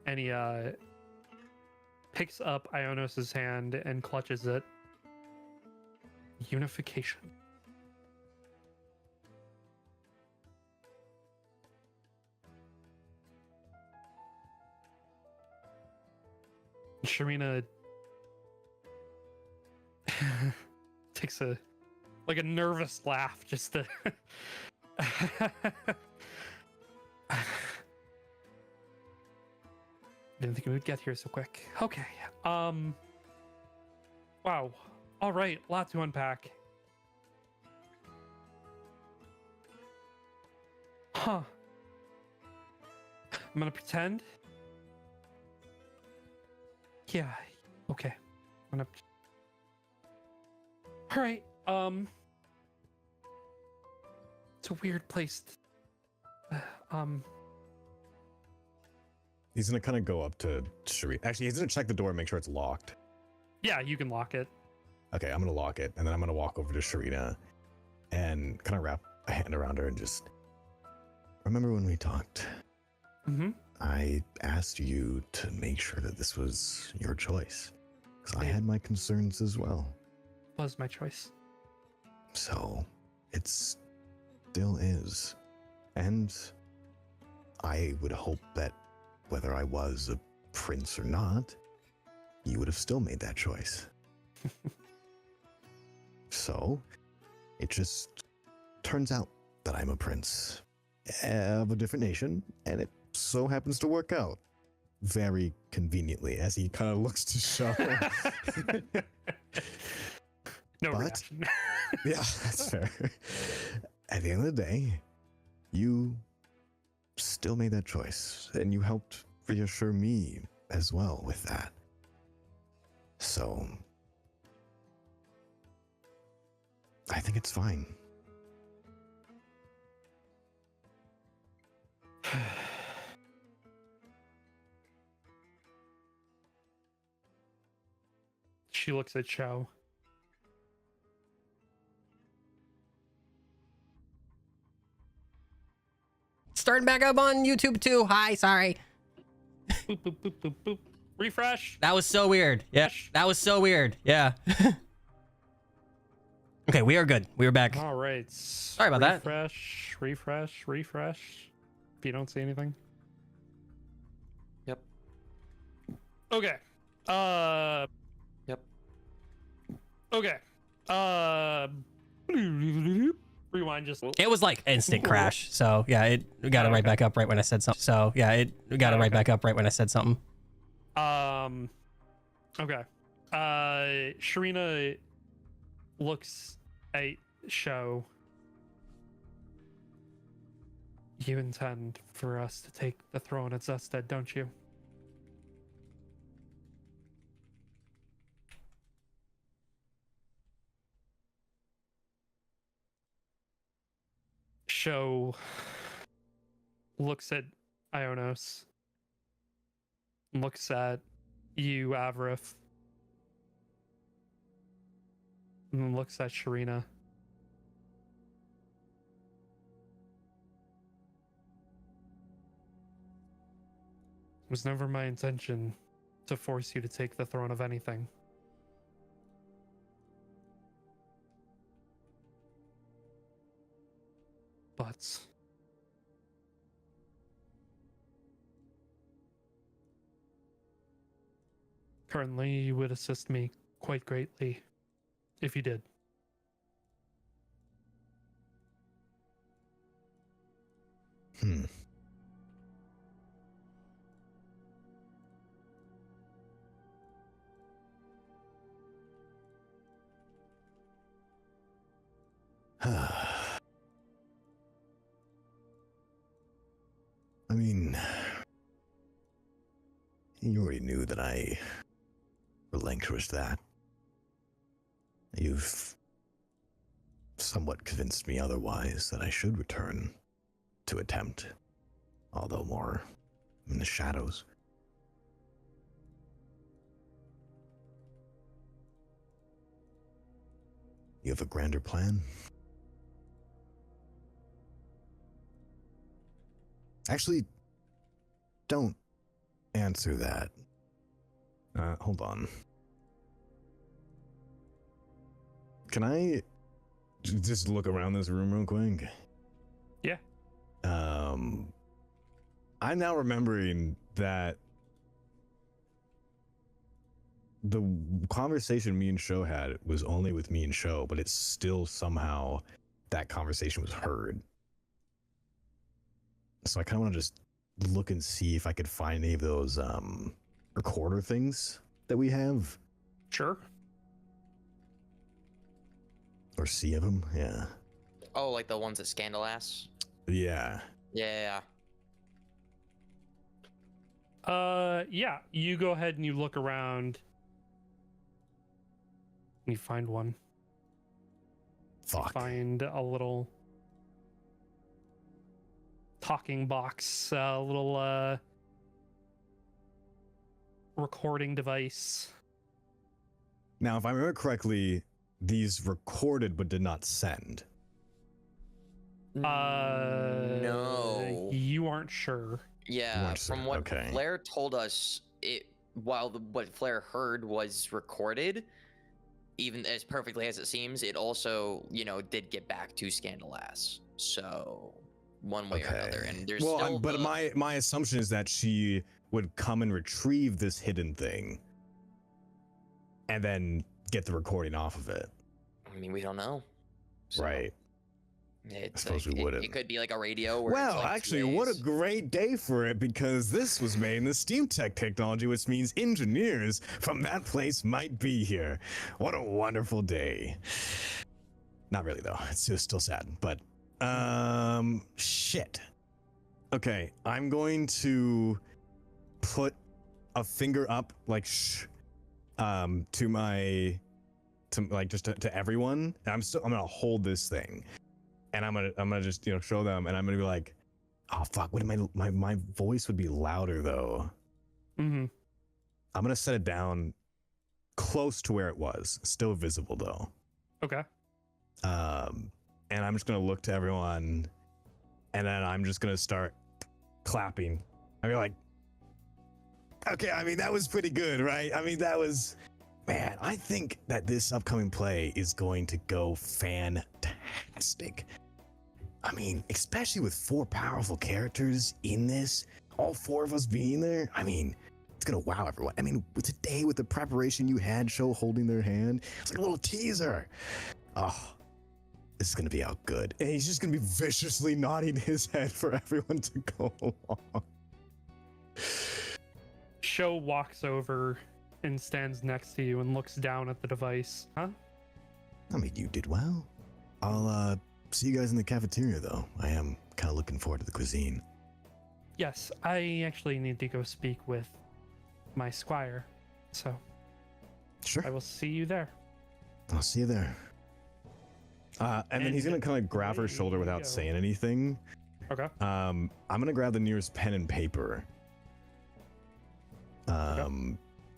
And he picks up Ionos's hand and clutches it. Unification. Sharina takes a nervous laugh just to Didn't think we would get here so quick. Okay. Wow. All right. Lot to unpack. Huh. I'm gonna pretend. Yeah. Okay. I'm gonna. All right. It's a weird place. He's gonna kind of go up to Sharina. Actually, he's gonna check the door and make sure it's locked. Yeah, you can lock it. Okay, I'm gonna lock it, and then I'm gonna walk over to Sharina and kind of wrap a hand around her and just remember when we talked. Mm-hmm. I asked you to make sure that this was your choice, because I had my concerns as well. Was my choice. So it still is, and I would hope that whether I was a prince or not, you would have still made that choice. So it just turns out that I'm a prince of a different nation, and it so happens to work out very conveniently as he kind of looks to show. No But- reaction. Yeah, that's fair. At the end of the day, you still made that choice, and you helped reassure me as well with that. So, I think it's fine. She looks at Cho. Starting back up on YouTube too. Hi, sorry. Boop, boop, boop, boop, boop. Refresh. That was so weird. Yeah, that was so weird. Yeah. Okay, we are good. We are back. All right. Sorry about that. Refresh, refresh, refresh. If you don't see anything. Yep. Okay. Yep. Okay. Rewind just. It was like instant crash. So yeah, it got it right back up right when I said something. So yeah, it got it right back up right when I said something. Okay. Sharina looks at Sho. You intend for us to take the throne at Zested, don't you? Sho looks at Ionos. Looks at you, Avrith. And then looks at Sharina. It was never my intention to force you to take the throne of anything. But currently you would assist me quite greatly if you did. I mean, you already knew that I relinquished that. You've somewhat convinced me otherwise that I should return to attempt, although more in the shadows. You have a grander plan? Actually, don't answer that. Hold on. Can I just look around this room real quick? Yeah. I'm now remembering that the conversation me and Sho had was only with me and Sho, but it's still somehow that conversation was heard. So I kind of want to just look and see if I could find any of those recorder things that we have, Sure. or see of them. Yeah. Oh, like the ones that Scandalass? Yeah. Yeah. Yeah, you go ahead and you look around. You find one. Fuck. Find a little talking box, a little recording device. Now, if I remember correctly, these recorded but did not send. No. You aren't sure. Yeah, weren't from sure, what okay. Flair told us, what Flair heard was recorded, even as perfectly as it seems, it also, did get back to Scandalass. So one way or another, and there's still but my assumption is that she would come and retrieve this hidden thing, and then get the recording off of it. I mean, we don't know. So, Right. I suppose we wouldn't. It could be like a radio. Where Well, it's like actually, 2 what a days. great day for it, because this was made in the Steam Tech technology, which means engineers from that place might be here. What a wonderful day. Not really, though. It's just still sad, but shit. Okay, I'm going to put a finger up, like, to everyone. And I'm gonna hold this thing. And I'm gonna just show them, and I'm gonna be like, oh fuck, what am my voice would be louder though. Mm-hmm. I'm gonna set it down close to where it was, still visible though. Okay. And I'm just gonna look to everyone, and then I'm just gonna start clapping. I'll be like, okay, I mean that was pretty good, right? I mean that was, man, I think that this upcoming play is going to go fantastic. I mean, especially with 4 powerful characters in this, all 4 of us being there, I mean, it's gonna wow everyone. I mean, today with the preparation you had, show holding their hand, it's like a little teaser. Oh, this is gonna be out good. And he's just gonna be viciously nodding his head for everyone to go along. Sho walks over and stands next to you and looks down at the device. Huh? I mean, you did well. I'll see you guys in the cafeteria, though. I am kind of looking forward to the cuisine. Yes, I actually need to go speak with my squire. So Sure. I will see you there. I'll see you there. And then he's gonna kind of grab her away shoulder you without go. saying anything. Okay. I'm gonna grab the nearest pen and paper.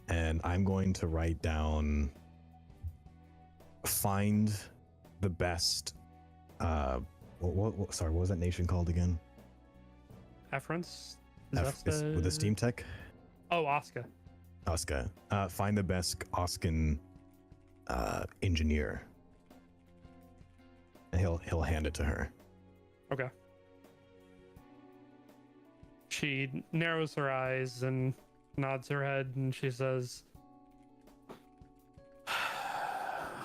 And I'm going to write down, find the best, sorry, what was that nation called again? Efference? With the Steam Tech? Oh, Oscar. Oscar. Find the best Oscan engineer. And he'll hand it to her. Okay. She narrows her eyes and nods her head, and she says,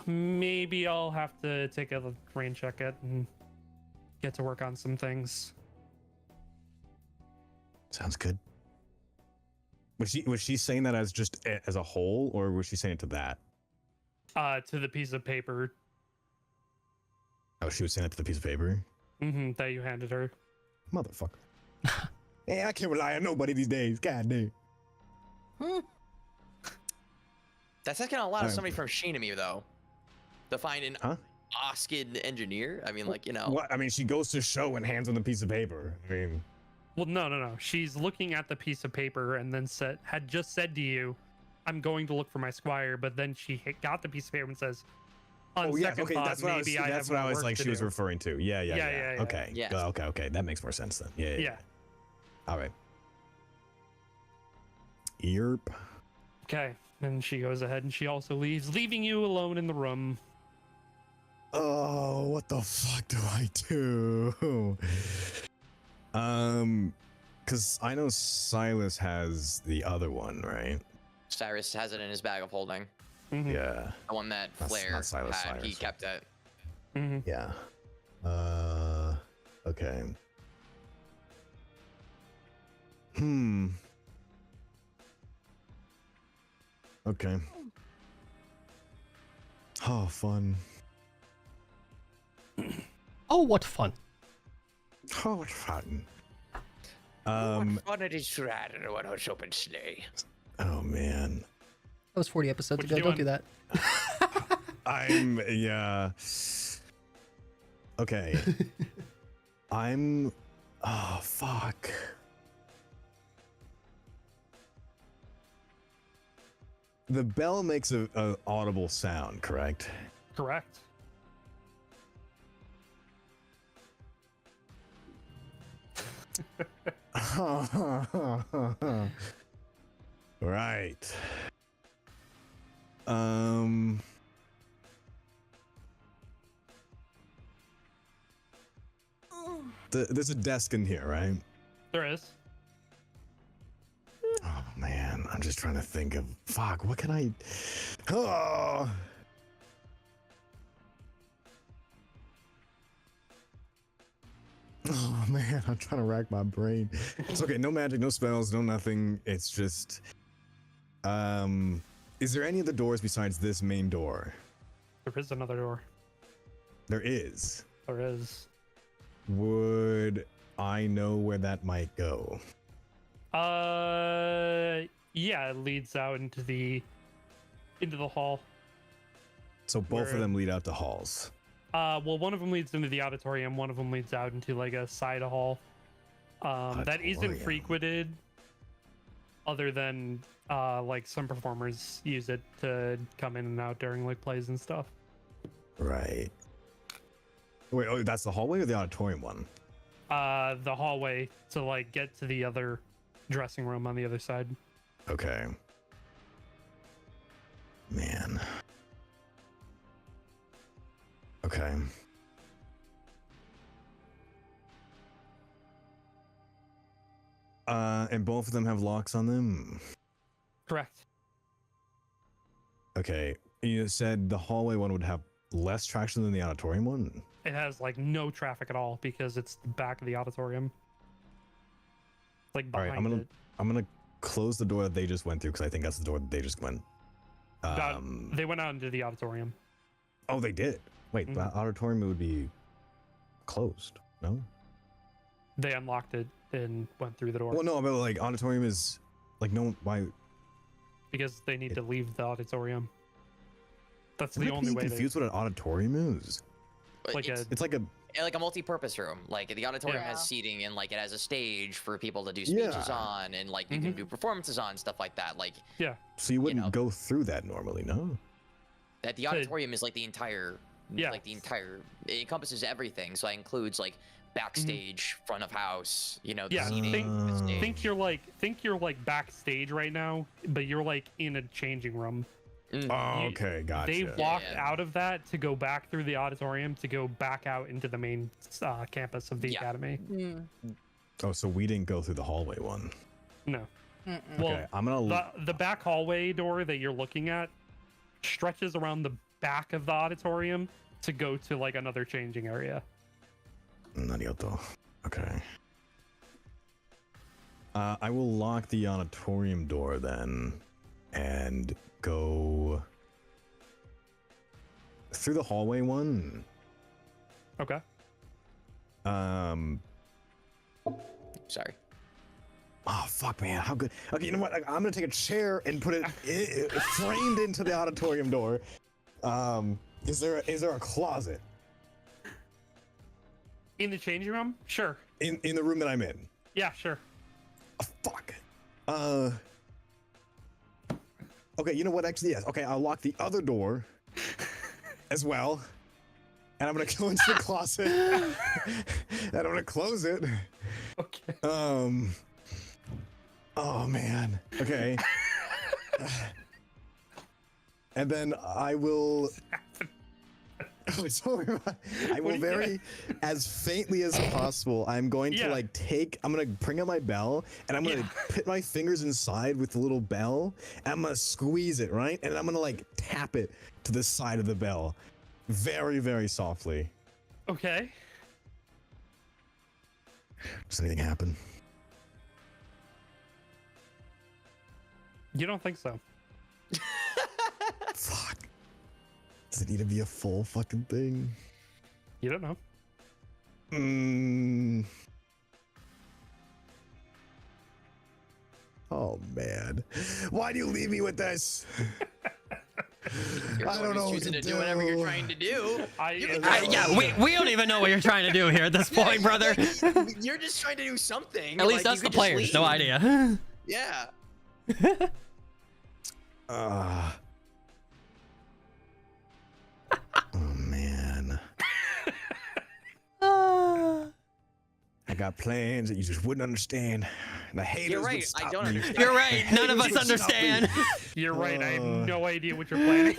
maybe I'll have to take a rain check it and get to work on some things. Sounds good. Was she saying that as just as a whole, or was she saying it to that? To the piece of paper Oh, she was saying it to the piece of paper? that you handed her. Motherfucker. Hey, I can't rely on nobody these days. God damn. That's asking a lot of Alright. somebody from Shinami, though. To find an Oskin engineer. I mean, like, What? I mean, she goes to show and hands on the piece of paper. I mean, Well, no. She's looking at the piece of paper and then had just said to you, I'm going to look for my squire, but then she got the piece of paper and says, on second thought, that's what maybe I that's have what I more was work like to she was do." referring to. Yeah. Yeah. Okay. Yes. Okay. That makes more sense then. Yeah. Yeah. All right. Yerp. Okay. And she goes ahead and she also leaves, leaving you alone in the room. Oh, what the fuck do I do? Because I know Silas has the other one, right? Cyrus has it in his bag of holding. Mhm. Yeah. The one that Not Flair Silas, had, he Cyrus. kept it. Mhm. Yeah. Okay. Hmm. Okay. Oh, fun. Oh, what fun. Oh, what fun. What fun it is to ride in a one-horse open sleigh. Oh man. That was 40 episodes What ago. you Don't do doing? that. Yeah. Okay. Oh, fuck. The bell makes a audible sound, correct? Correct. Right. Um. There's a desk in here, right? There is. Oh man, I'm just trying to think of fuck. What can I? Oh. Oh man, I'm trying to rack my brain. It's okay. No magic, no spells, no nothing. It's just. Is there any other doors besides this main door? There is another door. There is. There is. Would I know where that might go? Yeah, it leads out into the hall. So both Where- of them lead out to halls. Well, one of them leads into the auditorium. One of them leads out into like a side hall. That isn't Auditorium. frequented, other than like some performers use it to come in and out during like plays and stuff. Right. Wait, oh, that's the hallway or the auditorium one? The hallway to like get to the other dressing room on the other side. Okay. Man. Okay. And both of them have locks on them. Correct. Okay. You said the hallway one would have less traction than the auditorium one? It has like no traffic at all because it's the back of the auditorium. Like All behind right, it. I'm gonna close the door that they just went through because I think that's the door that they just went. They went out into the auditorium. Oh, they did. Wait, the Mhm. auditorium would be closed. No. They unlocked it and went through the door Well, no, but like auditorium is like no. Why? because they need to leave the auditorium. That's I'm the like only being way. confused what an auditorium is. Like it's, It's like a like a multi-purpose room. Like the auditorium Yeah. has seating and like it has a stage for people to do speeches Yeah. on, and like you can do performances on, stuff like that. Like so you wouldn't know. go through that normally, no? that, the auditorium is like the entire, Yeah. like the entire. It encompasses everything. So that includes like backstage, front of house. You know, the Yeah, seating. the stage. think you're like backstage right now, but you're like in a changing room. Oh, You- okay, gotcha. They walked Yeah. out of that to go back through the auditorium to go back out into the main campus of the Yeah. academy. Oh, so we didn't go through the hallway one. No. Mm-mm. Well, Okay, I'm gonna. the back hallway door that you're looking at stretches around the back of the auditorium to go to like another changing area. Narioto. Okay. I will lock the auditorium door then, and go through the hallway one. Okay. Sorry. Oh fuck, man! How good? Okay, you know what? I'm gonna take a chair and put it framed into the auditorium door. Is there a closet In the changing room? Sure. in the room that I'm in? Yeah, sure. Oh, fuck. Okay, you know what? Actually, yes. Okay, I'll lock the other door as well, and I'm gonna go into the closet, and I'm gonna close it. Okay. Oh man. Okay. And then I will. Oh, sorry. I will very, as faintly as possible. I'm going to Yeah. like take. I'm gonna bring out my bell, and I'm gonna Yeah. put my fingers inside with the little bell, and I'm gonna squeeze it right, and I'm gonna like tap it to the side of the bell, very, very softly. Okay. Does anything happen? You don't think so? Fuck. Does it need to be a full fucking thing? You don't know. Oh man, why do you leave me with this? You're I the don't one who's know what choosing to to do whatever you're do. trying to do. Yeah, we don't even know what you're trying to do here at this point, brother. You're just trying to do something. At least like, us, you the could just players, no leave. idea. Yeah. Oh man. I got plans that you just wouldn't understand. And the haters You're would right. stop I don't me. understand. You're right. None of us Haters would stop me. understand. You're right. I have Uh. no idea what you're planning.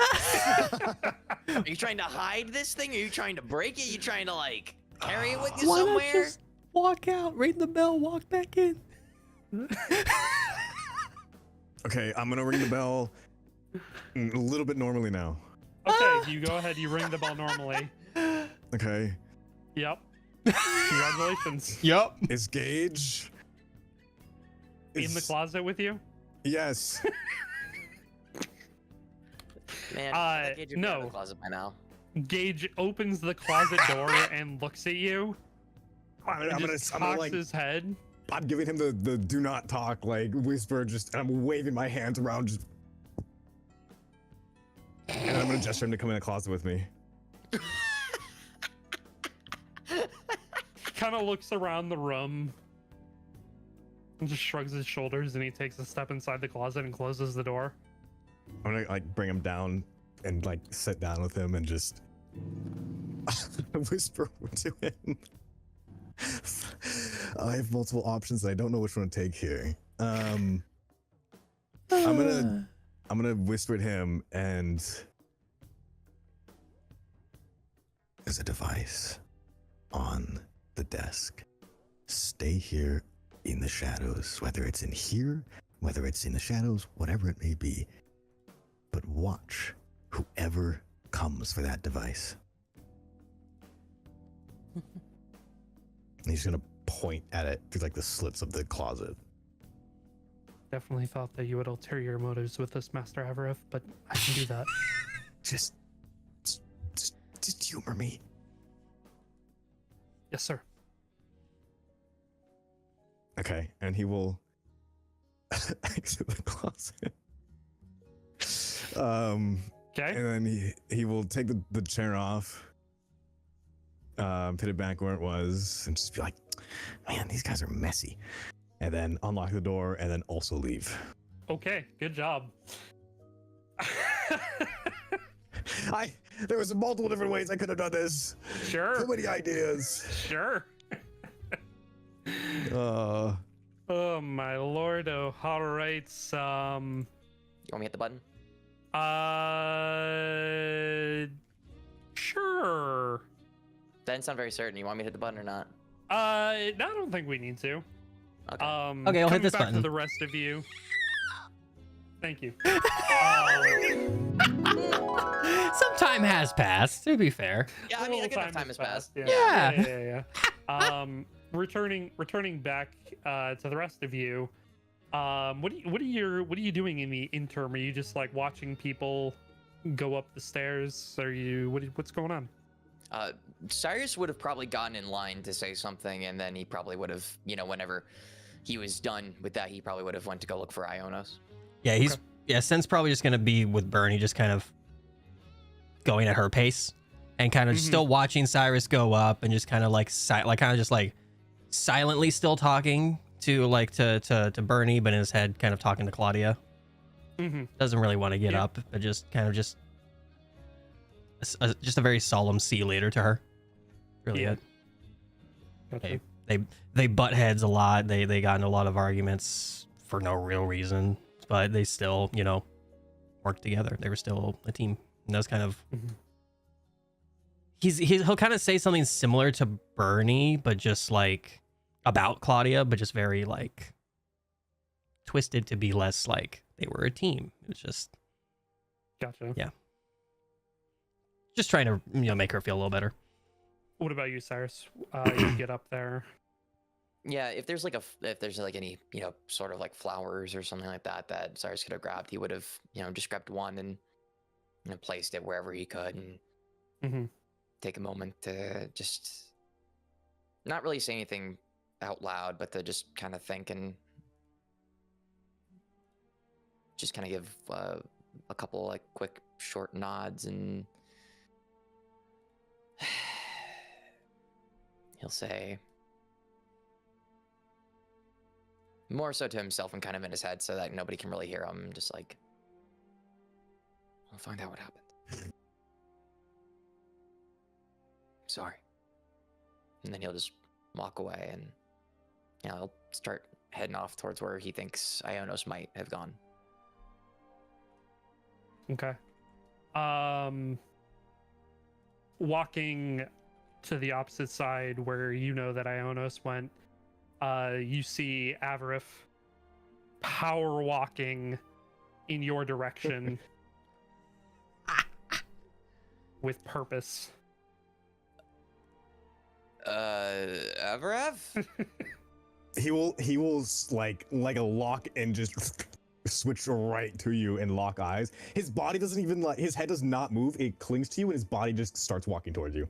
Are you trying to hide this thing? Are you trying to break it? Are you trying to like carry it with you Why not somewhere? just walk out, ring the bell, walk back in? Okay, I'm gonna ring the bell a little bit normally now. Okay, you go ahead. You ring the bell normally. Okay. Yep. Congratulations. Yup. Is Gage In the closet with you? Yes. Man, Uh, Gage would be out of no. the closet by now. Gage opens the closet door and looks at you. I'm And gonna, just I'm gonna cocks like, his head. I'm giving him the do not talk like whisper, just, and I'm waving my hands around, just, and I'm gonna gesture him to come in the closet with me. Kind of looks around the room and just shrugs his shoulders, and he takes a step inside the closet and closes the door. I'm gonna like bring him down and like sit down with him and just whisper to him. I have multiple options. I don't know which one to take here. I'm gonna whisper to him, and there's a device on the desk. Stay here in the shadows, whether it's in here, whether it's in the shadows, whatever it may be. But watch whoever comes for that device. And he's gonna point at it through like the slits of the closet. Definitely thought that you had ulterior motives with this, Master Avarith, but I can do that. Just humor me. Yes, sir. Okay, and he will exit the closet. Okay. And then he will take the chair off, put it back where it was, and just be like, "Man, these guys are messy." And then unlock the door, and then also leave. Okay. Good job. There was multiple different ways I could have done this. Sure. Too many ideas. Sure. Uh, Oh my lord. Oh, all right. You want me to hit the button? Sure. That didn't sound very certain. You want me to hit the button or not? No, I don't think we need to. Okay. Okay, I'll hit coming this back button. to the rest of you. Thank you. Some time has passed, to be fair. Yeah, I mean, a good enough time has passed. Yeah. Returning back to the rest of you. What are you doing in the interim? Are you just like watching people go up the stairs? What's going on? Cyrus would have probably gotten in line to say something, and then he probably would have, whenever he was done with that, he probably would have went to go look for Ionos. Yeah, Sen's probably just gonna be with Bernie, just kind of going at her pace, and kind of still watching Cyrus go up, and just kind of like silently still talking to to Bernie, but in his head kind of talking to Claudia. Doesn't really want to get up, but just kind of just a very solemn see you later to her. Really Yeah. it. Gotcha. They butt heads a lot. They got into a lot of arguments for no real reason, but they still, worked together. They were still a team. And that's kind of he'll kind of say something similar to Bernie, but just like about Claudia, but just very like twisted to be less like they were a team. It was just Gotcha. Yeah. Just trying to make her feel a little better. What about you, Cyrus? You get up there. Yeah, if there's like if there's like any sort of like flowers or something like that that Cyrus could have grabbed, he would have just grabbed one and placed it wherever he could and Mm-hmm. take a moment to just not really say anything out loud, but to just kind of think and just kind of give a couple like quick short nods and he'll say more so to himself and kind of in his head so that nobody can really hear him, just like, I'll find out what happened. Sorry. And then he'll just walk away and he'll start heading off towards where he thinks Ionos might have gone. Okay. Walking to the opposite side where you know that Ionos went, you see Avarif power walking in your direction with purpose. Avarav? He will like a lock and just switch right to you and lock eyes. His body doesn't even his head does not move. It clings to you and his body just starts walking towards you.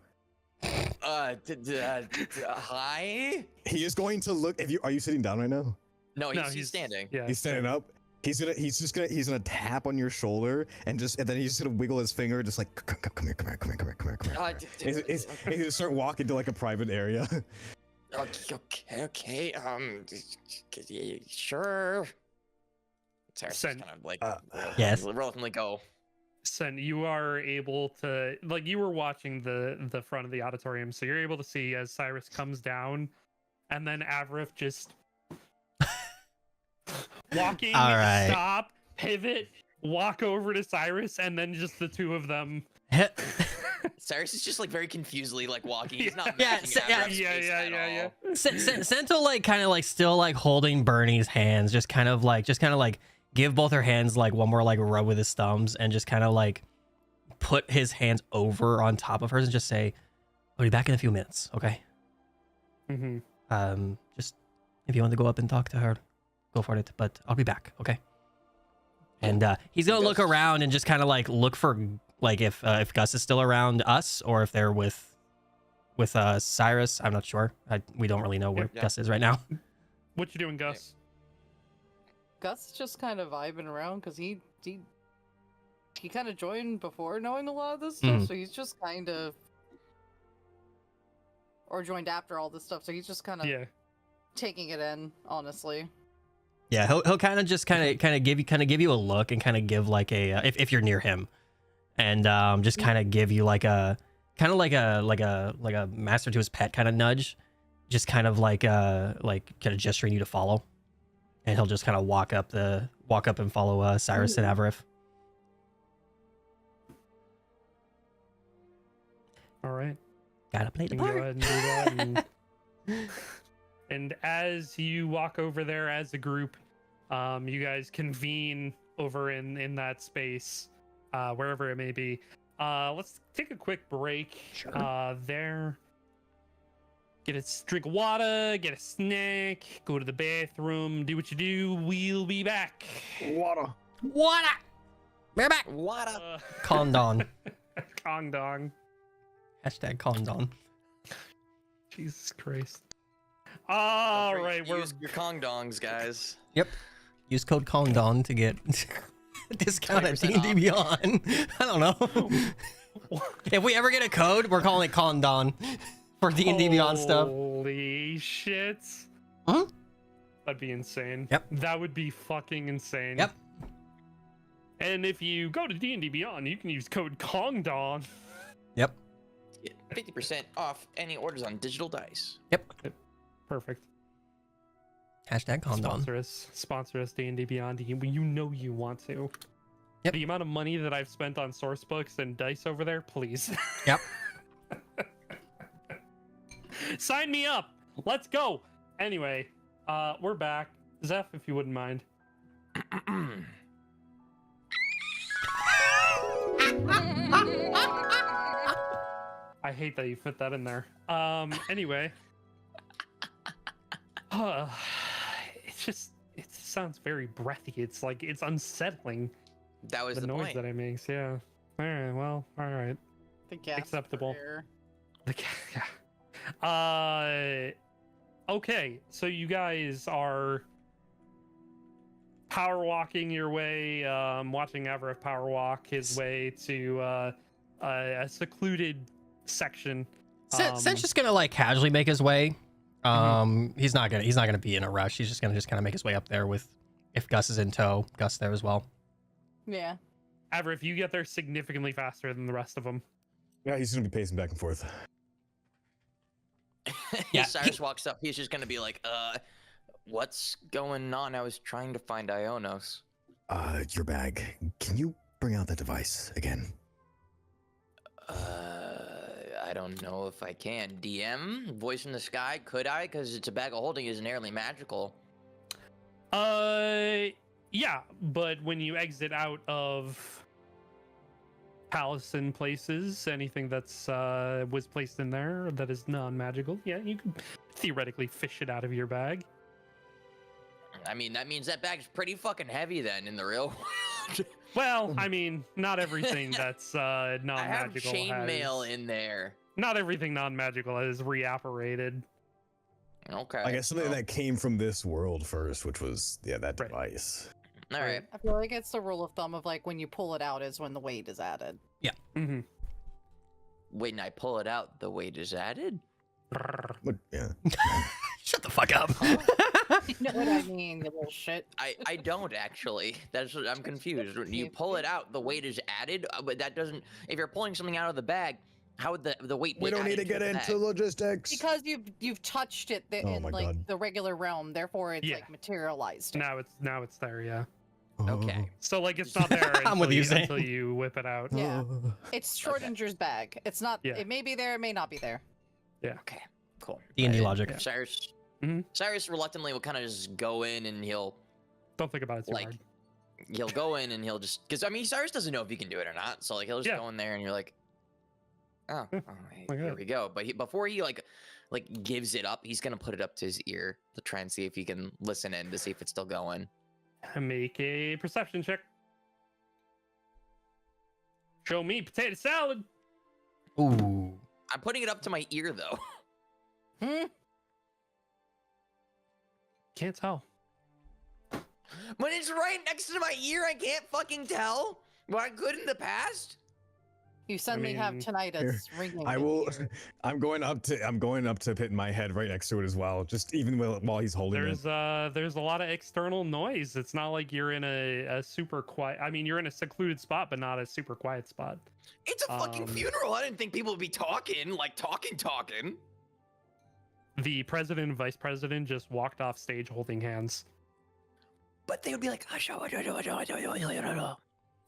Hi? He is going to look. Are you sitting down right now? No, he's standing. Yeah, He's standing up. He's gonna tap on your shoulder and then he's just gonna wiggle his finger, just like come here. He's gonna start walking to like a private area. Okay. Sure. Sarah's just kind of like yes. reluctantly go. Sen, you are able to, like, you were watching the front of the auditorium, so you're able to see as Cyrus comes down, and then Avarif just walking, All right. stop, pivot, walk over to Cyrus, and then just the two of them. Cyrus is just like very confusedly like walking. He's not Yeah, matching Avarav's pace at all. Sento like kind of like still like holding Bernie's hands, just kind of like give both her hands like one more like rub with his thumbs and just kind of like put his hands over on top of hers and just say, I'll be back in a few minutes, okay? Mm-hmm. Just if you want to go up and talk to her, go for it, but I'll be back, okay? And he's gonna look around and just kind of like look for like if Gus is still around us or if they're with Cyrus. I'm not sure. We don't really know where Gus is right now. What you doing, Gus? Gus is just kind of vibing around because he kind of joined before knowing a lot of this stuff, so he's just kind of, or joined after all this stuff, so he's just kind of taking it in, honestly. Yeah, he'll kind of just kind of give you a look and kind of give like a if you're near him, and just kind of give you like a kind of like a master to his pet kind of nudge, just kind of like kind of gesturing you to follow. And he'll just kind of walk up and follow Cyrus and Avarif. All right. Gotta play the You can part. go ahead and do that. And as you walk over there as a group, you guys convene over in that space, wherever it may be. Let's take a quick break. Sure. There. Get a drink of water, get a snack, go to the bathroom, do what you do. We'll be back. Water. We're back. What Condon. Kongdong. Hashtag Condon. Jesus Christ. All right, we're use your Kong dongs, guys. Yep. Use code Condon to get discount at 20% D&D Beyond. I don't know. If we ever get a code, we're calling it Condon for D&D Beyond stuff. Holy shit. Huh? That'd be insane. Yep. That would be fucking insane. Yep. And if you go to D&D Beyond, you can use code Kongdong. Yep. Get 50% off any orders on digital dice. Yep. Perfect. Hashtag Condon. Sponsor us, D&D Beyond. You know you want to. Yep. The amount of money that I've spent on source books and dice over there, please. Yep. Sign me up. Let's go. Anyway, we're back. Zeph, if you wouldn't mind. I hate that you put that in there. Anyway. It sounds very breathy. It's like it's unsettling. That was The the noise point. that it makes. Yeah. All right. Well. All right. The gas Acceptable. career. The okay, so you guys are power walking your way, watching Everett power walk his way to a secluded section. Sen's just gonna like casually make his way. He's not gonna be in a rush. He's just gonna kind of make his way up there with, if Gus is in tow, Gus there as well. Yeah. Everett, you get there significantly faster than the rest of them. Yeah, he's gonna be pacing back and forth. Yeah, Cyrus walks up. He's just gonna be like, what's going on? I was trying to find Ionos. Your bag. Can you bring out that device again? I don't know if I can. DM? Voice in the sky? Could I? Because it's a bag of holding is inherently magical. Yeah, but when you exit out of palace and places, anything that's was placed in there that is non-magical, yeah, you can theoretically fish it out of your bag. I mean, that means that bag's pretty fucking heavy then in the real world. Well, I mean, not everything that's I have non-magical chainmail in there. Not everything non-magical is reapparated. Okay. I guess something well, that came from this world first, which was that Right. device. All right. I feel like it's the rule of thumb of like when you pull it out is when the weight is added. Mm-hmm. When I pull it out, the weight is added. But yeah, Shut the fuck up. You know what I mean, you little shit. I don't actually. That's what I'm confused. When you pull it out, the weight is added, but that doesn't. If you're pulling something out of the bag, how would the weight? we be don't need to added get the into bag? logistics. Because you've touched it Oh in my like God. the regular realm, therefore it's Yeah. like materialized. Now it's there, yeah. Okay. So like it's not there I'm with you, Zane. until you whip it out. Yeah. It's Schrodinger's bag. It's not. Yeah. It may be there. It may not be there. Okay. Cool. D&D Uh, logic. Cyrus. Mhm. Cyrus reluctantly will kind of just go in and he'll Don't think about it too like hard. he'll go in and he'll just because I mean Cyrus doesn't know if he can do it or not, so like he'll just Yeah. go in there and you're like, oh, Yeah. here Okay. we go. But before he like gives it up, he's gonna put it up to his ear to try and see if he can listen in to see if it's still going. Make a perception check. Show me potato salad. Ooh. I'm putting it up to my ear though. Hmm. Can't tell. When it's right next to my ear, I can't fucking tell. What I could in the past. You suddenly have mean, tinnitus ringing. I in will. your ear. I'm going up to put my head right next to it as well. Just even while he's holding it. There's a lot of external noise. It's not like you're in a super quiet. I mean, you're in a secluded spot, but not a super quiet spot. It's a fucking funeral. I didn't think people would be talking, like talking. The president and vice president just walked off stage holding hands. But they would be like,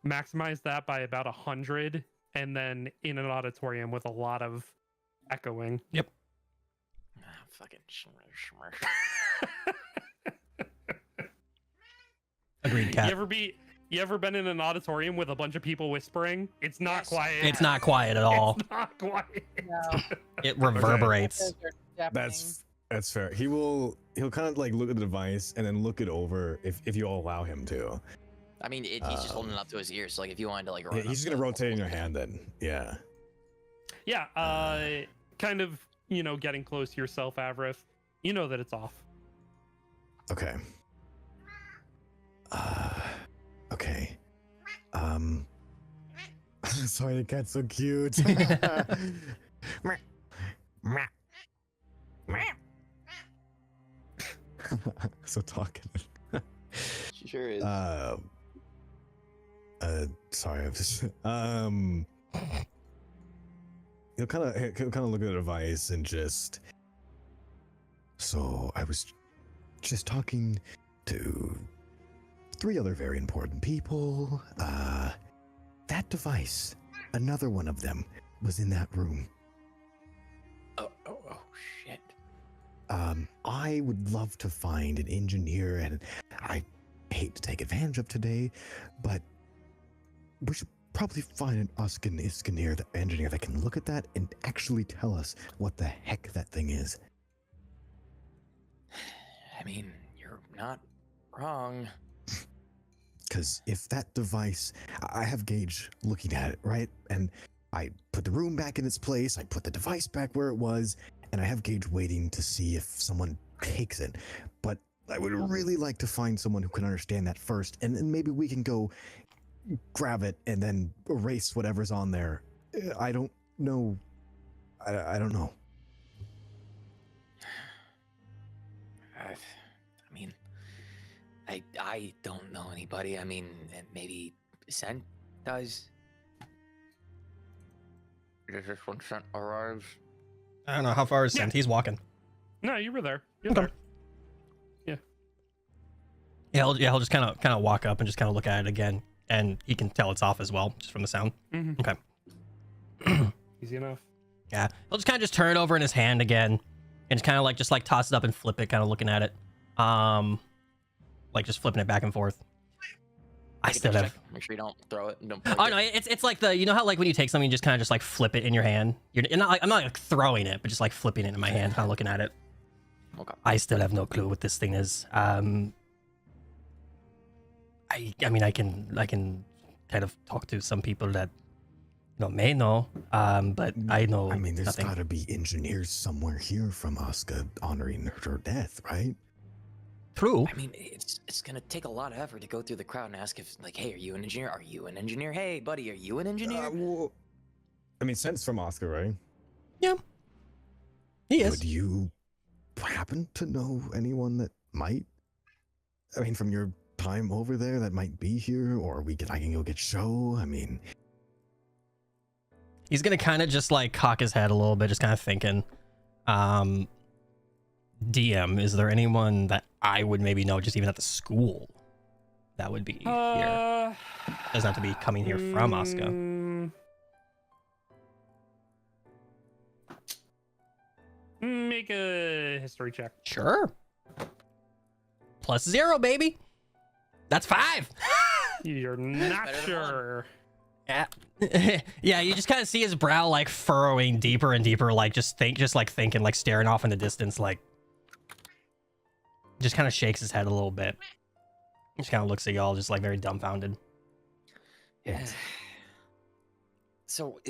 Maximize that by about 100, and then in an auditorium with a lot of echoing. fucking. Agreed, Cat. You ever been in an auditorium with a bunch of people whispering? It's not Yes. quiet. It's not quiet at all. It's not quiet. No. It reverberates. Those are deafening. That's fair. He'll kind of like look at the device and then look it over if you all allow him to. I mean, he's just holding it up to his ear, so like if you wanted to like. run Yeah, up he's just to gonna it- rotate in your hand then. Yeah. Yeah, kind of, getting close to yourself, Avrith. You know that it's off. Okay. Okay. Sorry, the cat's so cute. So talking. She sure is. Sorry, I've just he'll kind of look at the device and just. So I was just talking to 3 other very important people. That device, another one of them, was in that room. oh shit. I would love to find an engineer, and I hate to take advantage of today, but we should probably find an engineer that can look at that and actually tell us what the heck that thing is. I mean, you're not wrong. Because if that device, I have Gage looking at it, right? And I put the room back in its place, I put the device back where it was, and I have Gage waiting to see if someone takes it. But I would really like to find someone who can understand that first, and then maybe we can go grab it and then erase whatever's on there. I don't know. I don't know. I mean, I don't know anybody. I mean, maybe Sen does. Does this when Sen arrives? I don't know how far is Yeah. Sent. He's walking. No, you were there. You're Okay. there. Yeah, he'll just kind of walk up and just kind of look at it again, and he can tell it's off as well, just from the sound. Mhm. Okay. Easy enough. Yeah, he'll just kind of just turn it over in his hand again, and just kind of like toss it up and flip it, kind of looking at it, like just flipping it back and forth. I Take a still touch have. check. Make sure you don't throw it. And don't break Oh it. no, it's like the, you know how like when you take something, you just kind of just like flip it in your hand. You're not like, I'm not like throwing it, but just like flipping it in my hand, kind of looking at it. Okay. I still have no clue what this thing is. I mean I can kind of talk to some people that may know, but I know I mean, there's nothing. got to be engineers somewhere here from Asuka honoring her death, right? True. I mean, it's gonna take a lot of effort to go through the crowd and ask if, like, hey, are you an engineer? Are you an engineer? Hey, buddy, are you an engineer? I mean, sense from Asuka, right? He is. Would you happen to know anyone that might? I mean, from your time over there, that might be here, or I can go get show. I mean, He's gonna kind of just like cock his head a little bit, just kind of thinking. DM, is there anyone that I would maybe know, just even at the school, that would be here? Doesn't have to be coming here from Asuka. Make a history check. Sure. +0, baby. That's 5. You're not better than sure. Yeah. Yeah, you just kind of see his brow like furrowing deeper and deeper, like just thinking, like staring off in the distance, like just kind of shakes his head a little bit. Just kind of looks at y'all, just like very dumbfounded. Yeah. So,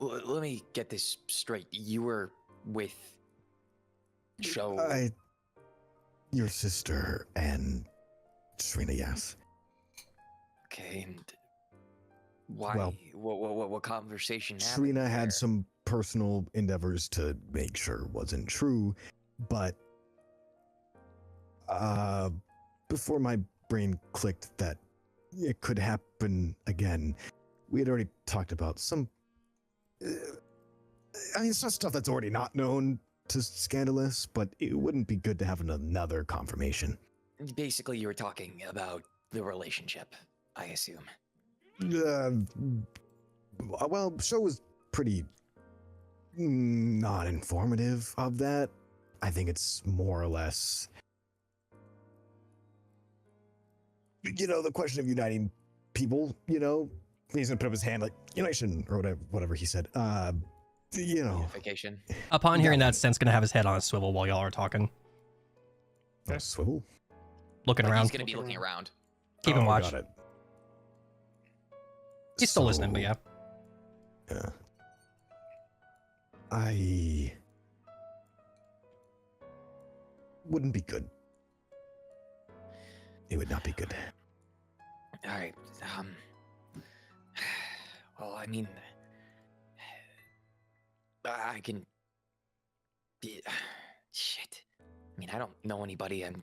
let me get this straight. You were with Show. Your sister and Serena, yes. Okay, and why? Well, what conversation happened Serena there? had some personal endeavors to make sure it wasn't true, but before my brain clicked that it could happen again, we had already talked about some. I mean, it's not stuff that's already not known to Scandalous, but it wouldn't be good to have another confirmation. Basically, you were talking about the relationship, I assume. Well, Show was pretty non-informative of that. I think it's more or less, the question of uniting people, he's gonna put up his hand like, unison, or whatever he said. Unification. Upon hearing that, Sent's gonna have his head on a swivel while y'all are talking, Oh, swivel? looking Like, around, he's gonna be looking around. keeping watch. Got it. He's still listening, but yeah. Yeah. I wouldn't be good. It would not be good. All right. Well, I mean, I can. Shit. I mean, I don't know anybody, and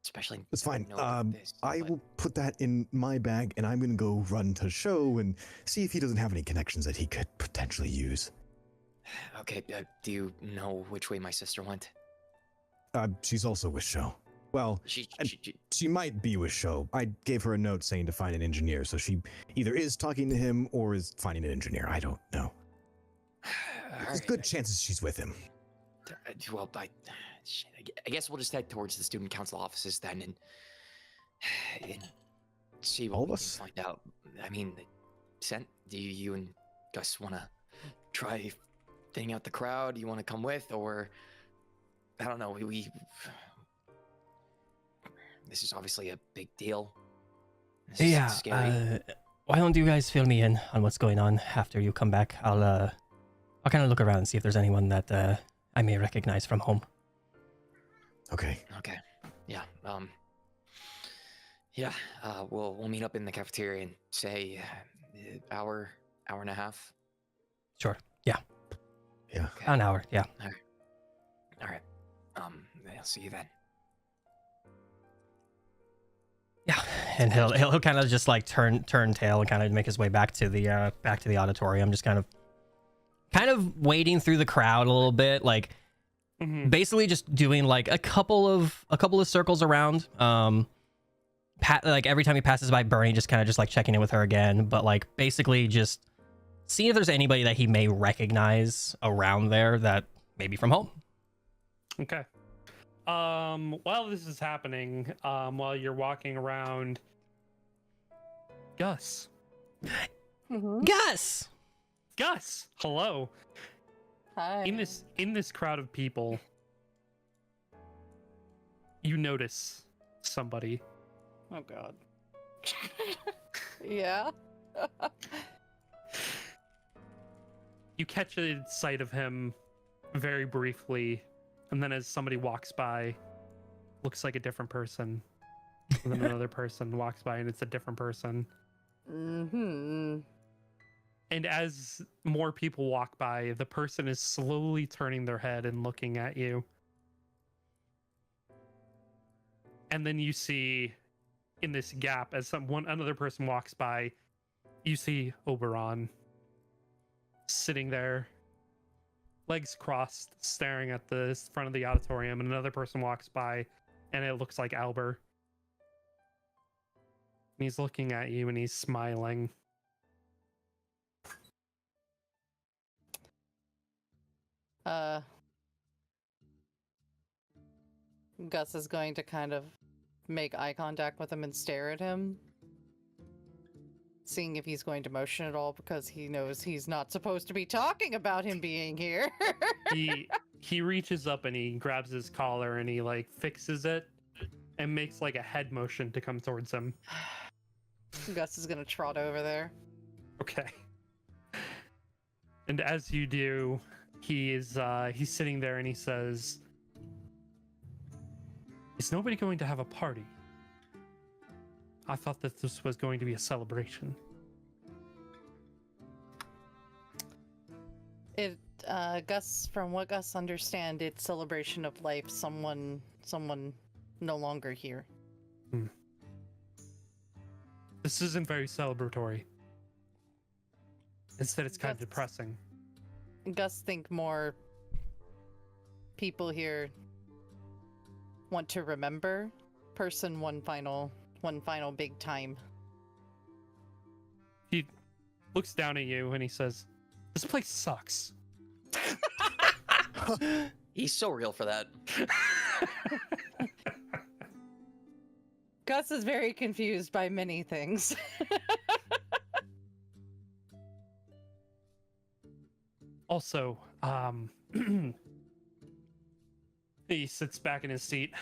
especially. It's fine. know about this, I but- will put that in my bag, and I'm gonna go run to Show and see if he doesn't have any connections that he could potentially use. Okay. Do you know which way my sister went? She's also with Show. Well, She she might be with Show. I gave her a note saying to find an engineer, so she either is talking to him or is finding an engineer. I don't know. There's good chances she's with him. Well, I guess we'll just head towards the student council offices then, and see what All of we us? can find out. I mean, Sent, do you and Gus want to try thinning out the crowd? You want to come with, or I don't know. This is obviously a big deal. This is Yeah. scary. Why don't you guys fill me in on what's going on after you come back? I'll kind of look around and see if there's anyone that I may recognize from home. Okay. Okay. Yeah. Yeah. We'll meet up in the cafeteria and say hour and a half. Sure. Yeah. Yeah. Okay. An hour. Yeah. All right. I'll see you then. Yeah. And he'll kind of just like turn tail and kind of make his way back to the auditorium, just kind of wading through the crowd a little bit, like basically just doing like a couple of circles around. Like every time he passes by Bernie, just kind of just like checking in with her again, but like basically just seeing if there's anybody that he may recognize around there that may be from home. Okay. While this is happening, while you're walking around, Gus, Gus, hello. Hi. In this crowd of people, you notice somebody. Oh God. Yeah. You catch a sight of him very briefly, and then as somebody walks by, looks like a different person. And then another person walks by and it's a different person. Mm-hmm. And as more people walk by, the person is slowly turning their head and looking at you. And then you see in this gap, as another person walks by, you see Oberon sitting there, legs crossed, staring at the front of the auditorium, and another person walks by, and it looks like Albert. And he's looking at you and he's smiling. Gus is going to kind of make eye contact with him and stare at him, seeing if he's going to motion at all, because he knows he's not supposed to be talking about him being here. he reaches up and he grabs his collar and he like fixes it and makes like a head motion to come towards him. Gus is gonna trot over there. Okay. And as you do, he's sitting there and he says, "Is nobody going to have a party? I thought that this was going to be a celebration." Gus, from what Gus understand, it's celebration of life. Someone no longer here. This isn't very celebratory. Instead, it's kind of depressing. Gus think more people here want to remember person one final big time. He looks down at you and he says, "This place sucks." He's so real for that. Gus is very confused by many things. Also, he sits back in his seat.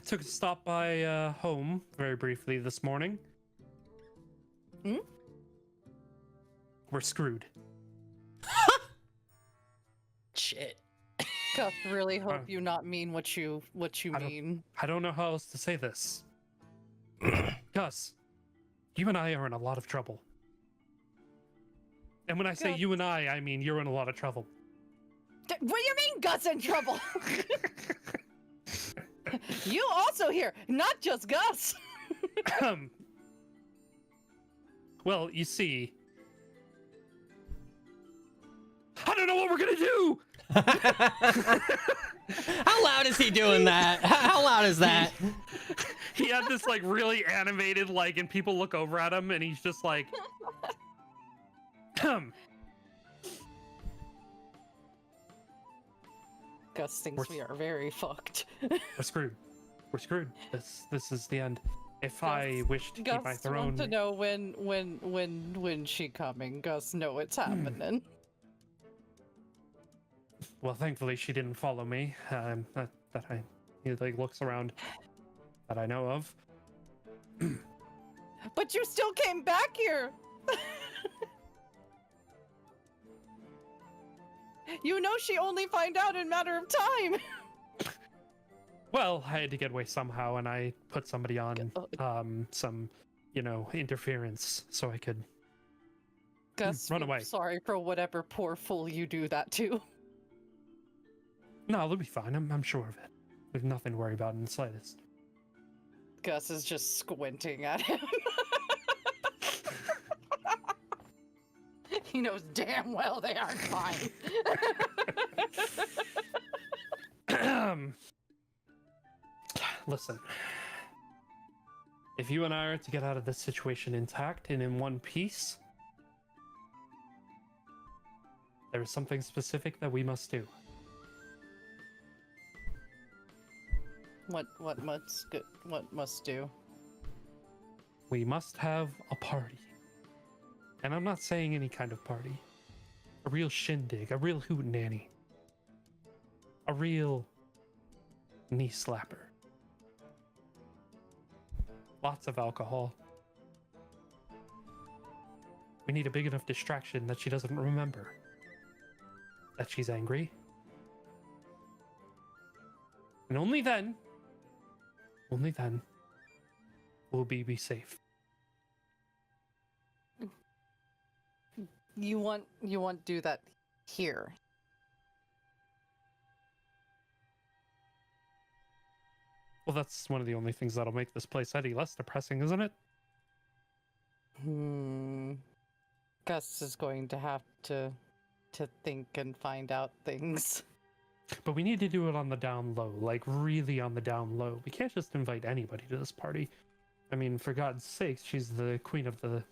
Took a stop by home very briefly this morning. We're screwed. Shit. Gus, really hope you not mean what you mean. I don't know how else to say this. Gus, you and I are in a lot of trouble. And when I say Gus. you and I mean you're in a lot of trouble. What do you mean, Gus in trouble? You also here, not just Gus. Well, you see, I don't know what we're gonna do. How loud is he doing that? How loud is that? He had this like really animated like, and people look over at him, and he's just like, Gus thinks we are very fucked. We're screwed. We're screwed. This is the end. If I wish to keep my Gus throne, want to know when she coming. Gus know it's happening. well, thankfully she didn't follow me. he like looks around that I know of. But you still came back here. You know she only find out in a matter of time. Well, I had to get away somehow, and I put somebody on some, interference so I could Gus, run we're away. sorry for whatever poor fool you do that to. No, they'll be fine. I'm sure of it. There's nothing to worry about in the slightest. Gus is just squinting at him. He knows damn well they aren't fine. Listen, if you and I are to get out of this situation intact and in one piece, there is something specific that we must do. What must do? We must have a party. And I'm not saying any kind of party. A real shindig, a real hootenanny. A real knee slapper. Lots of alcohol. We need a big enough distraction that she doesn't remember that she's angry. And only then will we be safe. You want to do that here? Well, that's one of the only things that'll make this place any less depressing, isn't it? Gus is going to have to think and find out things. But we need to do it on the down low, like really on the down low. We can't just invite anybody to this party. I mean, for God's sakes, she's the queen of the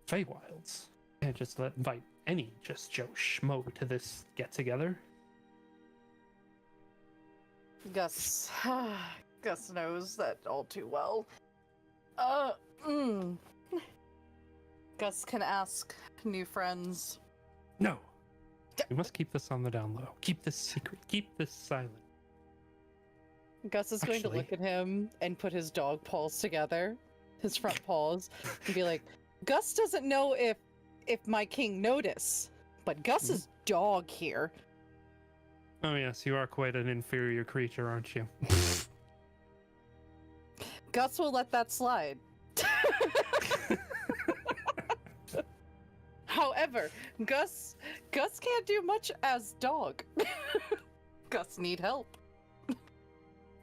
Feywilds. Can't just invite any just Joe Schmo to this get-together. Gus knows that all too well. Gus can ask new friends. No. We must keep this on the down low. Keep this secret. Keep this silent. Gus is going to look at him and put his dog paws together, his front paws, and be like, Gus doesn't know if my king noticed, but Gus's dog here. Oh yes, you are quite an inferior creature, aren't you? Gus will let that slide. However, Gus can't do much as dog. Gus need help.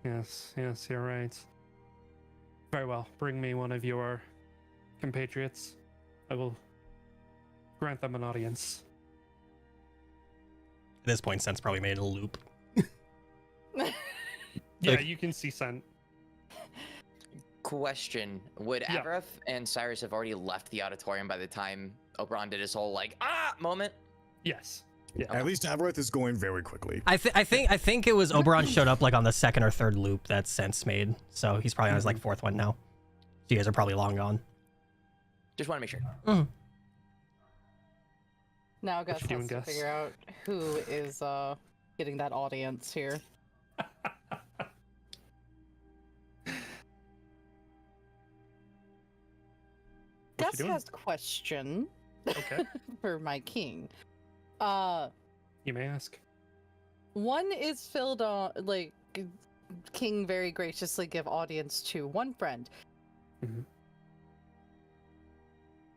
Yes, you're right. Very well, bring me one of your compatriots. I will grant them an audience. At this point, Sense probably made a loop. Yeah, you can see Scent. Question: would Yeah. Avareth and Cyrus have already left the auditorium by the time Oberon did his whole moment? Yes. Yeah. At least Avareth is going very quickly. I think it was Oberon showed up like on the second or third loop that Sense made, so he's probably on his like fourth one now. So you guys are probably long gone. Just want to make sure. Now Gus you doing, has to Gus? figure out who is getting that audience here. What Gus you doing? has a question Okay. for my king. You may ask. One is filled on King very graciously give audience to one friend. Mhm.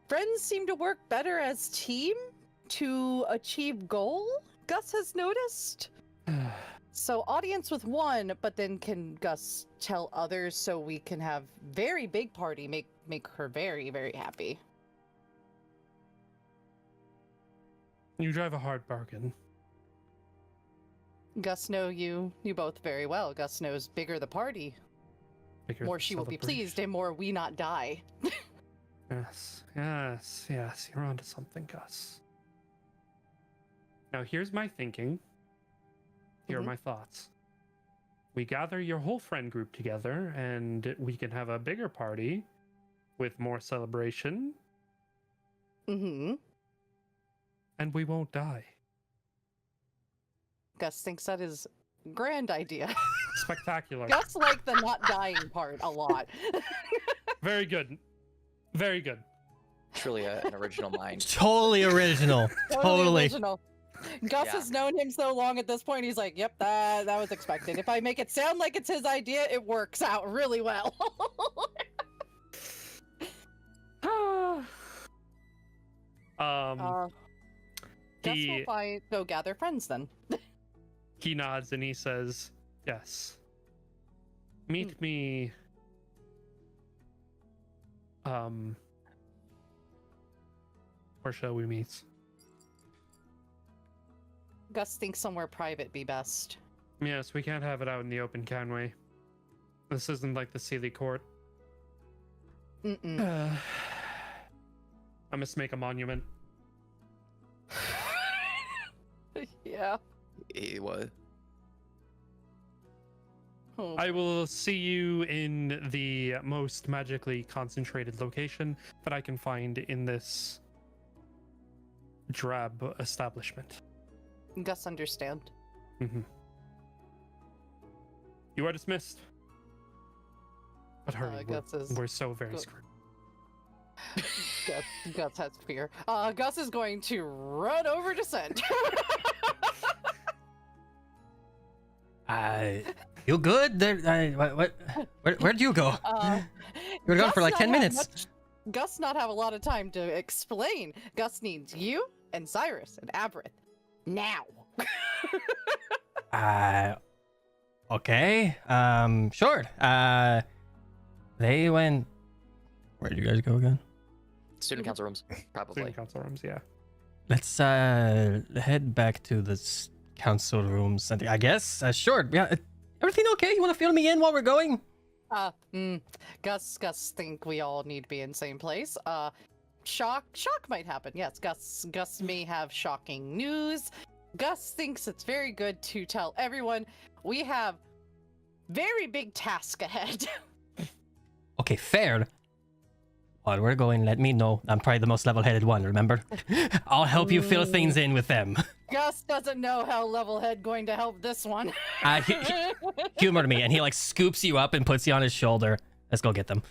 Friends seem to work better as team to achieve goal. Gus has noticed. So audience with one, but then can Gus tell others so we can have very big party, make her very, very happy. You drive a hard bargain. Gus know you both very well. Gus knows bigger the party, Bigger more the she will be pleased, celebration. and more we not die. Yes. You're onto something, Gus. Now, here's my thinking. Here are my thoughts. We gather your whole friend group together, and we can have a bigger party with more celebration, Mm-hmm. and we won't die. Gus thinks that is Grand idea. Spectacular. Gus liked the not dying part a lot. Very good. Very good. Truly an original mind. Totally original. Totally. Original. Gus Yeah. has known him so long at this point, he's like, yep, that was expected. If I make it sound like it's his idea, it works out really well. Guess he we'll go gather friends then. he nods and he says, "Yes. Meet me. Where shall we meet?" Gus thinks somewhere private be best. Yes, we can't have it out in the open, can we? This isn't like the Sealy Court. Mm-mm. I must make a monument. Yeah. What? Oh. I will see you in the most magically concentrated location that I can find in this drab establishment. Gus understand. Mm-hmm. You are dismissed. But hurry, Gus is we're so very Go- screwed. Gus has fear. Gus is going to run over to Send. You good? Where'd you go? You were gone for like 10 minutes. Gus not have a lot of time to explain. Gus needs you and Cyrus and Aberith now. Okay. Sure. They went. Where'd you guys go again? Student council rooms, probably. Student council rooms, yeah. Let's head back to the council rooms. I guess. Sure. Yeah. Everything okay? You want to fill me in while we're going? Gus think we all need to be in the same place. Shock might happen. Yes, Gus may have shocking news. Gus thinks it's very good to tell everyone we have very big task ahead. Okay, fair. While we're going, let me know. I'm probably the most level-headed one, remember? I'll help you fill things in with them. Gus doesn't know how Levelhead going to help this one. Humor me, and he like scoops you up and puts you on his shoulder. Let's go get them.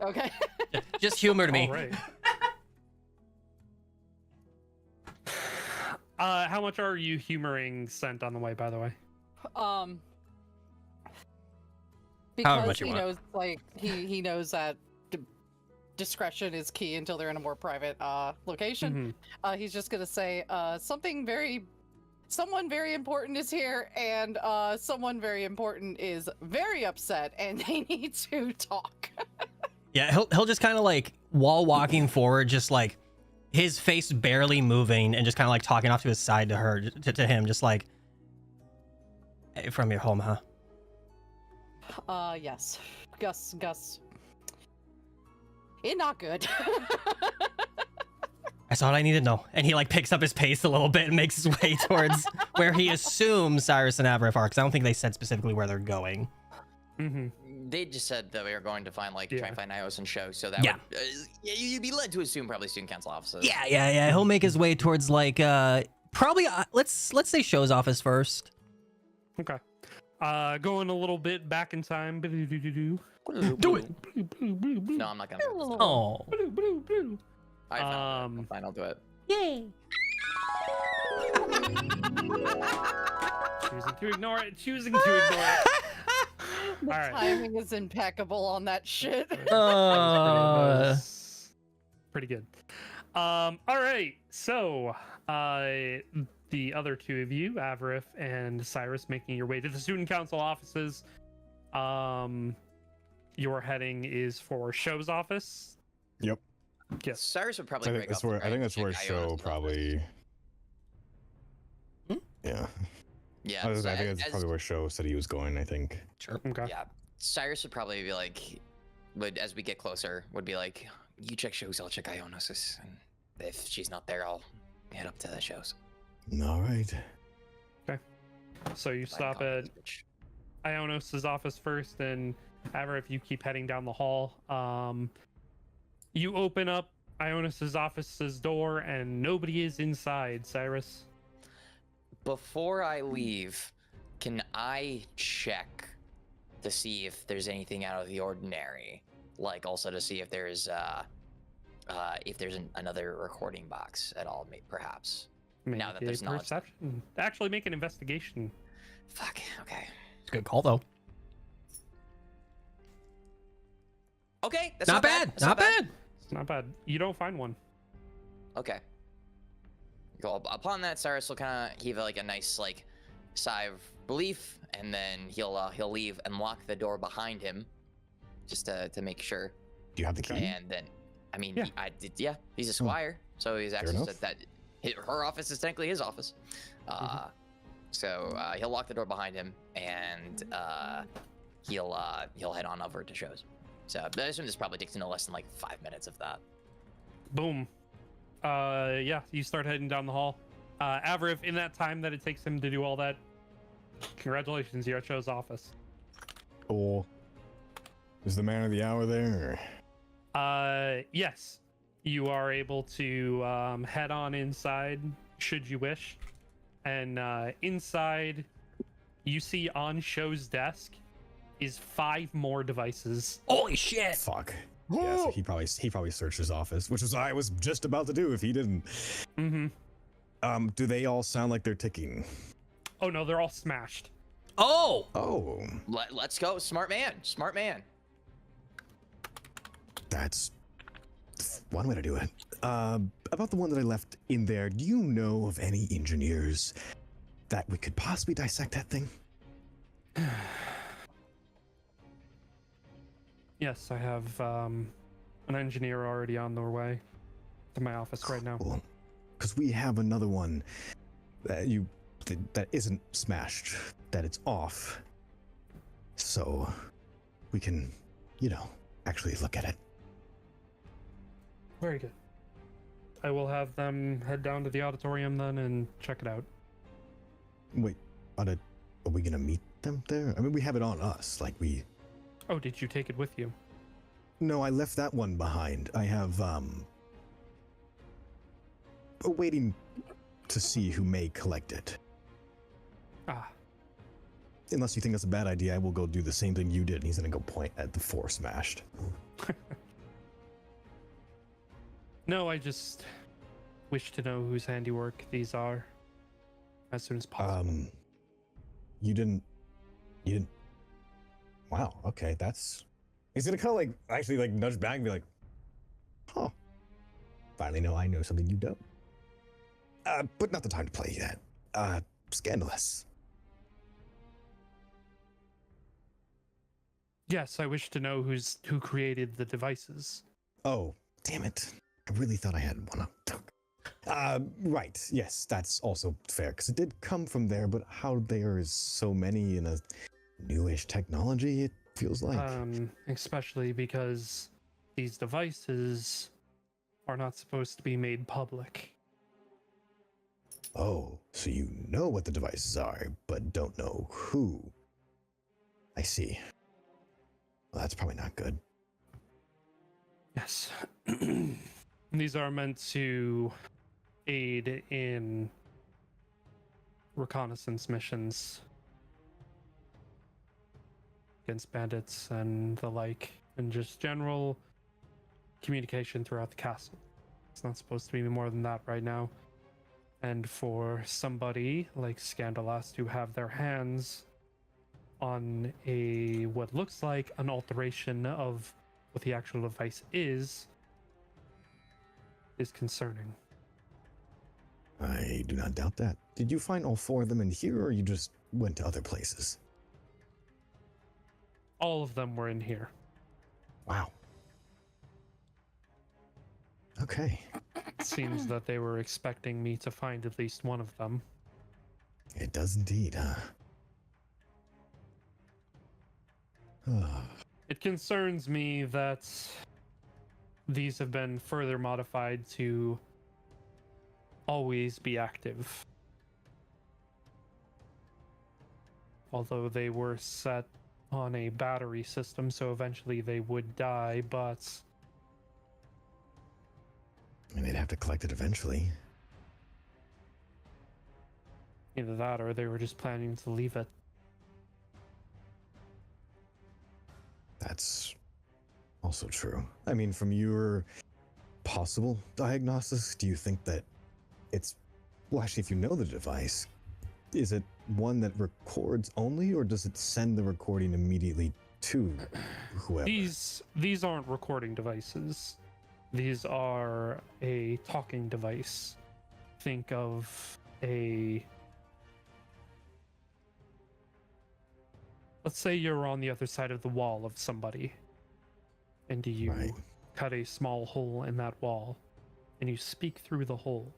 Okay. Just humor me. All right. How much are you humoring Scent on the way, by the way? Because much you he want. knows, like, he knows that discretion is key until they're in a more private location. He's just gonna say someone very important is here, and someone very important is very upset, and they need to talk. Yeah, he'll just kind of like while walking forward, just like his face barely moving, and just kind of like talking off to his side to her, to him, just like, hey, from your home, huh? Yes, Gus. It not good. That's all I need to know. And he like picks up his pace a little bit and makes his way towards where he assumes Cyrus and Aberith are, because I don't think they said specifically where they're going. They just said that we were going to find try and find Ios and show, so that Yeah. would, you'd be led to assume probably student council offices. Yeah. He'll make his way towards like probably let's say show's office first. Okay. Going a little bit back in time. Do it. No, I'm not gonna do it. Oh. All right, fine, I'll do it. Yay. Choosing to ignore it. The All right. timing is impeccable on that shit. Pretty good. All right. So, the other two of you, Aberith and Cyrus, making your way to the student council offices. Your heading is for Show's office. Yep. Yes. Cyrus would probably I think break that's up where the I think that's where check show Iona's probably. Hmm? Yeah. Yeah, I think so that's as- probably where show said he was going. I think. Sure. Okay. Yeah, Cyrus would probably be like, as we get closer, would be like, you check shows, I'll check Ionosis, and if she's not there, I'll head up to the shows. All right. So you If I stop can at call this bitch. Ionos' office first, and Aberith, you keep heading down the hall. You open up Ionos' office's door, and nobody is inside. Cyrus. Before I leave, Can I check to see if there's anything out of the ordinary? Like also to see if there's another recording box at all, perhaps. Now that Make there's a knowledge. perception. Actually, make an investigation. Fuck. Okay. It's a good call though. Okay. That's Not bad. That's Not bad. It's not bad. You don't find one. Okay. Cool. Upon that, Cyrus will kind of heave like a nice like sigh of relief, and then he'll leave and lock the door behind him, just to make sure. Do you have the key? And then, I mean, Yeah. he's a squire, so he's actually enough. said that her office is technically his office. So he'll lock the door behind him, and he'll head on over to shows. So I assume this probably takes no less than like 5 minutes of that. Boom. Yeah, you start heading down the hall. Avriv, in that time that it takes him to do all that, congratulations, you're at Show's office. Or is the man of the hour there? Yes, you are able to head on inside should you wish. And inside, you see on Show's desk is 5 more devices. Holy shit! Fuck. Yeah, so he probably searched his office, which was I was just about to do if he didn't. Mm-hmm. Do they all sound like they're ticking? Oh no, they're all smashed. Oh! Oh, Let's go, smart man. that's one way to do it. About the one that I left in there, do you know of any engineers that we could possibly dissect that thing? Yes, I have an engineer already on their way to my office right now. Cool. Because we have another one that isn't smashed, that it's off. So we can, actually look at it. Very good. I will have them head down to the auditorium then and check it out. Wait, are we gonna meet them there? I mean, we have it on us, like we. Oh, did you take it with you? No, I left that one behind. I have waiting to see who may collect it. Ah, Unless you think that's a bad idea, I will go do the same thing you did. And he's gonna go point at the 4 smashed. no, I just wish to know whose handiwork these are as soon as possible. You didn't. Wow. Okay, that's. He's gonna kind of like actually like nudge back and be like, "Huh. Finally, I know something you don't." But not the time to play that. Scandalous. Yes, I wish to know who created the devices. Oh, damn it! I really thought I had one up. Right. Yes, that's also fair because it did come from there. But how there is so many in a newish technology, it feels like. Especially because these devices are not supposed to be made public. Oh, so you know what the devices are, but don't know who. I see. Well, that's probably not good. Yes. These are meant to aid in reconnaissance missions against bandits and the like, and just general communication throughout the castle. It's not supposed to be more than that right now. And for somebody like Scandalas to have their hands on what looks like an alteration of what the actual device is concerning. I do not doubt that. Did you find all 4 of them in here, or you just went to other places? All of them were in here. Wow. Okay. It seems that they were expecting me to find at least one of them. It does indeed, huh? It concerns me that these have been further modified to always be active. Although they were set on a battery system, so eventually they would die, but I mean, they'd have to collect it eventually. either that or they were just planning to leave it That's also true. I mean, from your possible diagnosis, do you think that it's, well, actually, if you know the device, is it one that records only, or does it send the recording immediately to whoever? These aren't recording devices. These are a talking device. Think of a... Let's say you're on the other side of the wall of somebody, and you Right. cut a small hole in that wall, and you speak through the hole.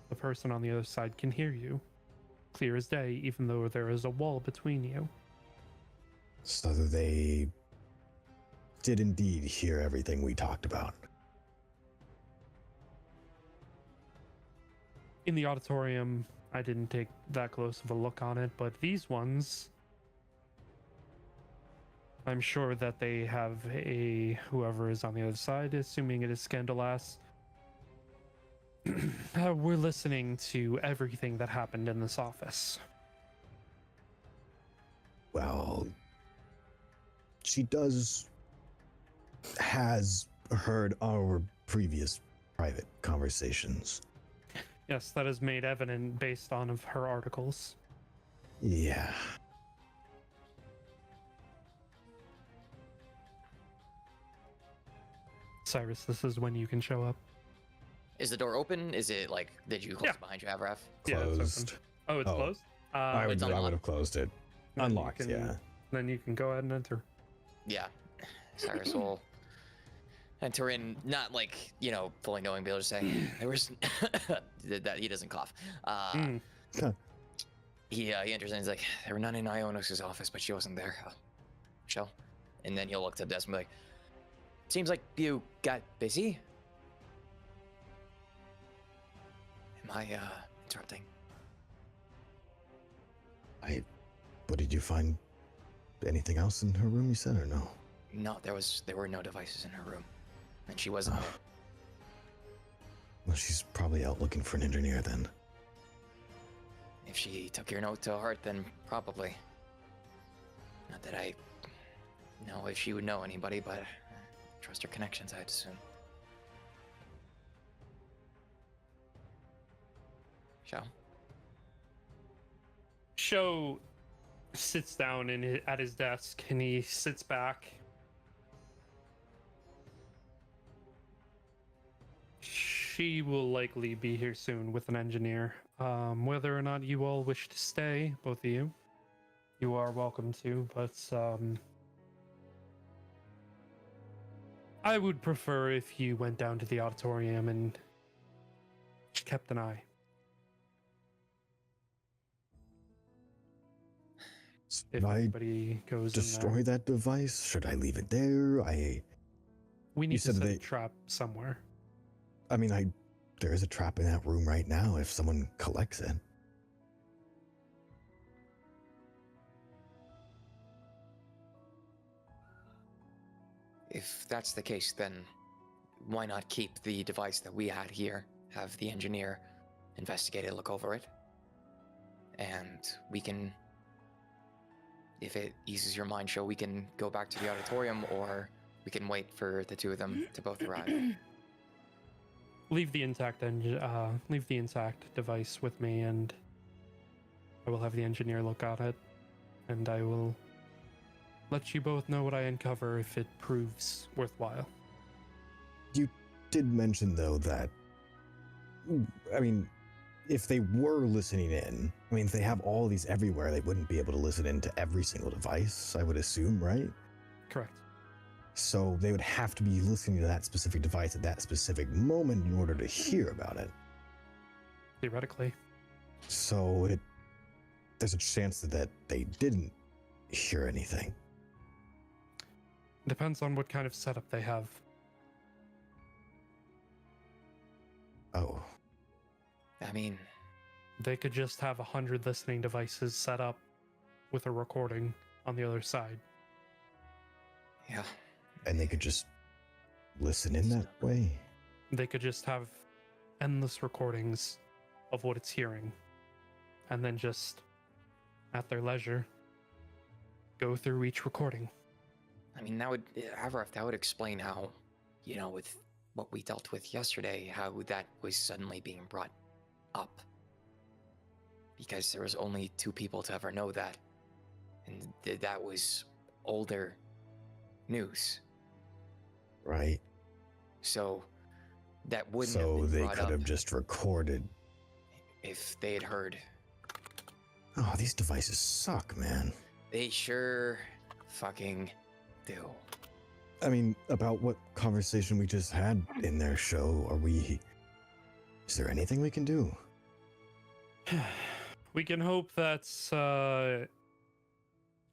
The person on the other side can hear you, clear as day, even though there is a wall between you. So they did indeed hear everything we talked about. In the auditorium, I didn't take that close of a look on it, but these ones, I'm sure that they have whoever is on the other side, assuming it is Scandalas. We're listening to everything that happened in this office. Well, she has heard our previous private conversations. Yes, that is made evident based on of her articles. Yeah. Cyrus, this is when you can show up. Is the door open? Is it like, did you close Yeah. it behind you, Avraf? Yeah, it's Closed. open. Oh, it's Oh. closed? I would it's I unlocked. would have closed it. Then you Unlocked, can- yeah. Then you can go ahead and enter. Yeah. Cyrus will enter in, not like, fully knowing, be able to say, there was, that he doesn't cough. Mm. He enters in, he's like, there were none in Ionis's office, but she wasn't there. Shell. And then he'll look to the desk and be like, seems like you got busy. Am I, interrupting? What did you find? Anything else in her room, you said, or no? No, there were no devices in her room. And she wasn't there. Well, she's probably out looking for an engineer then. If she took your note to heart, then probably. Not that I know if she would know anybody, but trust her connections, I'd assume. Shall? Sho sits down at his desk and he sits back. She will likely be here soon with an engineer. Whether or not you all wish to stay, both of you are welcome to, but I would prefer if you went down to the auditorium and kept an eye. If Should I anybody goes in destroy there. that device? Should I leave it there? We need to said set a they- trap somewhere. I mean, there is a trap in that room right now if someone collects it. If that's the case, then why not keep the device that we had here, have the engineer investigate it, look over it, and we can, if it eases your mind, Show, we can go back to the auditorium, or we can wait for the two of them to both arrive. Leave the intact device with me, and I will have the engineer look at it, and I will let you both know what I uncover if it proves worthwhile. You did mention, though, that, I mean, if they were listening in, I mean, if they have all these everywhere, they wouldn't be able to listen in to every single device, I would assume, right? Correct. So they would have to be listening to that specific device at that specific moment in order to hear about it. Theoretically. So there's a chance that they didn't hear anything. Depends on what kind of setup they have. Oh, I mean, They could just have 100 listening devices set up with a recording on the other side. yeah. and they could just listen in that way? They could just have endless recordings of what it's hearing, and then just, at their leisure, go through each recording. I mean, Avaref, that would explain how, with what we dealt with yesterday, how that was suddenly being brought up. Because there was only 2 people to ever know that. And that was older news. Right. So that wouldn't have So been they brought could up have just recorded. if they had heard. Oh, these devices suck, man. They sure fucking do. I mean, about what conversation we just had in their show, is there anything we can do? We can hope that's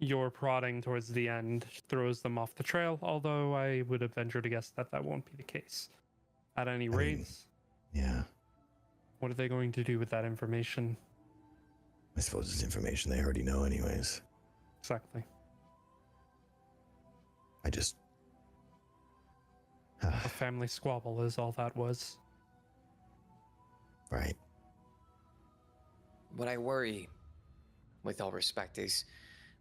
your prodding towards the end throws them off the trail, although I would have ventured to guess that won't be the case. At any rate, Yeah, what are they going to do with that information? I suppose it's information they already know anyways. Exactly. I just... A family squabble is all that was. Right. What I worry, with all respect, is,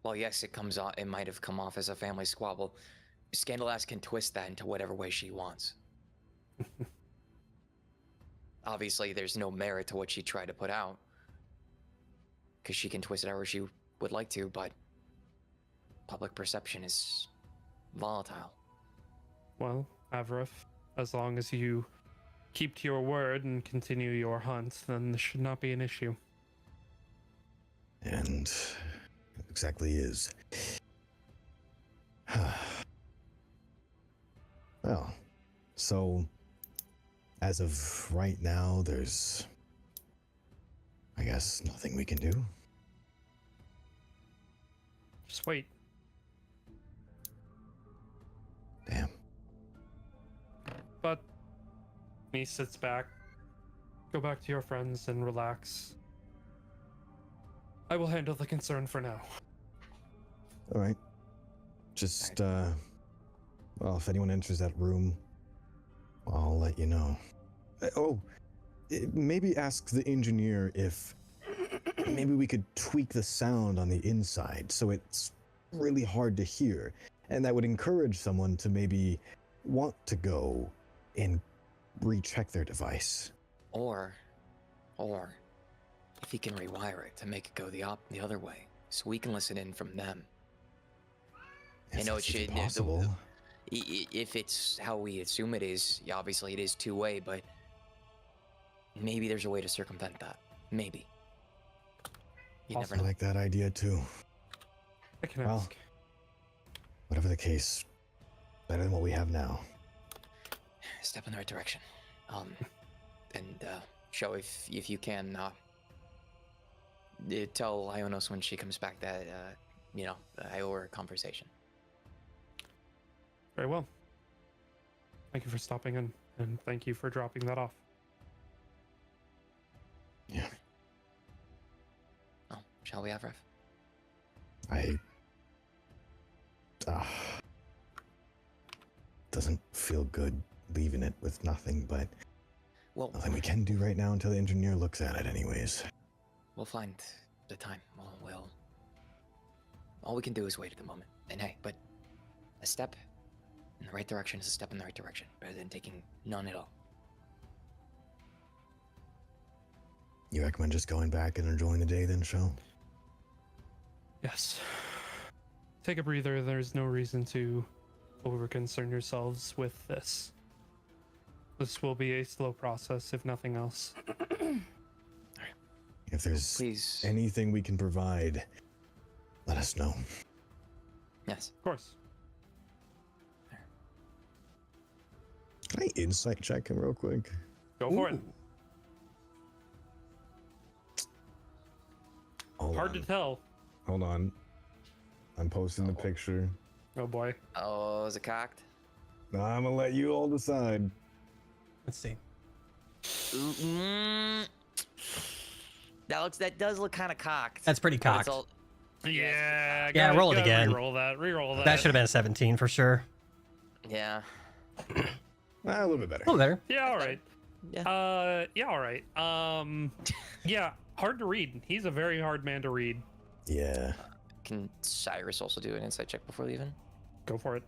well, yes, it might have come off as a family squabble. Scandalass can twist that into whatever way she wants. Obviously, there's no merit to what she tried to put out, because she can twist it however she would like to, but public perception is volatile. Well, Avaref, as long as you keep to your word and continue your hunt, then this should not be an issue. And it exactly is. Well, so as of right now, there's, I guess, nothing we can do. Just wait. Damn. But he sits back. Go back to your friends and relax. I will handle the concern for now. All right. Just, well, if anyone enters that room, I'll let you know. Maybe ask the engineer if maybe we could tweak the sound on the inside so it's really hard to hear. And that would encourage someone to maybe want to go and recheck their device. Or if he can rewire it to make it go the other way, so we can listen in from them. I know it should possible. If it's how we assume it is, yeah, obviously it is two-way, but maybe there's a way to circumvent that. Maybe. You never I know. like that idea too. I can Well, ask. Whatever the case, better than what we have now. Step in the right direction. And show if you can. Tell Ionos when she comes back that I owe her a conversation. Very well. Thank you for stopping in, and thank you for dropping that off. Yeah. Oh, shall we have Ref? Doesn't feel good leaving it with nothing, but Well, nothing we can do right now until the engineer looks at it anyways. we'll find the time. We'll all we can do is wait at the moment. And hey, but a step in the right direction is a step in the right direction, better than taking none at all. You recommend just going back and enjoying the day then, Shell? Yes. Take a breather. There's no reason to over-concern yourselves with this. This will be a slow process, if nothing else. If there's Please. anything we can provide, let us know. Yes. Of course. Can I insight check him real quick? Go for it. Ooh. Hold Hard on. to tell. Hold on. I'm posting the picture. Oh boy. Oh, is it cocked? I'm gonna let you all decide. Let's see. That does look kind of cocked. That's pretty But it's cocked. all- Yeah. Yeah, roll it gotta again. Reroll that. Reroll that. That should have been a 17 for sure. Yeah. A little bit better. A little better. Yeah. All right. Yeah. Yeah. All right. Yeah. Hard to read. He's a very hard man to read. Yeah. Can Cyrus also do an insight check before leaving? Go for it.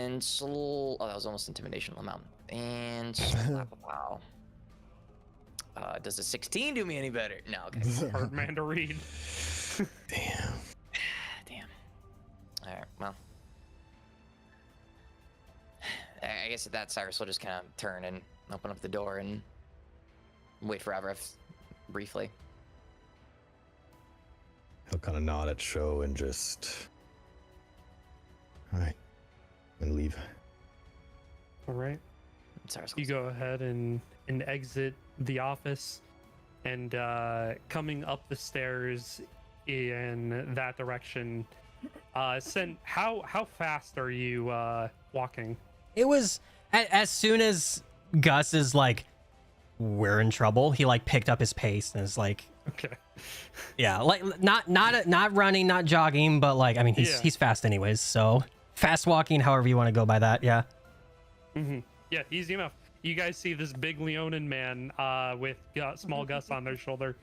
Oh, that was almost intimidation amount. And wow. Does a 16 do me any better? No, okay. Hard man to read. Damn. Damn. All right. Well, I guess at that, Cyrus will just kind of turn and open up the door and wait for Avref briefly. He'll kind of nod at Sho and just. All right, and leave. All right. Cyrus You goes, go ahead and exit the office, and coming up the stairs in that direction. How fast are you walking? It was as soon as Gus is like, we're in trouble. He like picked up his pace and is like, Okay. yeah, like not running, not jogging, but like I mean he's fast anyways. So fast walking, however you want to go by that. Yeah. Mm-hmm. Yeah, easy enough. You guys see this big Leonin man with small Gus on their shoulder,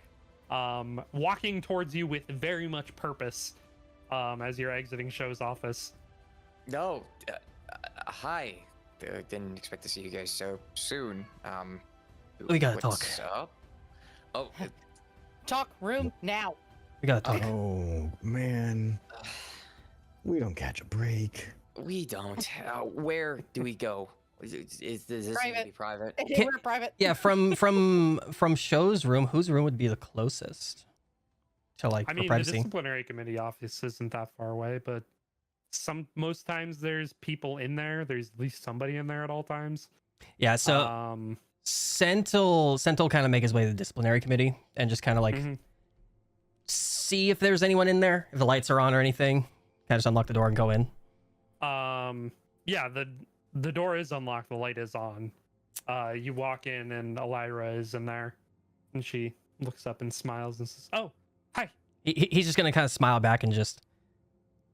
walking towards you with very much purpose as you're exiting Sho's office. no, hi. Didn't expect to see you guys so soon. We gotta what's talk. up? Oh, Talk room now. We gotta talk. Oh man, we don't catch a break. we don't. Where do we go? Is this gonna Private. be private? We're private. Yeah, from Sho's room, whose room would be the closest to like I for mean, the privacy? disciplinary committee office isn't that far away, but most times there's people in there. There's at least somebody in there at all times. Yeah, so Sentil kind of make his way to the disciplinary committee and just kind of like Mhm. see if there's anyone in there, if the lights are on or anything. Kind of just unlock the door and go in. Yeah, the door is unlocked. The light is on. You walk in and Elira is in there, and she looks up and smiles and says, "Oh, hi." He's just gonna kind of smile back and just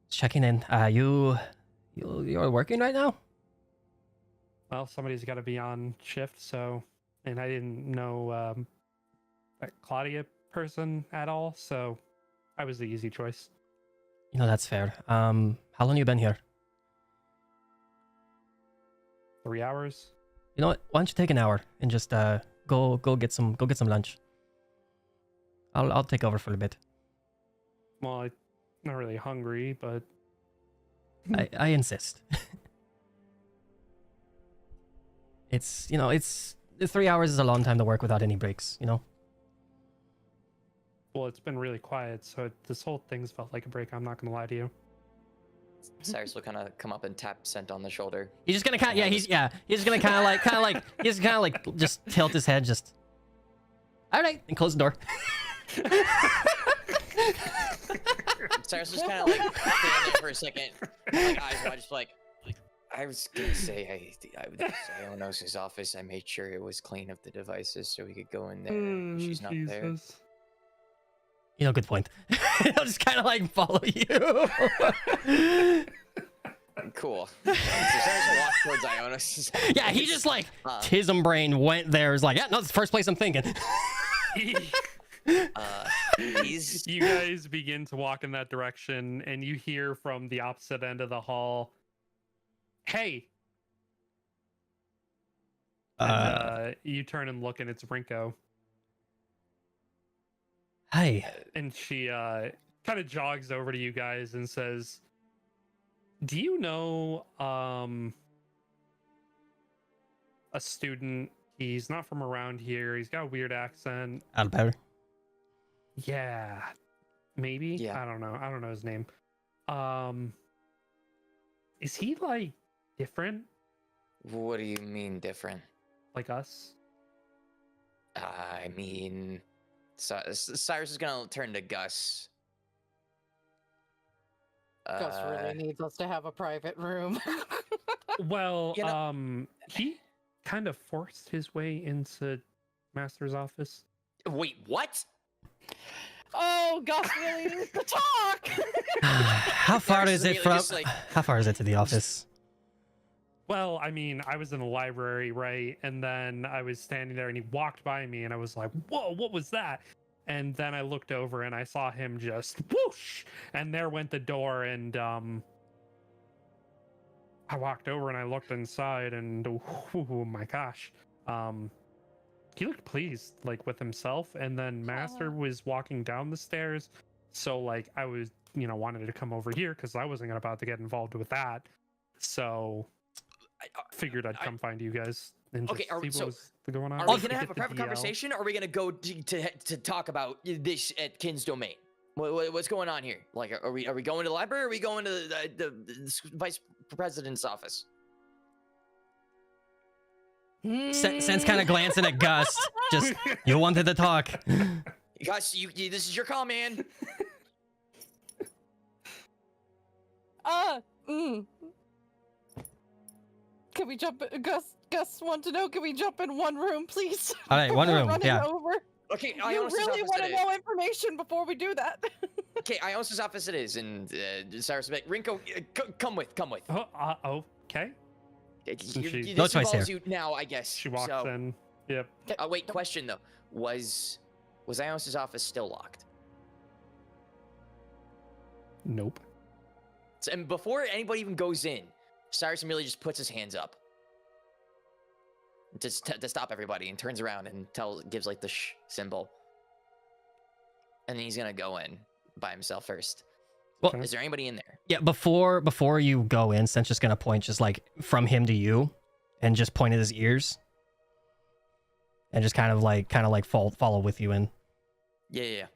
checking in. You're working right now? Well, somebody's got to be on shift, so, and I didn't know that Claudia person at all, so I was the easy choice. You know, that's fair. How long you been here? 3 hours. You know what? Why don't you take an hour and just go get some lunch. I'll take over for a bit. Well, I'm not really hungry, but I insist. It's 3 hours is a long time to work without any breaks, you know? well, it's been really quiet, so this whole thing's felt like a break. I'm not gonna lie to you. Cyrus will kind of come up and tap Scent on the shoulder. He's just gonna he's just gonna kind of like just tilt his head, just all right, and close the door. Cyrus just kind of like stand there for a second, like eyes wide, just like I was gonna say, I would say Onos's office. I made sure it was clean of the devices so we could go in there. She's not there. Jesus. You know, good point. I'll just kind of like follow you. Cool. So Cyrus will walk towards Ionos. Yeah, he just like Tism brain went there. Is like, yeah, no, it's the first place I'm thinking. He's You guys begin to walk in that direction, and you hear from the opposite end of the hall, "Hey!" And, you turn and look, and it's Rinko, Hi. and she kind of jogs over to you guys and says, "Do you know a student? He's not from around here. He's got a weird accent. Albert. Yeah, maybe. Yeah. I don't know. I don't know his name. Is he like different, What do you mean different? like us?" I mean, Cyrus is gonna turn to Gus. Gus really needs us to have a private room. Well, You he kind of forced his way into Master's office. Wait, what? Oh, Gus really needs to talk. How far There's is it immediately from? just, like- How far is it to the office? Well, I mean, I was in the library, right? And then I was standing there and he walked by me and I was like, "Whoa, what was that?" And then I looked over and I saw him just whoosh, and there went the door, and I walked over and I looked inside, and oh my gosh, he looked pleased, like with himself. And then Master was walking down the stairs, so like I was, wanted to come over here because I wasn't about to get involved with that. So figured I'd come find you guys and just see what was going on. Are we gonna have a private conversation, or are we gonna go to talk about this at Kin's domain? What's going on here? Like, are we going to the library? Or are we going to the vice president's office? Sense kind of glancing at Gus. Just, you wanted to talk. Gus, this is your call, man. Can we jump? Gus want to know. Can we jump in one room, please? All right, one Before room. running Yeah. Over? Okay, You Ionis's really office want it to is. know information before we do that? Okay, Ionis's office it is, and Cyrus, Rinko, come with. Okay. This No choice involves here. you now, I guess. She walks in. Yep. Wait, question though. Was Ionis's office still locked? Nope. So, and before anybody even goes in, Cyrus immediately just puts his hands up to stop everybody, and turns around and gives like the shh symbol, and then he's gonna go in by himself first. Well, Is there anybody in there? yeah. Before you go in, Sen's just gonna point just like from him to you, and just point at his ears, and just kind of like follow with you in. Yeah.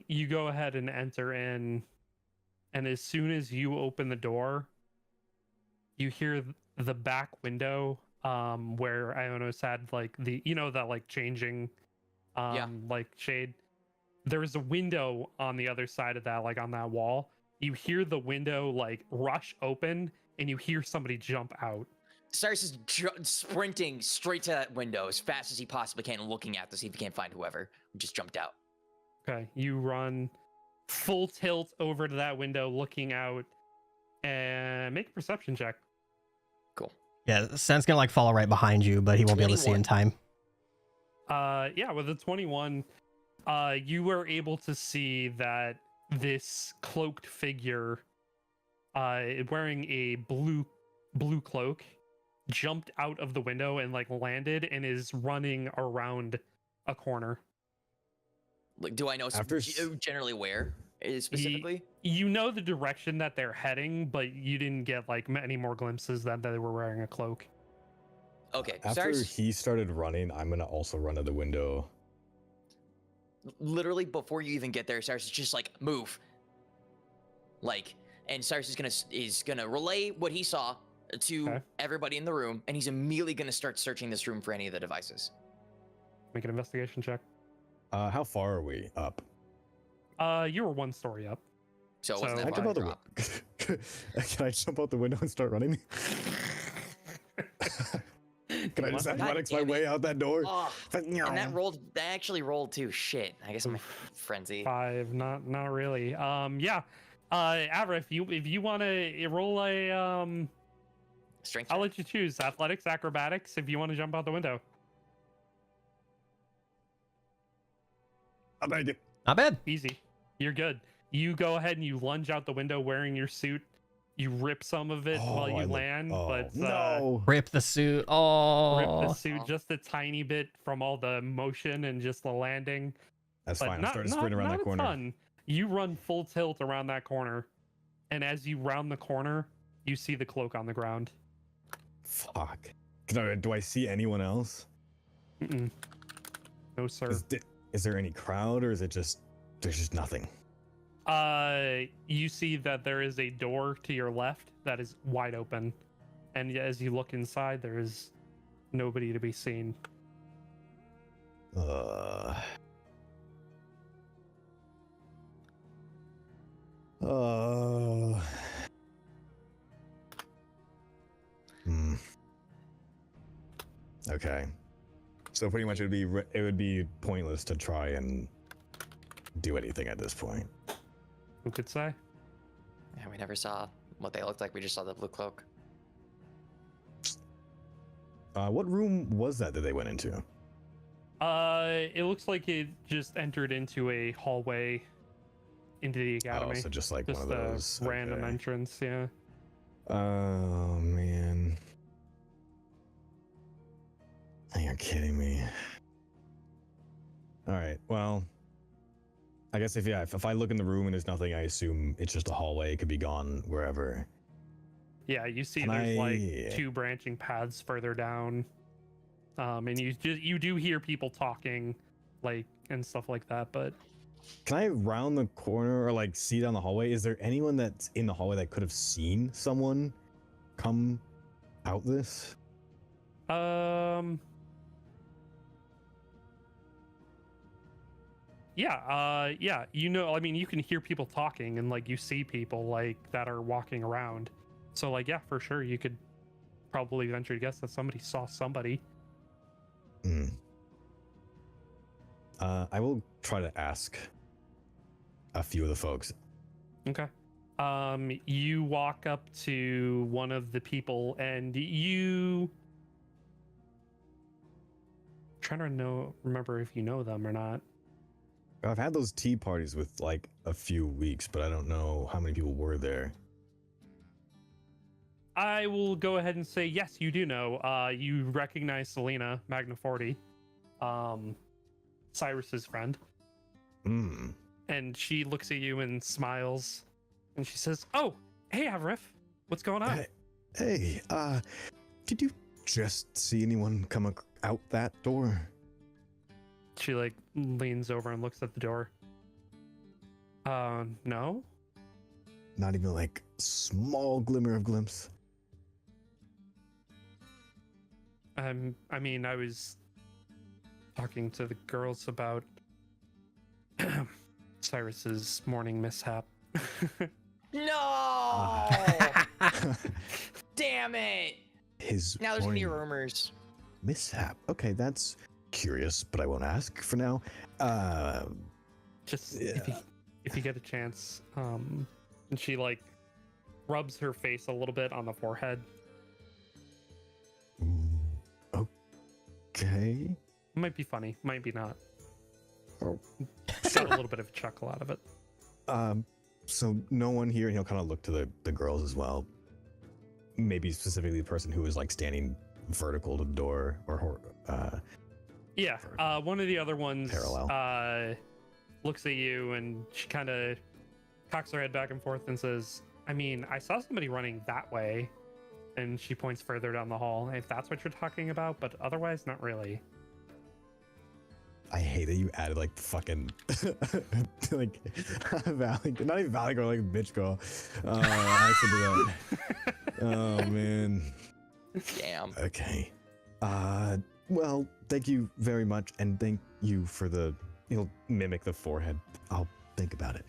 You go ahead and enter in, and as soon as you open the door, you hear the back window, where Ionos had like that like changing, like shade. There's a window on the other side of that, like on that wall. You hear the window like rush open, and you hear somebody jump out. Cyrus is sprinting straight to that window as fast as he possibly can, looking out to see if he can't find whoever just jumped out. Okay, you run full tilt over to that window, looking out, and make a perception check. Cool. Yeah, Sen's gonna like follow right behind you, but he won't be able to see in 21. time. Yeah, with a 21, you were able to see that this cloaked figure, wearing a blue cloak, jumped out of the window and like landed and is running around a corner. Like, do I know generally where specifically? You know the direction that they're heading, but you didn't get like any more glimpses that they were wearing a cloak. Okay, After Cyrus, he started running, I'm gonna also run to the window. literally before you even get there, Cyrus is just like, move. Like, and Cyrus is gonna relay what he saw to everybody in the room, and he's immediately gonna start searching this room for any of the devices. Make an investigation check. How far are we up? You were one story up. So it wasn't So- that Can I far jump of a out the drop. Can I jump out the window and start running? Can I just God athletics my damn it. way out that door? Oh, and that actually rolled too. Shit. I guess I'm a frenzy. 5, not really. Yeah. Avra, if you want to roll a Strength. I'll check? let you choose athletics, acrobatics, if you want to jump out the window. I'll make it. Not bad. Easy. You're good. You go ahead and you lunge out the window wearing your suit. You rip some of it while you land, but no. Rip the suit. Oh. rip the suit just a tiny bit from all the motion and just the landing. That's But fine. I'm not, starting to not, sprint around not that a corner. ton. You run full tilt around that corner, and as you round the corner, you see the cloak on the ground. Fuck. Do I see anyone else? Mm-mm. No, sir. Is there any crowd, or is it just there's just nothing? You see that there is a door to your left that is wide open, and as you look inside, there is nobody to be seen. Okay. So pretty much it would be pointless to try and do anything at this point. Who could say? Yeah, we never saw what they looked like. We just saw the blue cloak. What room was that they went into? It looks like it just entered into a hallway into the academy. Oh, so just like Just one of those a random okay. entrance, yeah. Oh man. You're kidding me. All right. Well, I guess if I look in the room and there's nothing, I assume it's just a hallway. It could be gone wherever. Yeah, you see Can there's like I- 2 branching paths further down. And you do hear people talking, like, and stuff like that, but Can I round the corner or like see down the hallway? Is there anyone that's in the hallway that could have seen someone come out this? Yeah, you know, I mean, you can hear people talking and like you see people like that are walking around. So like, yeah, for sure, you could probably venture to guess that somebody saw somebody. Hmm. I will try to ask a few of the folks. Okay. You walk up to one of the people and you trying to remember if you know them or not. I've had those tea parties with like a few weeks, but I don't know how many people were there. I will go ahead and say yes, you do know. You recognize Selena Magnaforti, Cyrus's friend, Hmm. and she looks at you and smiles, and she says, "Oh, hey, Avrif, what's going on?" Hey, did you just see anyone come out that door? She like leans over and looks at the door. No. Not even like small glimmer of glimpse. I mean, I was talking to the girls about Cyrus's morning mishap. No! Damn it! His Now there's gonna be morning rumors. mishap. Okay, that's curious, but I won't ask for now. Just Yeah. if you get a chance, and she like rubs her face a little bit on the forehead. Okay. Might be funny, might be not. Oh. Got a little bit of a chuckle out of it. So no one here, and he'll kind of look to the girls as well. Maybe specifically the person who was like standing vertical to the door, or Yeah, one of the other ones Parallel. Looks at you and she kind of cocks her head back and forth and says, I mean, I saw somebody running that way. And she points further down the hall, if that's what you're talking about, but otherwise, not really. I hate that you added like fucking like Valley, not even Valley Girl, like bitch girl. I should do that. Oh man. Damn. Okay. Well, thank you very much, and thank you for the. He'll mimic the forehead. I'll think about it,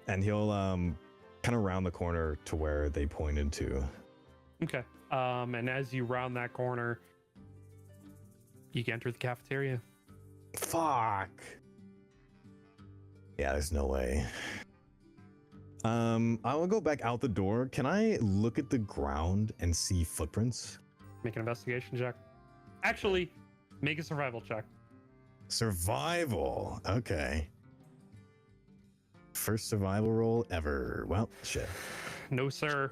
and he'll kind of round the corner to where they pointed to. Okay. And as you round that corner, you can enter the cafeteria. Fuck. Yeah, there's no way. I will go back out the door. Can I look at the ground and see footprints? Make an investigation check. Actually, make a survival check. Survival. Okay. First survival roll ever. Well, shit. No, sir.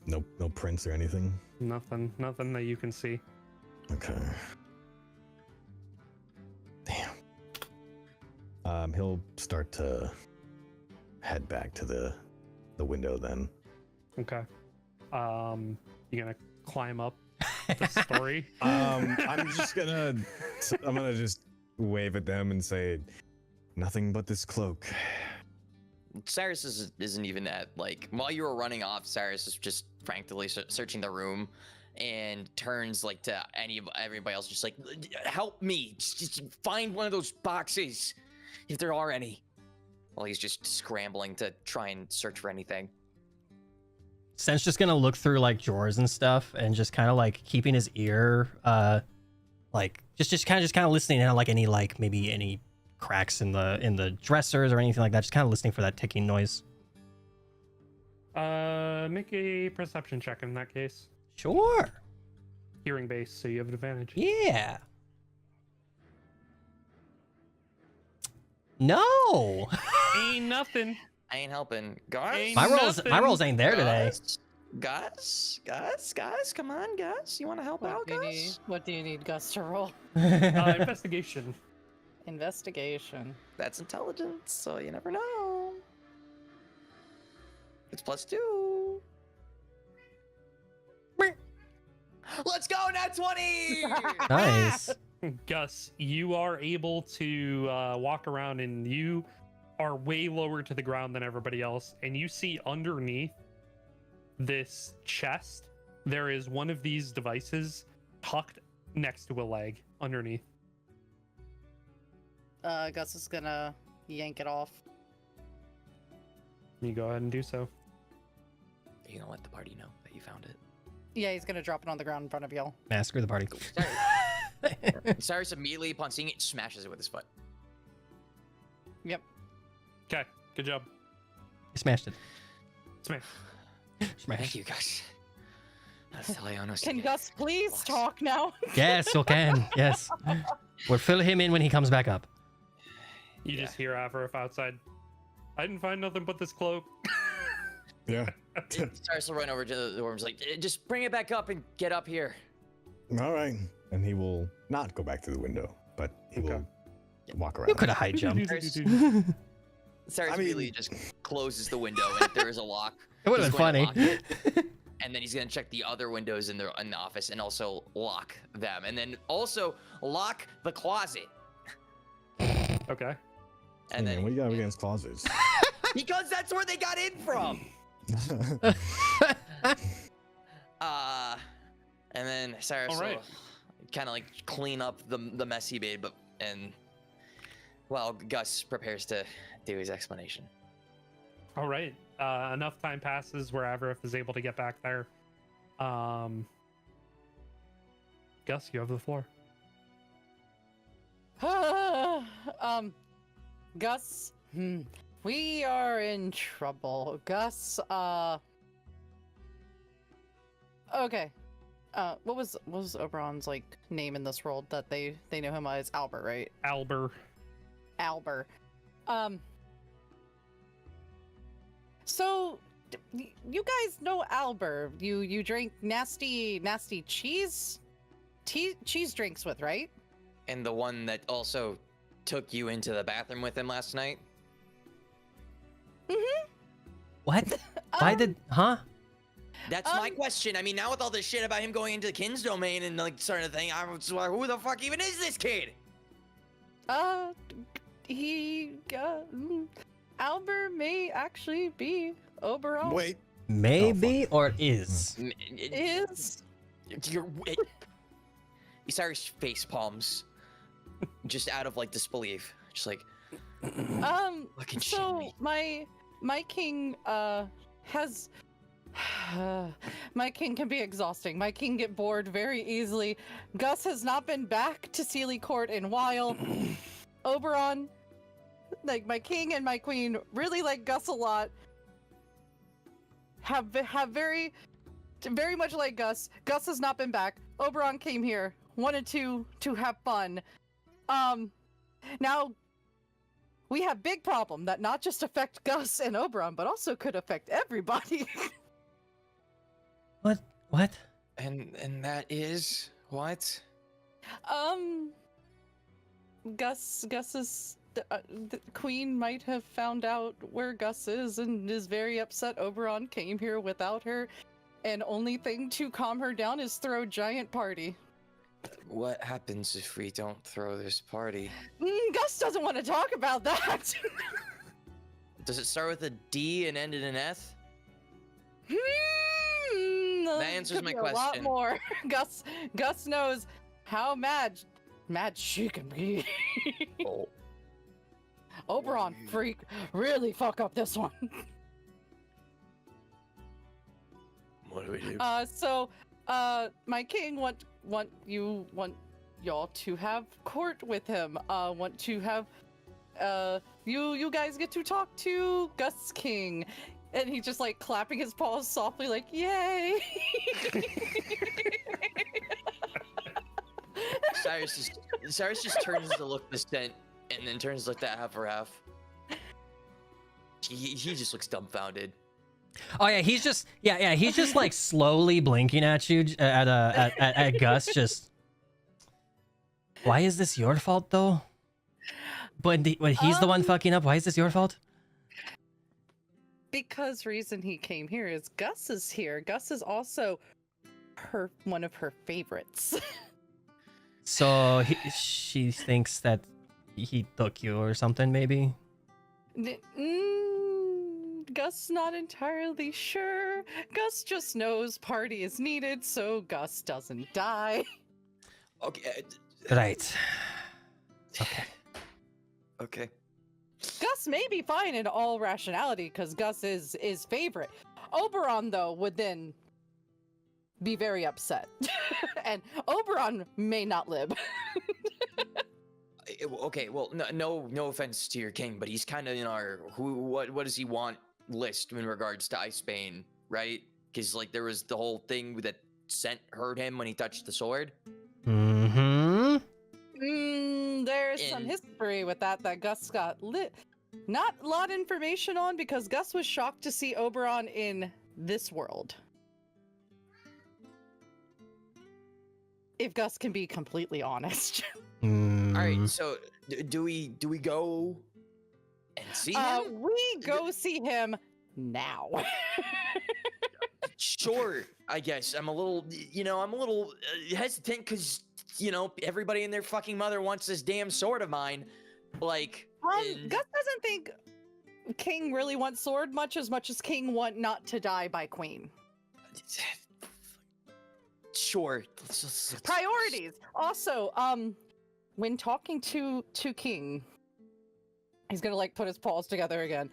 No prints or anything. Nothing that you can see. Okay. Damn. He'll start to head back to the window then. Okay. You gonna climb up the story? I'm gonna just wave at them and say, nothing but this cloak. Cyrus isn't even at, like, while you were running off, Cyrus is just frankly searching the room and turns like to everybody else, just like, help me, just find one of those boxes if there are any. Well, he's just scrambling to try and search for anything. Sen's just gonna look through like drawers and stuff and just kind of like keeping his ear like just kind of listening in, like any like maybe any cracks in the dressers or anything like that, just kind of listening for that ticking noise. Make a perception check in that case. Sure. Hearing based, so you have an advantage. Yeah. No. Ain't nothing. I ain't helping. Gus? Ain't My nothing. rolls ain't there today. Gus, come on, Gus. You want to help out, Gus? What do you need Gus to roll? Investigation. Investigation. That's intelligence, so you never know. It's +2. Let's go, nat 20! Nice. Gus, you are able to walk around, and you are way lower to the ground than everybody else, and you see underneath this chest there is one of these devices tucked next to a leg underneath. Gus is gonna yank it off. You go ahead and do so. You gonna let the party know that you found it? Yeah, he's gonna drop it on the ground in front of y'all. Massacre the party. Cyrus immediately, upon seeing it, smashes it with his foot. Yep. Okay, good job. You smashed it. Smash. Smash. Thank you, Gus. That's all I owe us. Can Gus please talk now? Yes, you can. Yes. We'll fill him in when he comes back up. You just hear Avarif outside. I didn't find nothing but this cloak. Yeah. Cyrus will run over to the worms like, just bring it back up and get up here. All right. And he will not go back through the window, but he will walk around. You could have high jumped. Cyrus I mean- immediately just closes the window, and if there is a lock, It would he's have been going funny. to lock it, and then he's going to check the other windows in the office and also lock them, and then also lock the closet. Okay. And Man, then what do you got against closets? because that's where they got in from. And then Cyrus All right. will kind of like clean up the mess he made, but well, Gus prepares to do his explanation. All right. Enough time passes where Avarif is able to get back there. Gus, you have the floor. Gus, we are in trouble. Gus, okay. What was Oberon's like name in this world that they know him as? Albert, right? Albert. Albert. So you guys know Albert. You drink nasty cheese drinks with, right? And the one that also took you into the bathroom with him last night? What? Why did? Huh? That's my question. I mean, now with all this shit about him going into the Kin's domain and like sort of thing, I was like, who the fuck even is this kid? Albert may actually be Oberon. Wait. Maybe or it is. Is Cyrus face palms, just out of like disbelief, just like. Fucking shit so me. my king has my king can be exhausting. My king get bored very easily. Gus has not been back to Sealy Court in a while. Oberon, like my king and my queen, really like Gus a lot. Have very much like Gus. Gus has not been back. Oberon came here, wanted to have fun. Now we have big problem that not just affect Gus and Oberon, but also could affect everybody. What? And that is what? Gus's the queen might have found out where Gus is and is very upset Oberon came here without her, and only thing to calm her down is throw a giant party. What happens if we don't throw this party? Gus doesn't want to talk about that. Does it start with a D and end in an S? That answers my A lot question. more. Gus knows how mad she can be. Oh. Oberon, freak, really fuck up this one. What do we do? My king want y'all to have court with him. Want to have you guys get to talk to Gus King. And he's just like clapping his paws softly like, yay! Cyrus just turns to look the scent and then turns to look at half for half. He just looks dumbfounded. Oh yeah, he's just he's just like slowly blinking at you at Gus. Just why is this your fault though? When he's the one fucking up, why is this your fault? Because reason he came here is Gus is here. Gus is also one of her favorites. So she thinks that he took you or something, maybe. Gus not entirely sure. Gus just knows party is needed so Gus doesn't die. Okay. Right. Okay. Okay. Gus may be fine in all rationality because Gus is favorite. Oberon though would then be very upset, and Oberon may not live. Okay, well, no offense to your king, but he's kind of in our what does he want list in regards to Icebane, right? Because like there was the whole thing that hurt him when he touched the sword. Mm-hmm. There's some history with that Gus got not a lot of information on because Gus was shocked to see Oberon in this world. If Gus can be completely honest. All right, so do we go and see him? We go see him now. Sure, I guess. I'm a little hesitant because, everybody and their fucking mother wants this damn sword of mine. Like, Gus doesn't think King really wants sword much as King want not to die by Queen. Sure. Priorities. Also, when talking to King, he's gonna like put his paws together again.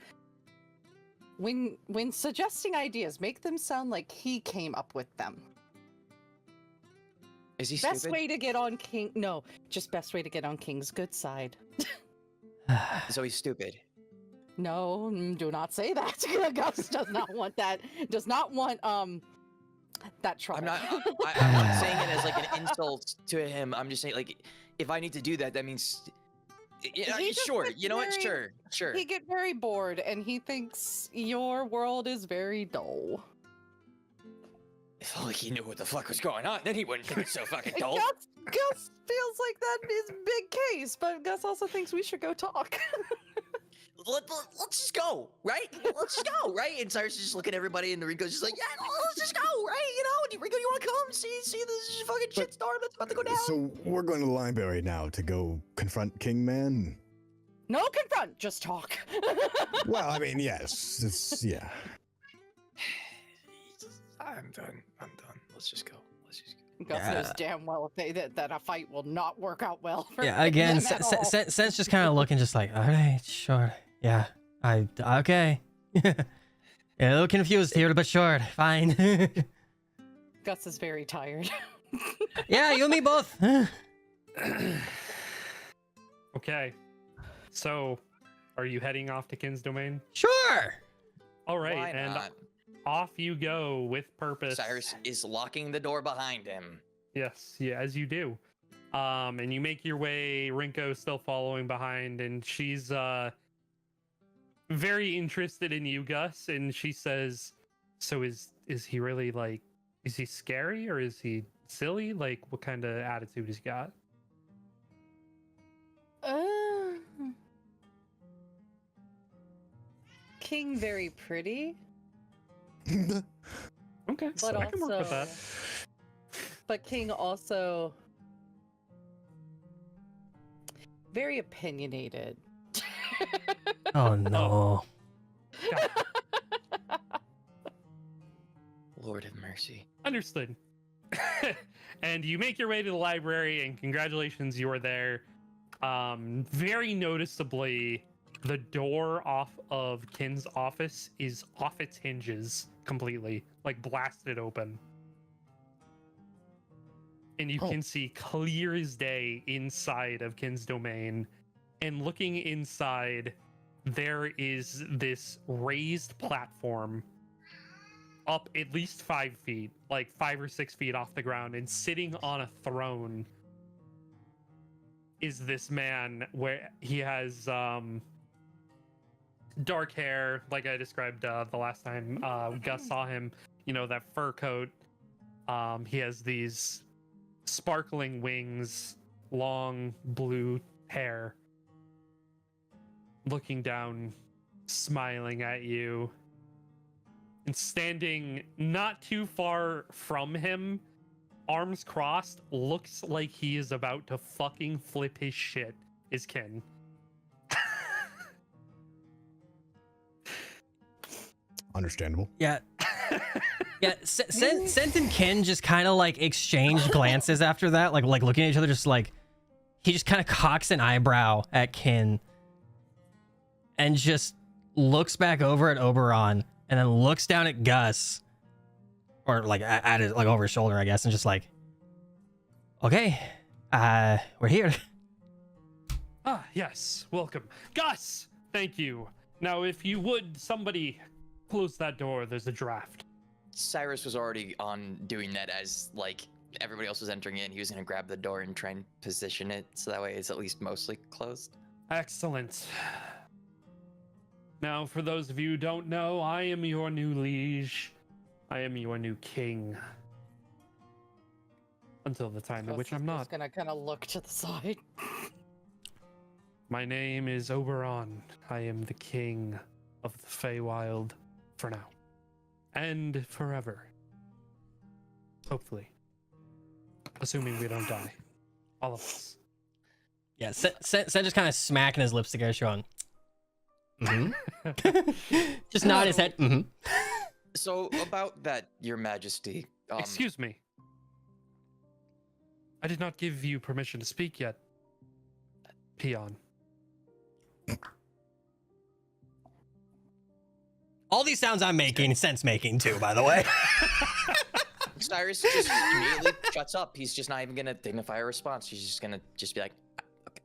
When suggesting ideas, make them sound like he came up with them. Is he best stupid? way to get on King? No, just best way to get on King's good side. So he's stupid. No, do not say that. Gus does not want that. Does not want that trouble. I'm not saying it as like an insult to him. I'm just saying like if I need to do that, that means sure. You know what? Sure. He get very bored and he thinks your world is very dull. If only he knew what the fuck was going on, then he wouldn't think it's so fucking dull. Gus feels like that is big case, but Gus also thinks we should go talk. Let's just go, right? Let's just go, right? And Cyrus is just looking at everybody, and Rico's just like, yeah, let's just go, right? Rico, you want to come see this fucking shitstorm that's about to go down? So we're going to the library now to go confront King Man? No confront, just talk. Well, I mean, yes. Yeah. I'm done. Let's just go. Gus knows damn well that a fight will not work out well for Yeah, again, them at all. Sense just kind of looking just like, all right, sure. Yeah, okay. Yeah, a little confused here, but sure, fine. Gus is very tired. Yeah, you and me both. Okay. So, are you heading off to Kin's domain? Sure. All right, Why and not? off you go with purpose. Cyrus is locking the door behind him. Yes, yeah, as you do. And you make your way, Rinko still following behind, and she's very interested in you, Gus, and she says, so is he really like, is he scary or is he silly? Like, what kind of attitude has he got? King very pretty, Okay, but I can work with that. But King also very opinionated. Oh no. Lord have mercy. Understood. And you make your way to the library, and congratulations, you are there. Very noticeably, the door off of Kin's office is off its hinges completely, like blasted open. And you can see clear as day inside of Kin's domain. And looking inside, there is this raised platform up at least 5 feet, like 5 or 6 feet off the ground, and sitting on a throne is this man where he has dark hair, like I described the last time Gus saw him. You know, that fur coat. He has these sparkling wings, long blue hair, looking down, smiling at you. And standing not too far from him, arms crossed, looks like he is about to fucking flip his shit, is Ken. Understandable. Yeah. Yeah, Sent and Ken just kind of like exchange glances after that, like looking at each other, just like he just kind of cocks an eyebrow at Ken and just looks back over at Oberon and then looks down at Gus, or like at his, like over his shoulder, I guess, and just like, okay, we're here. Ah, yes, welcome. Gus, thank you. Now, if you would, somebody close that door, there's a draft. Cyrus was already on doing that as like everybody else was entering in. He was gonna grab the door and try and position it so that way it's at least mostly closed. Excellent. Now, for those of you who don't know, I am your new liege. I am your new king. Until the time in which I'm not. Just gonna kind of look to the side. My name is Oberon. I am the king of the Feywild for now. And forever. Hopefully. Assuming we don't die. All of us. Yeah, Sen just kind of smacking his lips together, showing. Mm-hmm. Just nod his head. Mm-hmm. So about that, Your Majesty. Excuse me. I did not give you permission to speak yet, peon. All these sounds I'm making, sense making too, by the way. Cyrus just immediately shuts up. He's just not even gonna dignify a response. He's just gonna be like, okay.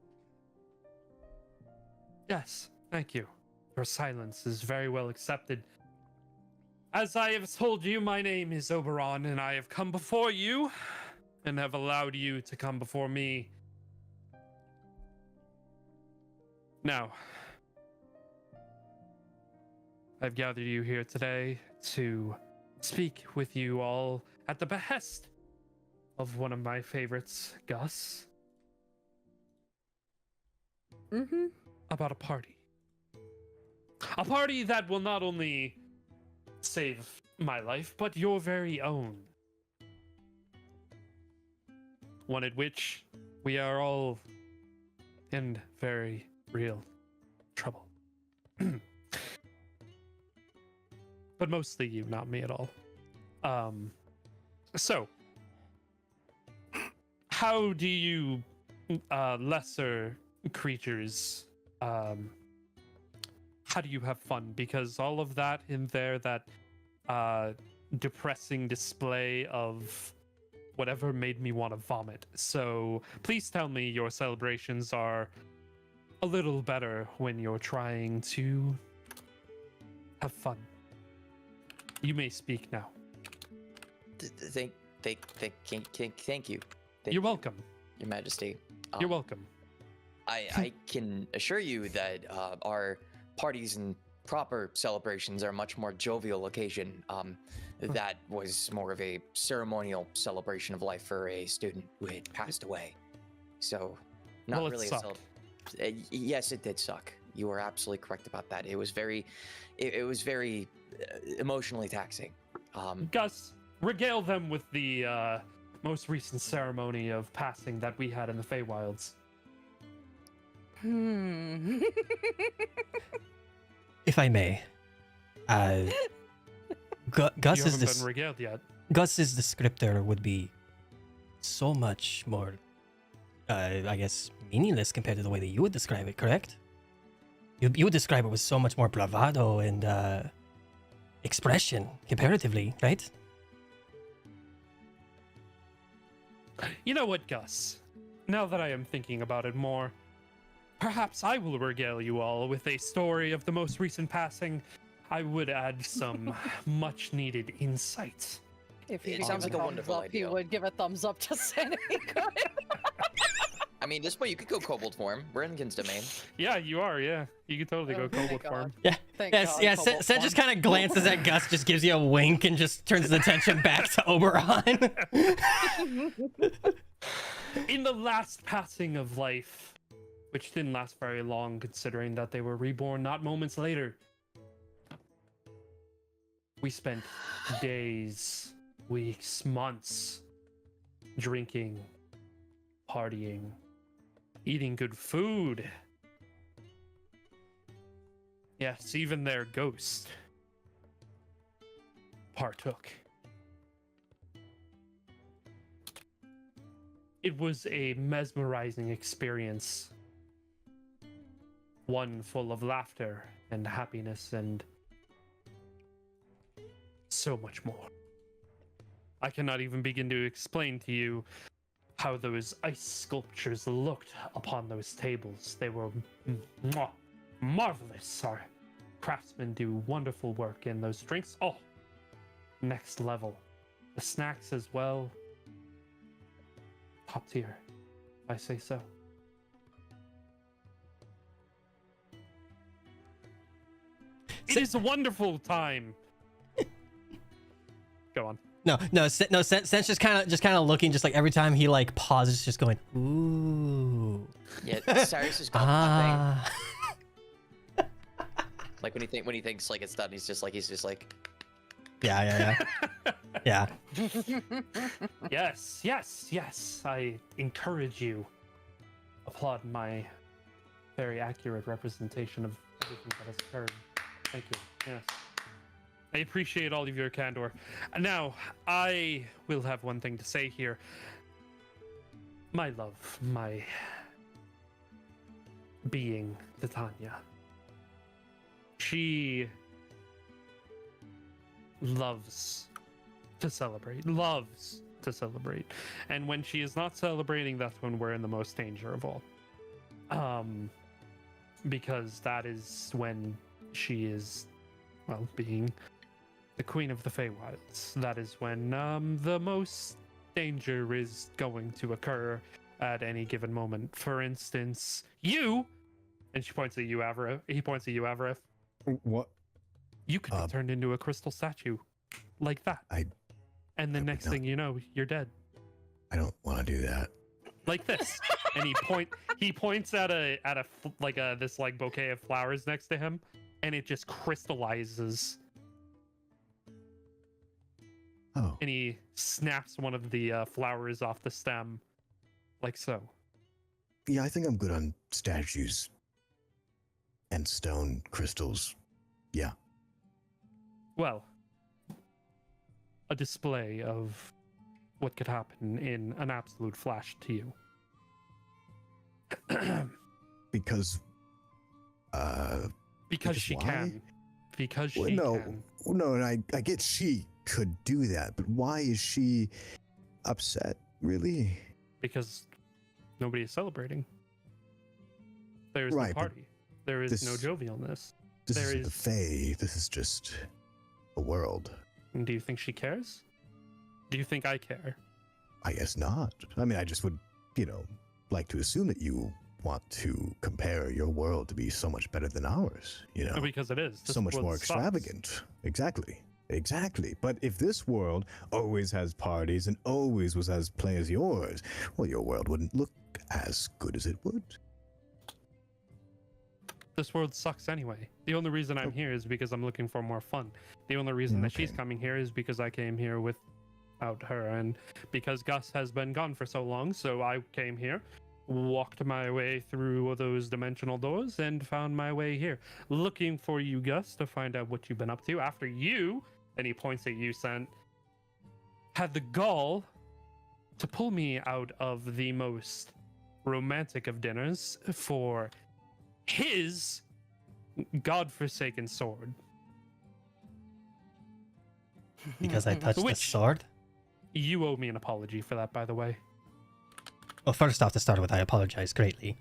Yes, thank you. Your silence is very well accepted. As I have told you, my name is Oberon, and I have come before you, and have allowed you to come before me. Now, I've gathered you here today to speak with you all at the behest of one of my favorites, Gus. Mm-hmm. About a party. A party that will not only save my life, but your very own. One at which we are all in very real trouble. But mostly you, not me at all. So, how do you lesser creatures, how do you have fun? Because all of that in there, that depressing display of whatever made me want to vomit. So please tell me your celebrations are a little better when you're trying to have fun. You may speak now. Thank you. You're welcome. Your Majesty. You're welcome. I can assure you that our parties and proper celebrations are a much more jovial occasion. That was more of a ceremonial celebration of life for a student who had passed away. So, not Well, it really sucked. yes, it did suck. You were absolutely correct about that. It was very, it was very emotionally taxing. Gus, regale them with the most recent ceremony of passing that we had in the Feywilds. If I may, Gus You is haven't this. been regaled yet. Gus's descriptor would be so much more, I guess, meaningless compared to the way that you would describe it, correct? You would describe it with so much more bravado and expression, comparatively, right? You know what, Gus? Now that I am thinking about it more, perhaps I will regale you all with a story of the most recent passing. I would add some much-needed insight. If he It gave sounds like a thumbs wonderful up, idea. He would give a thumbs up to Seneca. I mean, this way you could go kobold form. We're in Kin's domain. Yeah, you are. Yeah, you could totally go Oh, thank kobold God. form. Yeah. Thank Yes, God, yeah. Cobalt Sen just form. kind of glances at Gus, just gives you a wink, and just turns his attention back to Oberon. In the last passing of life, which didn't last very long, considering that they were reborn not moments later, we spent days, weeks, months drinking, partying, eating good food. Yes, even their ghost partook. It was a mesmerizing experience. One full of laughter and happiness and so much more. I cannot even begin to explain to you how those ice sculptures looked upon those tables. They were marvelous. Our craftsmen do wonderful work, and those drinks, oh, next level. The snacks as well. Top tier, if I say so. It is a wonderful time. Go on. Sen's just kind of looking, just like every time he like pauses, just going, ooh. Yeah, Cyrus is going Ah. Like when he thinks like it's done, he's just like Yeah. Yeah. Yes. I encourage you. Applaud my very accurate representation of everything that has occurred. Thank you. Yes. I appreciate all of your candor. Now, I will have one thing to say here. My love, my being, Titania. She loves to celebrate. And when she is not celebrating, that's when we're in the most danger of all. Because that is when she is, well, being the queen of the Feywilds. That is when the most danger is going to occur at any given moment. For instance, you, and she points at you, Avareth. He points at you, Avareth. What? You could be turned into a crystal statue, like that. And the next thing you know, you're dead. I don't want to do that. Like this. And he points at this like bouquet of flowers next to him, and it just crystallizes. Oh. And he snaps one of the flowers off the stem, like so. Yeah, I think I'm good on statues and stone crystals. Yeah. Well, a display of what could happen in an absolute flash to you. Because she why? can. Because she no, can. No, and I get she could do that, but why is she upset, really? Because nobody is celebrating. There is Right, no but party. There is no jovialness. This There is the Fae. This is just a world. And do you think she cares? Do you think I care? I guess not. I mean, I just would, like to assume that you want to compare your world to be so much better than ours, Because it is. This so much world more sucks. extravagant. Exactly. But if this world always has parties and always was as play as yours, well, your world wouldn't look as good as it would. This world sucks anyway. The only reason I'm here is because I'm looking for more fun. The only reason that she's Okay. coming here is because I came here without her, and because Gus has been gone for so long, so I came here, walked my way through those dimensional doors, and found my way here. Looking for you, Gus, to find out what you've been up to after you, and he points at you, Sent, had the gall to pull me out of the most romantic of dinners for his godforsaken sword. Because I touched the Which- sword? You owe me an apology for that, by the way. Well, first off, to start with, I apologize greatly.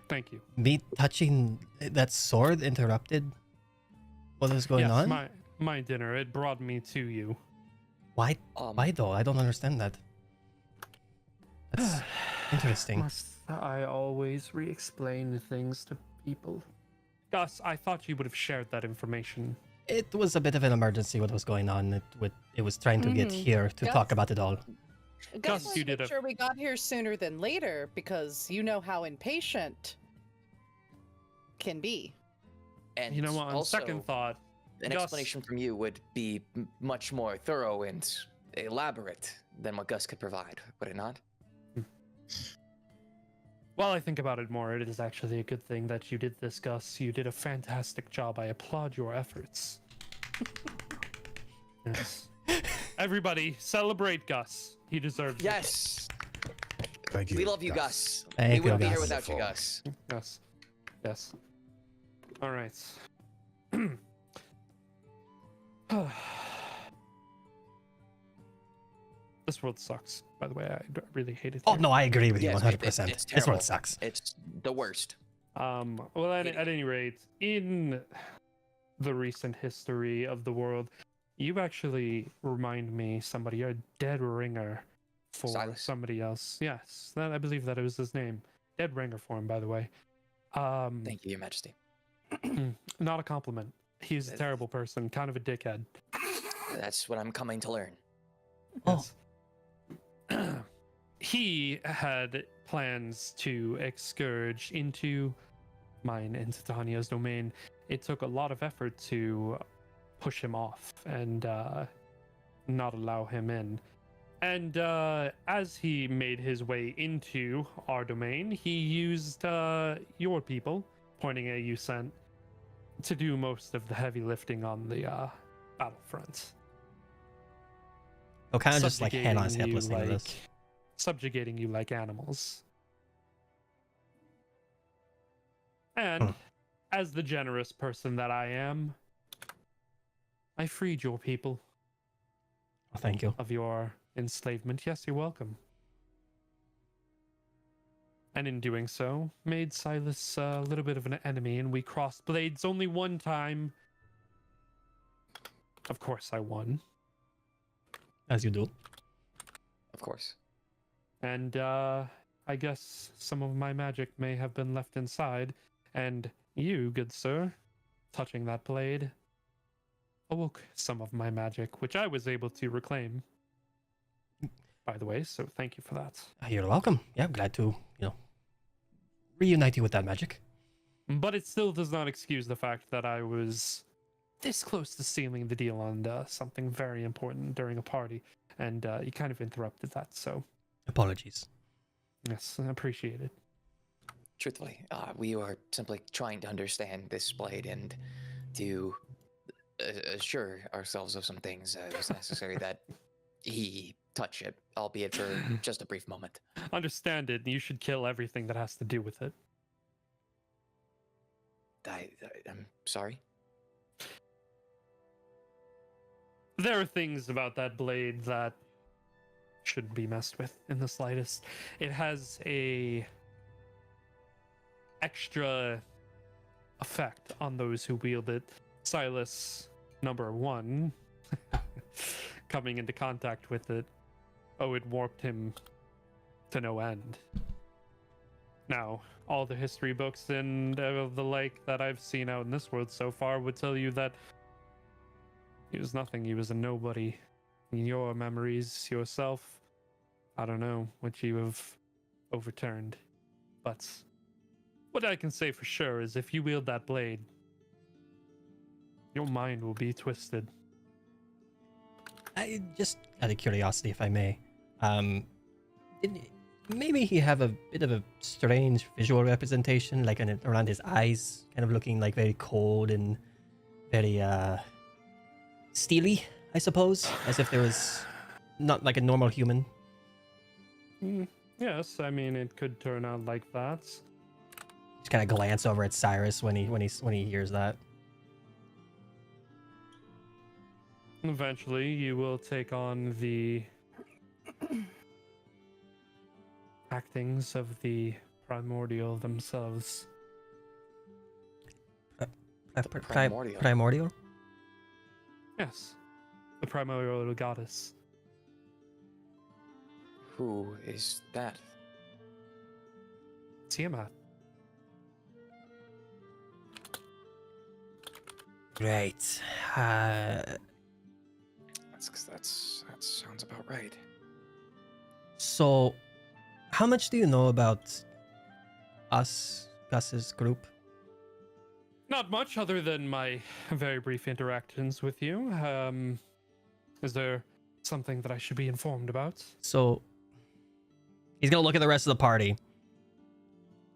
Thank you. Me touching that sword interrupted what was going yes, on? my dinner. It brought me to you. Why though? I don't understand that. That's interesting. I always re-explain things to people. Gus, I thought you would have shared that information. It was a bit of an emergency what was going on. It was trying to get Mhm. here to Gus? talk about it all. Gus, Gus, wanted you to make did a- sure we got here sooner than later because you know how impatient can be. And You know what? On also, second thought, an Gus- explanation from you would be much more thorough and elaborate than what Gus could provide, would it not? while I think about it more, it is actually a good thing that you did this, Gus. You did a fantastic job. I applaud your efforts. Yes. Everybody, celebrate Gus. He deserves Yes! Thank you. We love you, Gus. Thank We you, wouldn't be here Gus. without you, Gus. it. Yes. Yes. All right. This world sucks, by the way. I really hate it. Oh here. no, I agree with you Yes, 100%. it's This terrible. one sucks. It's the worst. Well, at any rate, in the recent history of the world, you actually remind me somebody, a dead ringer for Silas? somebody else. Yes, I believe that it was his name. Dead ringer for him, by the way. Thank you, Your Majesty. Not a compliment. He's a terrible person, kind of a dickhead. That's what I'm coming to learn. Yes. He had plans to excurge into mine, into Tania's domain. It took a lot of effort to push him off and not allow him in. And as he made his way into our domain, he used your people, pointing at you, Sent, to do most of the heavy lifting on the battlefront. Oh, kind of just like hand on his hip Subjugating you listening to this. subjugating you like animals. And as the generous person that I am, I freed your people Oh, thank you. of your enslavement. Yes, you're welcome. And in doing so, made Silas a little bit of an enemy, and we crossed blades only one time. Of course, I won. As you do. Of course. And I guess some of my magic may have been left inside, and you, good sir, touching that blade, awoke some of my magic, which I was able to reclaim. By the way, so thank you for that. You're welcome. Yeah, I'm glad to, reunite you with that magic. But it still does not excuse the fact that I was this close to sealing the deal on something very important during a party, and you kind of interrupted that, so Apologies. yes, I appreciate it. Truthfully, we are simply trying to understand this blade and to assure ourselves of some things. It was necessary that he touch it, albeit for just a brief moment. Understand it, and you should kill everything that has to do with it. I'm sorry. There are things about that blade that shouldn't be messed with in the slightest. It has a extra effect on those who wield it. Silas, number one, coming into contact with it, it warped him to no end. Now, all the history books and of the like that I've seen out in this world so far would tell you that he was nothing. He was a nobody. In your memories, yourself, I don't know what you have overturned. But what I can say for sure is if you wield that blade, your mind will be twisted. I just out of curiosity, if I may, maybe he have a bit of a strange visual representation, like around his eyes, kind of looking like very cold and very steely, I suppose, as if there was not like a normal human. Yes, I mean it could turn out like that. Just kind of glance over at Cyrus when he hears that. Eventually, you will take on the actings of the primordial themselves. Primordial. Primordial? Yes, the primordial goddess. Who is that? Tiamat. Great. That sounds about right. So, how much do you know about Gus's group? Not much other than my very brief interactions with you. Is there something that I should be informed about? So, he's gonna look at the rest of the party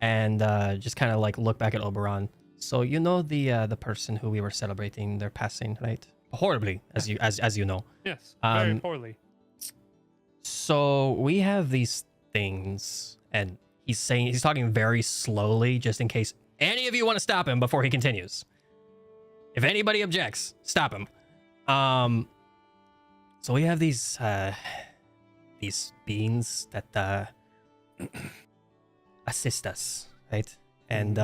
and just kind of like look back at Oberon. So you know the person who we were celebrating their passing, right? Horribly, as you know. Yes, very Um, poorly. So we have these things, and he's talking very slowly, just in case any of you want to stop him before he continues. If anybody objects, stop him. So we have these beings that assist us, right? And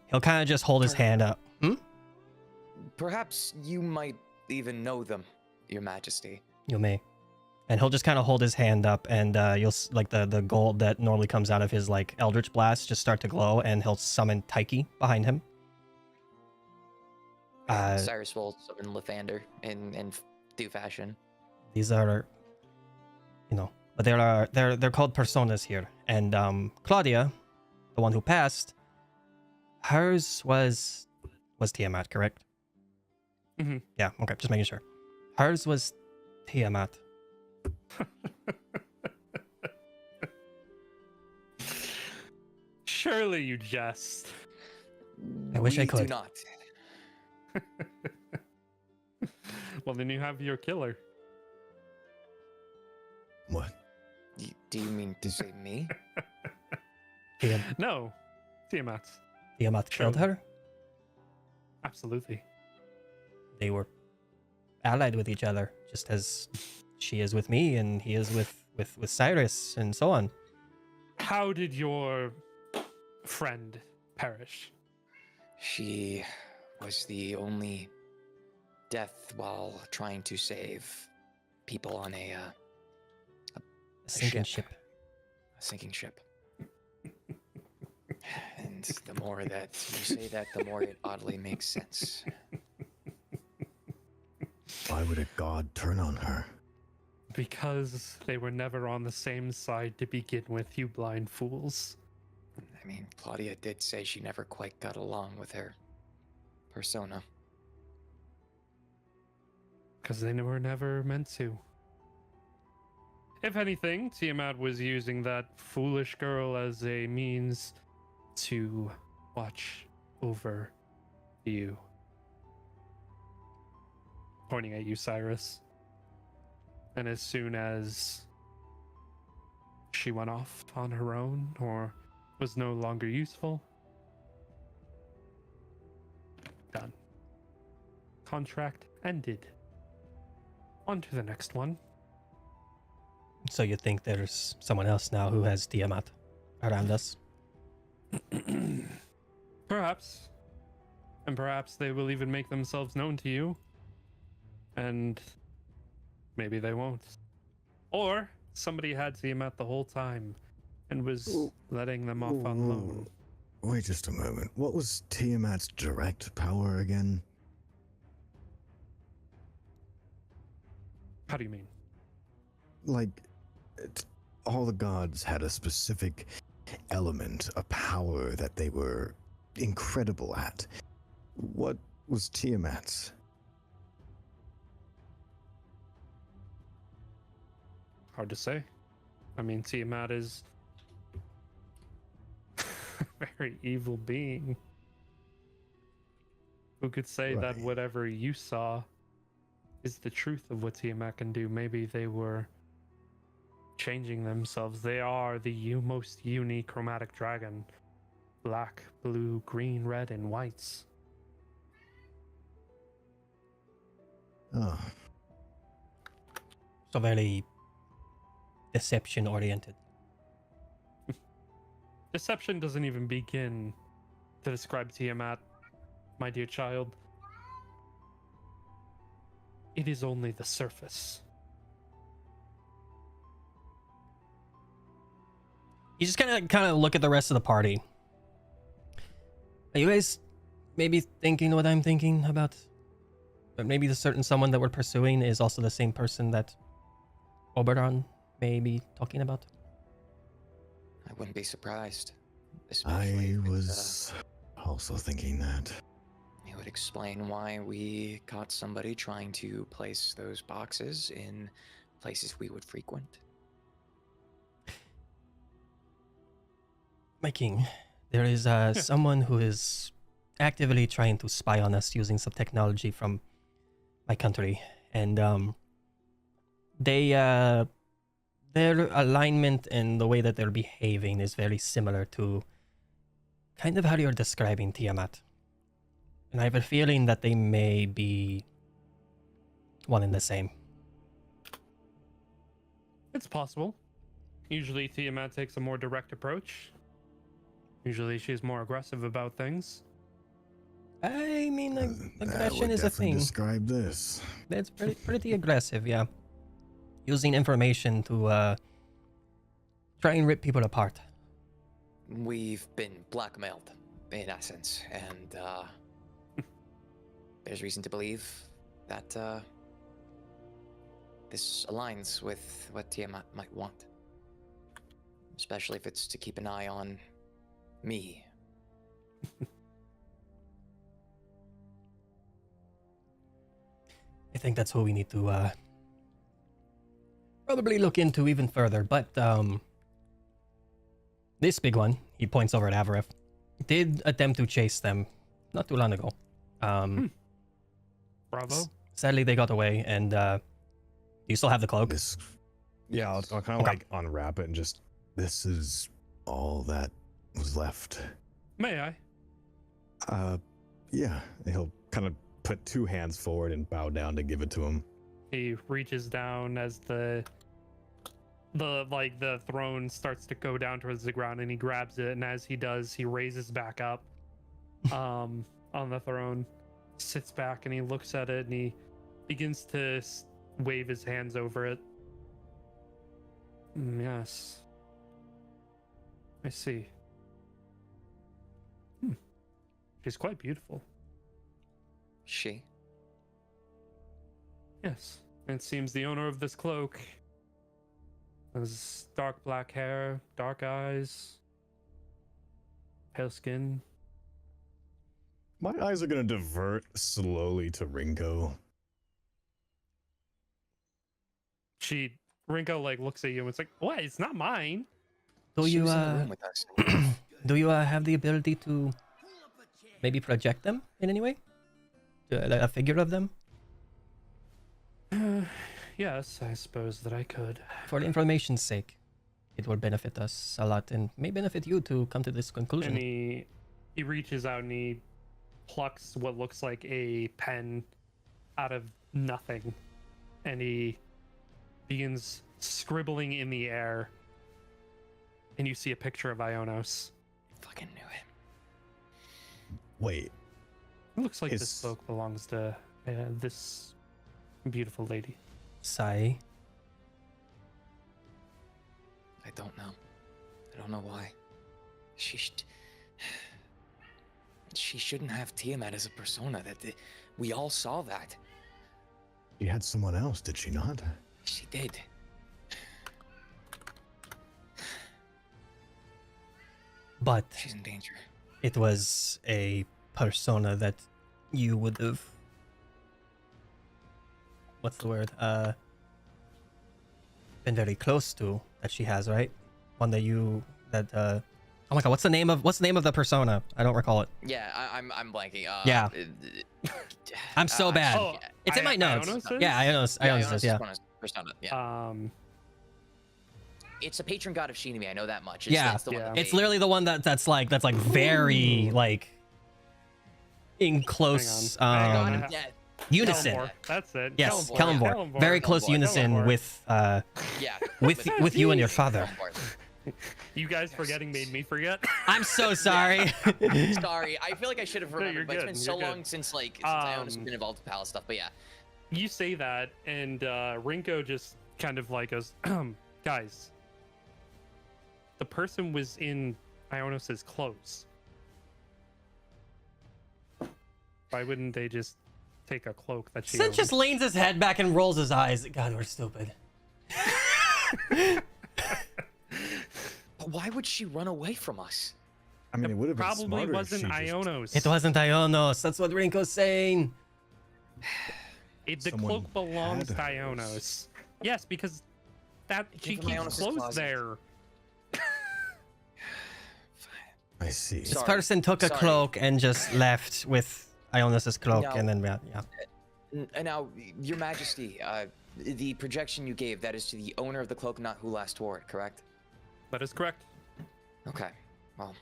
he'll kind of just hold his hand up. Perhaps you might even know them, Your Majesty. You may. And he'll just kind of hold his hand up, and like the gold that normally comes out of his like Eldritch Blast just start to glow, and he'll summon Taiki behind him. Cyrus will summon Lathander in due fashion. These are, but they're called personas here, and Claudia, the one who passed, hers was Tiamat, correct? Mm-hmm. Yeah. Okay. Just making sure. Hers was Tiamat. Surely you jest. I wish I We could. do not. Well, then you have your killer. What? Do you mean to say me? No, Tiamat. Tiamat killed her. Absolutely. They were allied with each other, just as she is with me and he is with Cyrus and so on. How did your friend perish? She was the only death while trying to save people on a Sinking ship. ship. A sinking ship. And the more that you say that, the more it oddly makes sense. Why would a god turn on her? Because they were never on the same side to begin with, you blind fools. I mean, Claudia did say she never quite got along with her persona. Because they were never meant to. If anything, Tiamat was using that foolish girl as a means to watch over you. Pointing at you, Cyrus. And as soon as she went off on her own or was no longer useful, done. Contract ended. On to the next one. So you think there's someone else now who has Tiamat around us? Perhaps. And perhaps they will even make themselves known to you. And maybe they won't. Or somebody had Tiamat the whole time and was letting them off on loan. Wait just a moment. What was Tiamat's direct power again? How do you mean? Like, all the gods had a specific element, a power that they were incredible at. What was Tiamat's? Hard to say. I mean, Tiamat is a very evil being. Who could say that Right. whatever you saw is the truth of what Tiamat can do? Maybe they were changing themselves. They are the most unique chromatic dragon. Black, blue, green, red, and whites. Oh, So very deception oriented. Deception doesn't even begin to describe Tiamat, my dear child. It is only the surface. You just kind of look at the rest of the party. Are you guys maybe thinking what I'm thinking about? But maybe the certain someone that we're pursuing is also the same person that Oberon may be talking about? I wouldn't be surprised. I Especially if was also thinking that. it would explain why we caught somebody trying to place those boxes in places we would frequent. My king, there is someone who is actively trying to spy on us using some technology from my country, and their alignment and the way that they're behaving is very similar to kind of how you're describing Tiamat. And I have a feeling that they may be one and the same. It's possible. Usually Tiamat takes a more direct approach. Usually she's more aggressive about things. I mean, That aggression would is a definitely thing. describe this. That's pretty aggressive, yeah. Using information to try and rip people apart. We've been blackmailed, in essence, and there's reason to believe that this aligns with what Tiamat might want. Especially if it's to keep an eye on me. I think that's who we need to probably look into even further. But this big one, he points over at Avaref, did attempt to chase them not too long ago. Bravo. Sadly, they got away. And do you still have the cloak? This, yeah, I'll kind of Okay. like unwrap it and just. This is all that was left. May I? Yeah, he'll kind of put two hands forward and bow down to give it to him. He reaches down as the throne starts to go down towards the ground, and he grabs it, and as he does, he raises back up on the throne, sits back, and he looks at it, and he begins to wave his hands over it. Yes. I see. She's quite beautiful. She? Yes. It seems the owner of this cloak has dark black hair, dark eyes, pale skin. My eyes are gonna divert slowly to Ringo. Rinko like looks at you and it's like, what? It's not mine. Do She you was in the room with us. do you have the ability to maybe project them in any way? A figure of them? Yes, I suppose that I could. For the information's sake, it will benefit us a lot and may benefit you to come to this conclusion. And he reaches out and he plucks what looks like a pen out of nothing, and he begins scribbling in the air, and you see a picture of Ionos. Fucking knew it. Wait, It looks like this Is- cloak belongs to this beautiful lady. Sai, I don't know. I don't know why. She shouldn't have Tiamat as a persona. We all saw that. she had someone else, did she not? She did. but She's in danger. it was a persona that you would have, what's the word, been very close to, that she has, right? One that oh my god, what's the name of the persona? I don't recall it. Yeah, I'm blanking. Yeah. I'm so bad. Oh, It's in my notes. Ionos is? Yeah, Ionos Ionos is, yeah. is one of persona. Yeah. It's a patron god of Shinemi. I know that much. Yeah. It's the one Yeah. that It's they- literally the one that's like very like in close Hang on. God Um, of death. unison. Kellenborg, that's it. Yes, Kellenborg, Kellenborg. Kellenborg. Very close Kellenborg. unison Kellenborg. with Yeah. with you and your father. You guys forgetting made me forget. I'm so sorry. Sorry, I feel like I should have No, remembered, you're but it's good, been so you're good. long since Ionos has Um, been involved with palace stuff. But yeah, You say that, and Rinko just kind of like goes, guys, the person was in Ionis's clothes. Why wouldn't they just take a cloak that she Sid owned? just leans his head back and rolls his eyes. God, we're stupid. But why would she run away from us? I mean, it would have been Probably smarter if wasn't she just- Ionos. It wasn't Ionos. That's what Rinko's saying. The Someone cloak belongs to had hers. Ionos. Yes, because that she from keeps Ionos' clothes closet. there. I see. This Sorry. person took a Sorry. cloak and just left with Ionis's cloak, No. and then yeah. And now, Your Majesty, the projection you gave, that is to the owner of the cloak, not who last wore it, correct? That is correct. Okay. Well.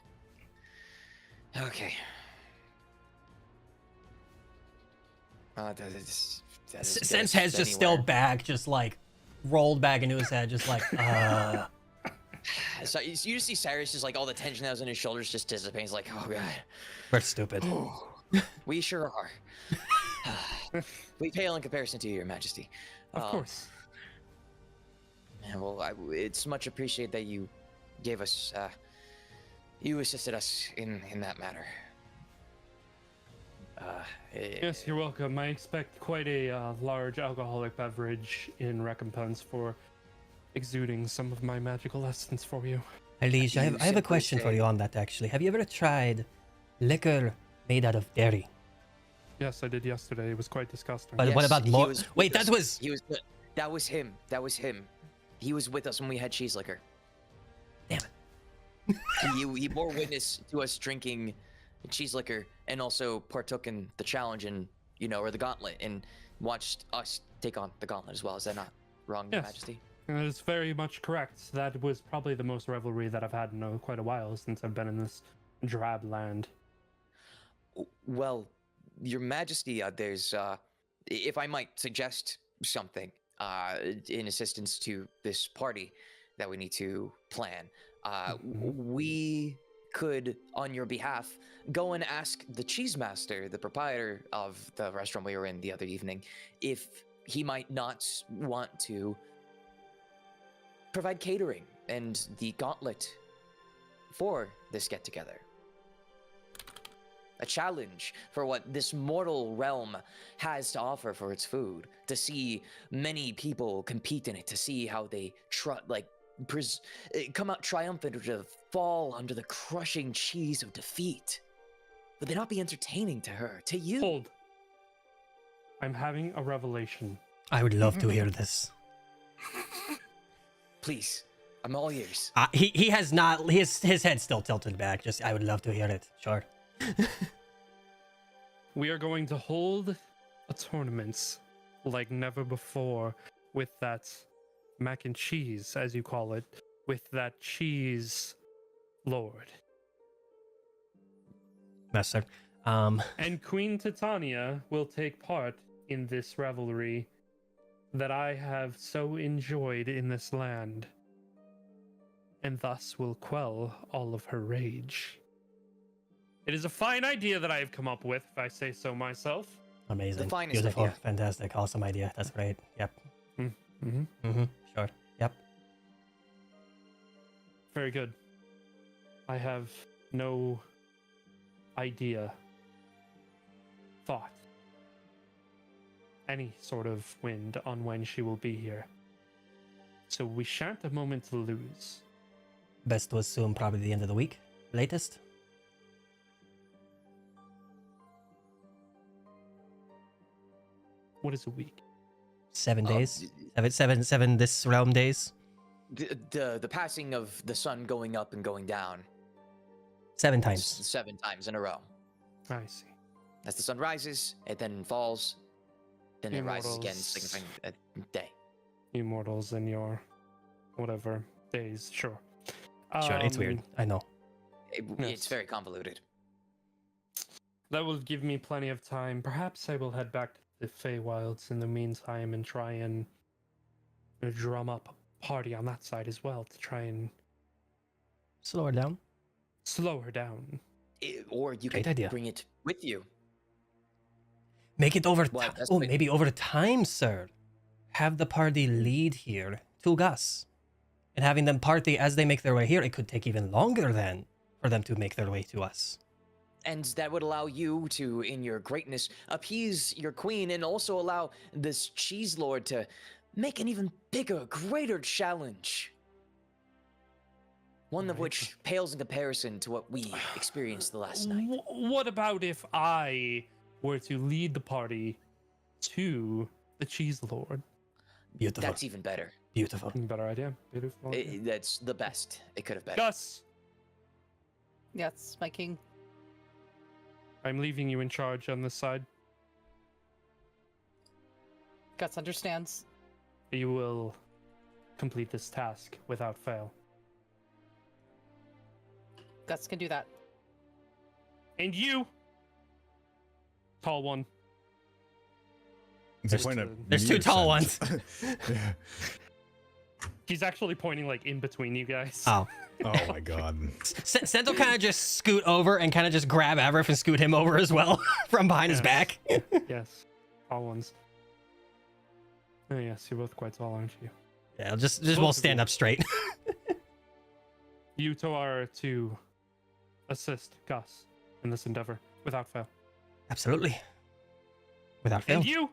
Okay. Sen's head's just still back, just like rolled back into his head, just like So you just see Cyrus, just like all the tension that was in his shoulders just dissipating. He's like, oh god, we're stupid. we sure are. We pale in comparison to you, Your Majesty. Of course. Yeah, well, it's much appreciated that you gave us, you assisted us in that matter. Yes, you're welcome. I expect quite a large alcoholic beverage in recompense for exuding some of my magical essence for you. Alicia, I You have a simply question for say- you on that actually. Have you ever tried liquor made out of dairy? Yes, I did yesterday. It was quite disgusting. But what Yes, about he more? was Wait, with that us. was He was. That was him. That was him. He was with us when we had cheese liquor. damn it. He bore witness to us drinking cheese liquor and also partook in the challenge and or the gauntlet and watched us take on the gauntlet as well. Is that not wrong, Your Yes. Majesty? That is very much correct. That was probably the most revelry that I've had in quite a while since I've been in this drab land. Well, Your Majesty, there's if I might suggest something in assistance to this party that we need to plan. We could, on your behalf, go and ask the cheese master, the proprietor of the restaurant we were in the other evening, if he might not want to provide catering and the gauntlet for this get-together. A challenge for what this mortal realm has to offer for its food. To see many people compete in it, to see how they come out triumphant or to fall under the crushing cheese of defeat. Would they not be entertaining to her, to you? Hold. I'm having a revelation. I would love to hear this. Please, I'm all ears. He has not. His head's still tilted back. Just I would love to hear it. Sure. We are going to hold a tournament like never before with that mac and cheese, as you call it, with that cheese lord. Master. And Queen Titania will take part in this revelry that I have so enjoyed in this land, and thus will quell all of her rage. It is a fine idea that I have come up with, if I say so myself. Amazing. The finest Beautiful. idea. Fantastic. Awesome idea. That's great. Yep. Mm-hmm. Sure. Yep. Very good. I have no idea, thought, any sort of wind on when she will be here. So we shan't a moment to lose. Best to assume probably the end of the week, latest. What is a week? 7 days. Seven this realm days. The passing of the sun going up and going down 7 times. 7 times in a row. I see. As the sun rises, it then falls, then it rises again, Immortals. signifying a day. Immortals in your whatever days, sure. Sure. It's weird. I know. It's Yes. very convoluted. That will give me plenty of time. Perhaps I will head back to the Feywilds in the meantime and try and drum up a party on that side as well to try and Slow her down. slow her down. Or you Great could idea. bring it with you. Make it over. Well, that's Oh, like- maybe over time, sir. Have the party lead here to Gus. and having them party as they make their way here, it could take even longer then for them to make their way to us. And that would allow you to, in your greatness, appease your queen and also allow this cheese lord to make an even bigger, greater challenge. One of Right. which pales in comparison to what we experienced the last night. What about if I were to lead the party to the Cheese Lord? Beautiful. That's even better. Beautiful. Better idea. Beautiful. idea. That's the best it could have been. Gus, Yes, my king. I'm leaving you in charge on this side. Gus understands. You will complete this task without fail. Gus can do that. And you, tall one. It's a point of There's two near tall sense. Yeah. He's actually pointing like in between you guys. Oh. Oh my god. Sento kind of just scoot over and kind of just grab Avrif and scoot him over as well from behind his Yes. back. Yes, tall ones. Oh yes, you're both quite tall, aren't you? Yeah, just Both won't of stand you. up straight. You two are to assist Gus in this endeavor without fail. Absolutely. Without fail. And you!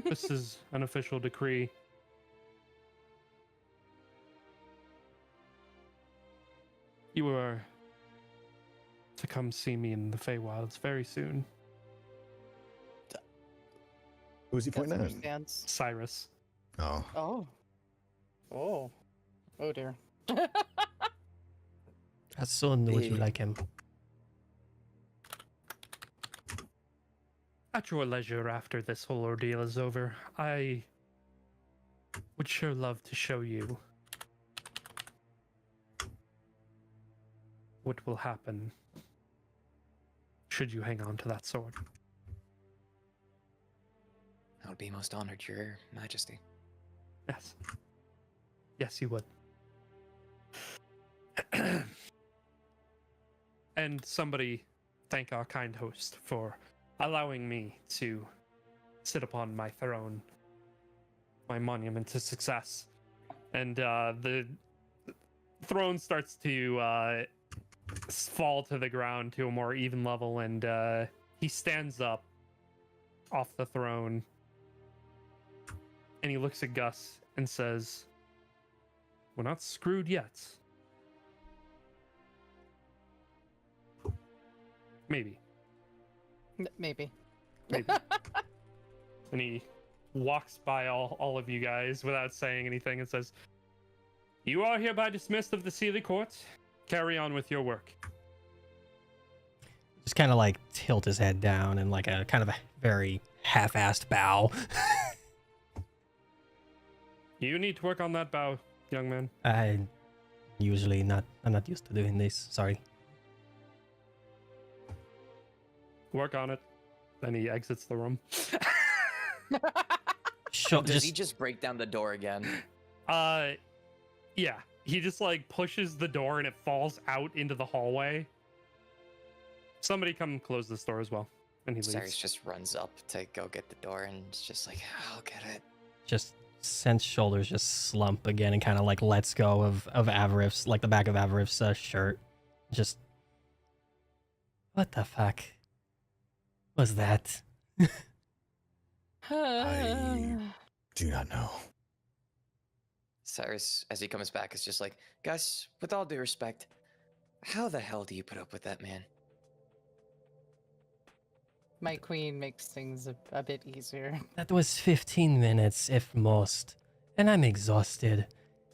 This is an official decree. You are to come see me in the Feywilds very soon. Who's he Gus pointing at? understands. Cyrus. Oh. Oh. Oh. Oh dear. How soon would you like him? At your leisure after this whole ordeal is over, I would sure love to show you what will happen should you hang on to that sword. I would be most honored, Your Majesty. Yes. Yes, you would. And somebody thank our kind host for allowing me to sit upon my throne, my monument to success. And the throne starts to fall to the ground to a more even level, and he stands up off the throne, and he looks at Gus and says, "We're not screwed yet. Maybe. Maybe. Maybe." And he walks by all of you guys without saying anything and says, "You are hereby dismissed of the Sealy Court. Carry on with your work." Just kind of like tilt his head down and like a kind of a very half-assed bow. You need to work on that bow, young man. I'm not used to doing this. Sorry. Work on it. Then he exits the room. Does he just break down the door again? Yeah. He just like pushes the door and it falls out into the hallway. Somebody come close this door as well. And he leaves. Cyrus just runs up to go get the door and it's just like, I'll get it. Just Sent's shoulders just slump again and kind of like lets go of Avrif's, like the back of Avrif's shirt. Just, what the fuck was that? I do not know. Cyrus, as he comes back, is just like, Gus, with all due respect, how the hell do you put up with that man? My queen makes things a bit easier. That was 15 minutes, if most. And I'm exhausted.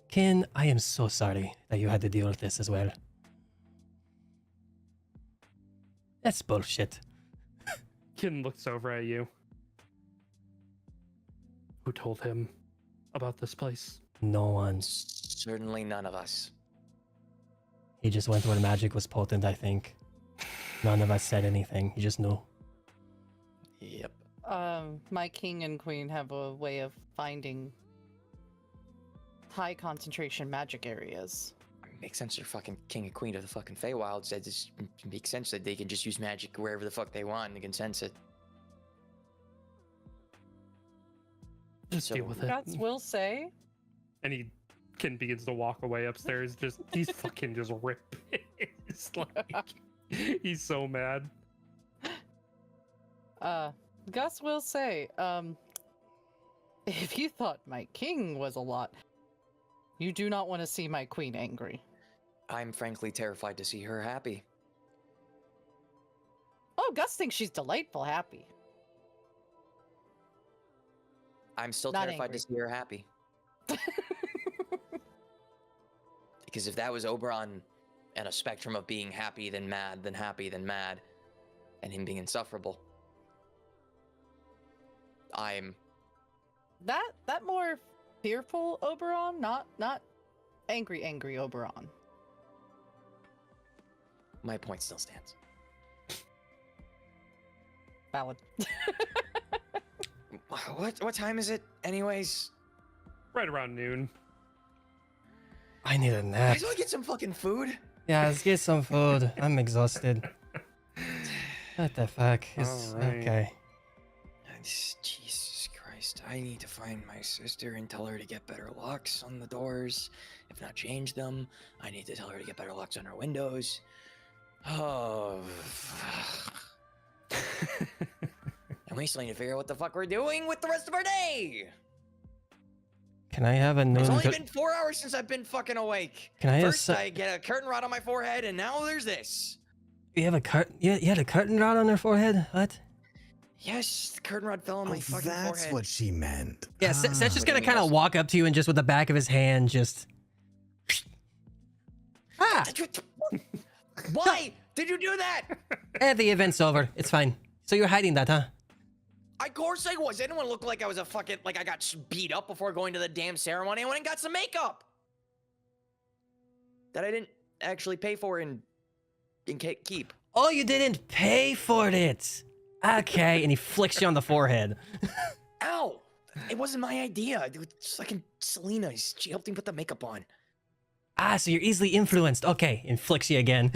Ken, I am so sorry that you had to deal with this as well. That's bullshit. Kin looks over at you. Who told him about this place? No one. Certainly none of us. He just went where magic was potent, I think. None of us said anything. He just knew. Yep. My king and queen have a way of finding high concentration magic areas. Makes sense you're fucking king and queen of the fucking Feywilds. That just makes sense that they can just use magic wherever the fuck they want and they can sense it. Just So deal with it. Guts will say And begins to walk away upstairs. He's fucking just ripped. It's like he's so mad. Gus will say, if you thought my king was a lot, you do not want to see my queen angry. I'm frankly terrified to see her happy. Oh, Gus thinks she's delightful happy. I'm still Not terrified angry. to see her happy. Because if that was Oberon and a spectrum of being happy, then mad, then happy, then mad, and him being insufferable, I'm... That more fearful Oberon, not angry Oberon. My point still stands. Valid. What time is it, anyways? Right around noon. I need a I nap. just want to get some fucking food. Yeah, let's get some food. I'm exhausted. What the fuck? It's Alright. okay. Jesus Christ. I need to find my sister and tell her to get better locks on the doors. If not, change them. I need to tell her to get better locks on her windows. Oh. And we still need to figure out what the fuck we're doing with the rest of our day. Can I have a It's noon? only been 4 hours since I've been fucking awake. Can I First, have I get a curtain rod on my forehead, and now there's this. You have a curtain? You had a curtain rod on her forehead? What? Yes, the curtain rod fell on my fucking that's forehead. what she meant. Yeah, Seth's just What do gonna you mean kind of that's- walk up to you and just with the back of his hand, just. Ah! Why did you do that? The event's over. It's fine. So you're hiding that, huh? Of course I was. I didn't want to look like I was a fucking, like I got beat up before going to the damn ceremony. I went and got some makeup that I didn't actually pay for and keep. Oh, you didn't pay for it. Okay, and he flicks you on the forehead. Ow! It wasn't my idea. It was fucking Selena. She helped me put the makeup on. Ah, so you're easily influenced. Okay, and flicks you again.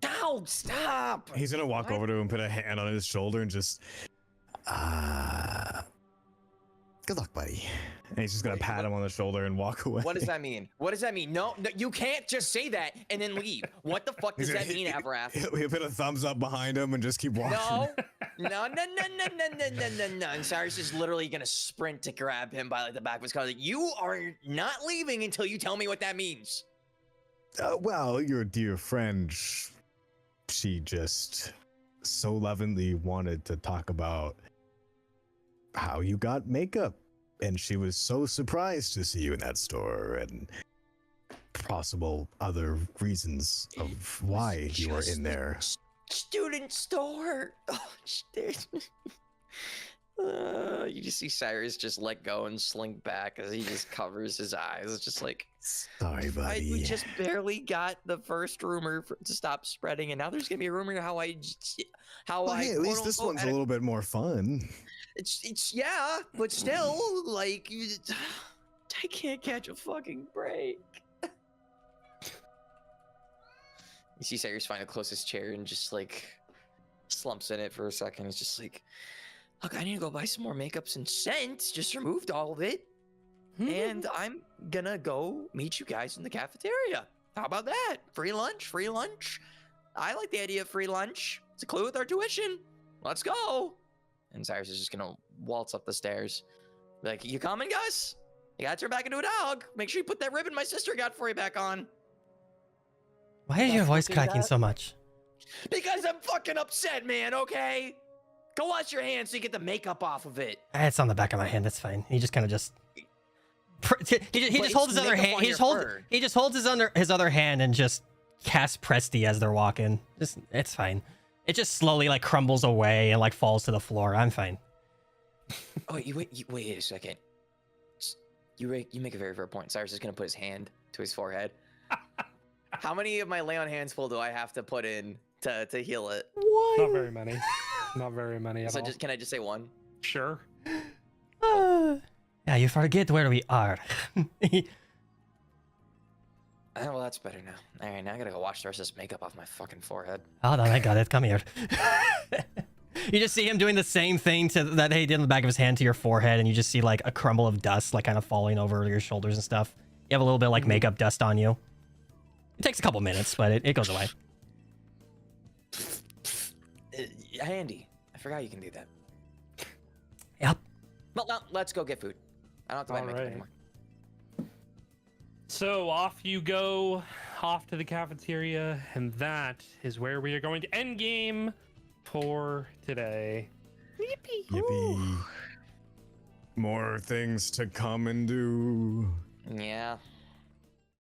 Ow! Stop! He's gonna walk What? over to him, put a hand on his shoulder, and just, good luck, buddy. And he's just gonna Wait, pat what- him on the shoulder and walk away. What does that mean? What does that mean? No, you can't just say that and then leave. What the fuck does He's that gonna- mean, Avrath? He'll put a thumbs up behind him and just keep walking. No. No. And Cyrus is literally gonna sprint to grab him by like the back of his collar. Like, you are not leaving until you tell me what that means. Well, your dear friend, she just so lovingly wanted to talk about how you got makeup. And she was so surprised to see you in that store and possible other reasons of why you were in there. Student store. Oh, shit. You just see Cyrus just let go and slink back as he just covers his eyes. It's just like, Sorry, we buddy. just barely got the first rumor to stop spreading, and now there's gonna be a rumor how I Well, hey, at least this quote-unquote, one's a had little bit more fun. It's yeah, but still, like, I can't catch a fucking break. You see Cyrus find the closest chair and just like slumps in it for a second. He's just like, look, I need to go buy some more makeups and scents. Just removed all of it, and I'm gonna go meet you guys in the cafeteria. How about that? Free lunch, free lunch. I like the idea of free lunch. It's a clue with our tuition. Let's go. And Cyrus is just gonna waltz up the stairs. Be like, you coming, Gus? You gotta turn back into a dog. Make sure you put that ribbon my sister got for you back on. Why is your That's voice looking cracking bad. so much? Because I'm fucking upset, man, okay? Go wash your hands so you get the makeup off of it. It's on the back of my hand. That's fine. He just kind of just. He But just holds it's his other makeup hand. on He your just holds. fur. He just holds his other hand and just casts Presty as they're walking. Just it's fine. It just slowly like crumbles away and like falls to the floor. I'm fine. Oh, wait a second. You make a very fair point. Cyrus is gonna put his hand to his forehead. How many of my lay on hands full do I have to put in to heal it? Not very many. Not very many at So all. can I just say one? Sure. Yeah, you forget where we are. Oh, well, that's better now. All right, now I gotta go wash the rest of this makeup off my fucking forehead. Hold on, I got it. Come here. You just see him doing the same thing that he did in the back of his hand to your forehead, and you just see like a crumble of dust, like kind of falling over your shoulders and stuff. You have a little bit of like makeup dust on you. It takes a couple minutes, but it goes away. Handy. I forgot you can do that. Yep. Well, now let's go get food. I don't have to buy All makeup right. anymore. So off you go, off to the cafeteria, and that is where we are going to end game for today. Yippee. Yippee. More things to come and do. Yeah.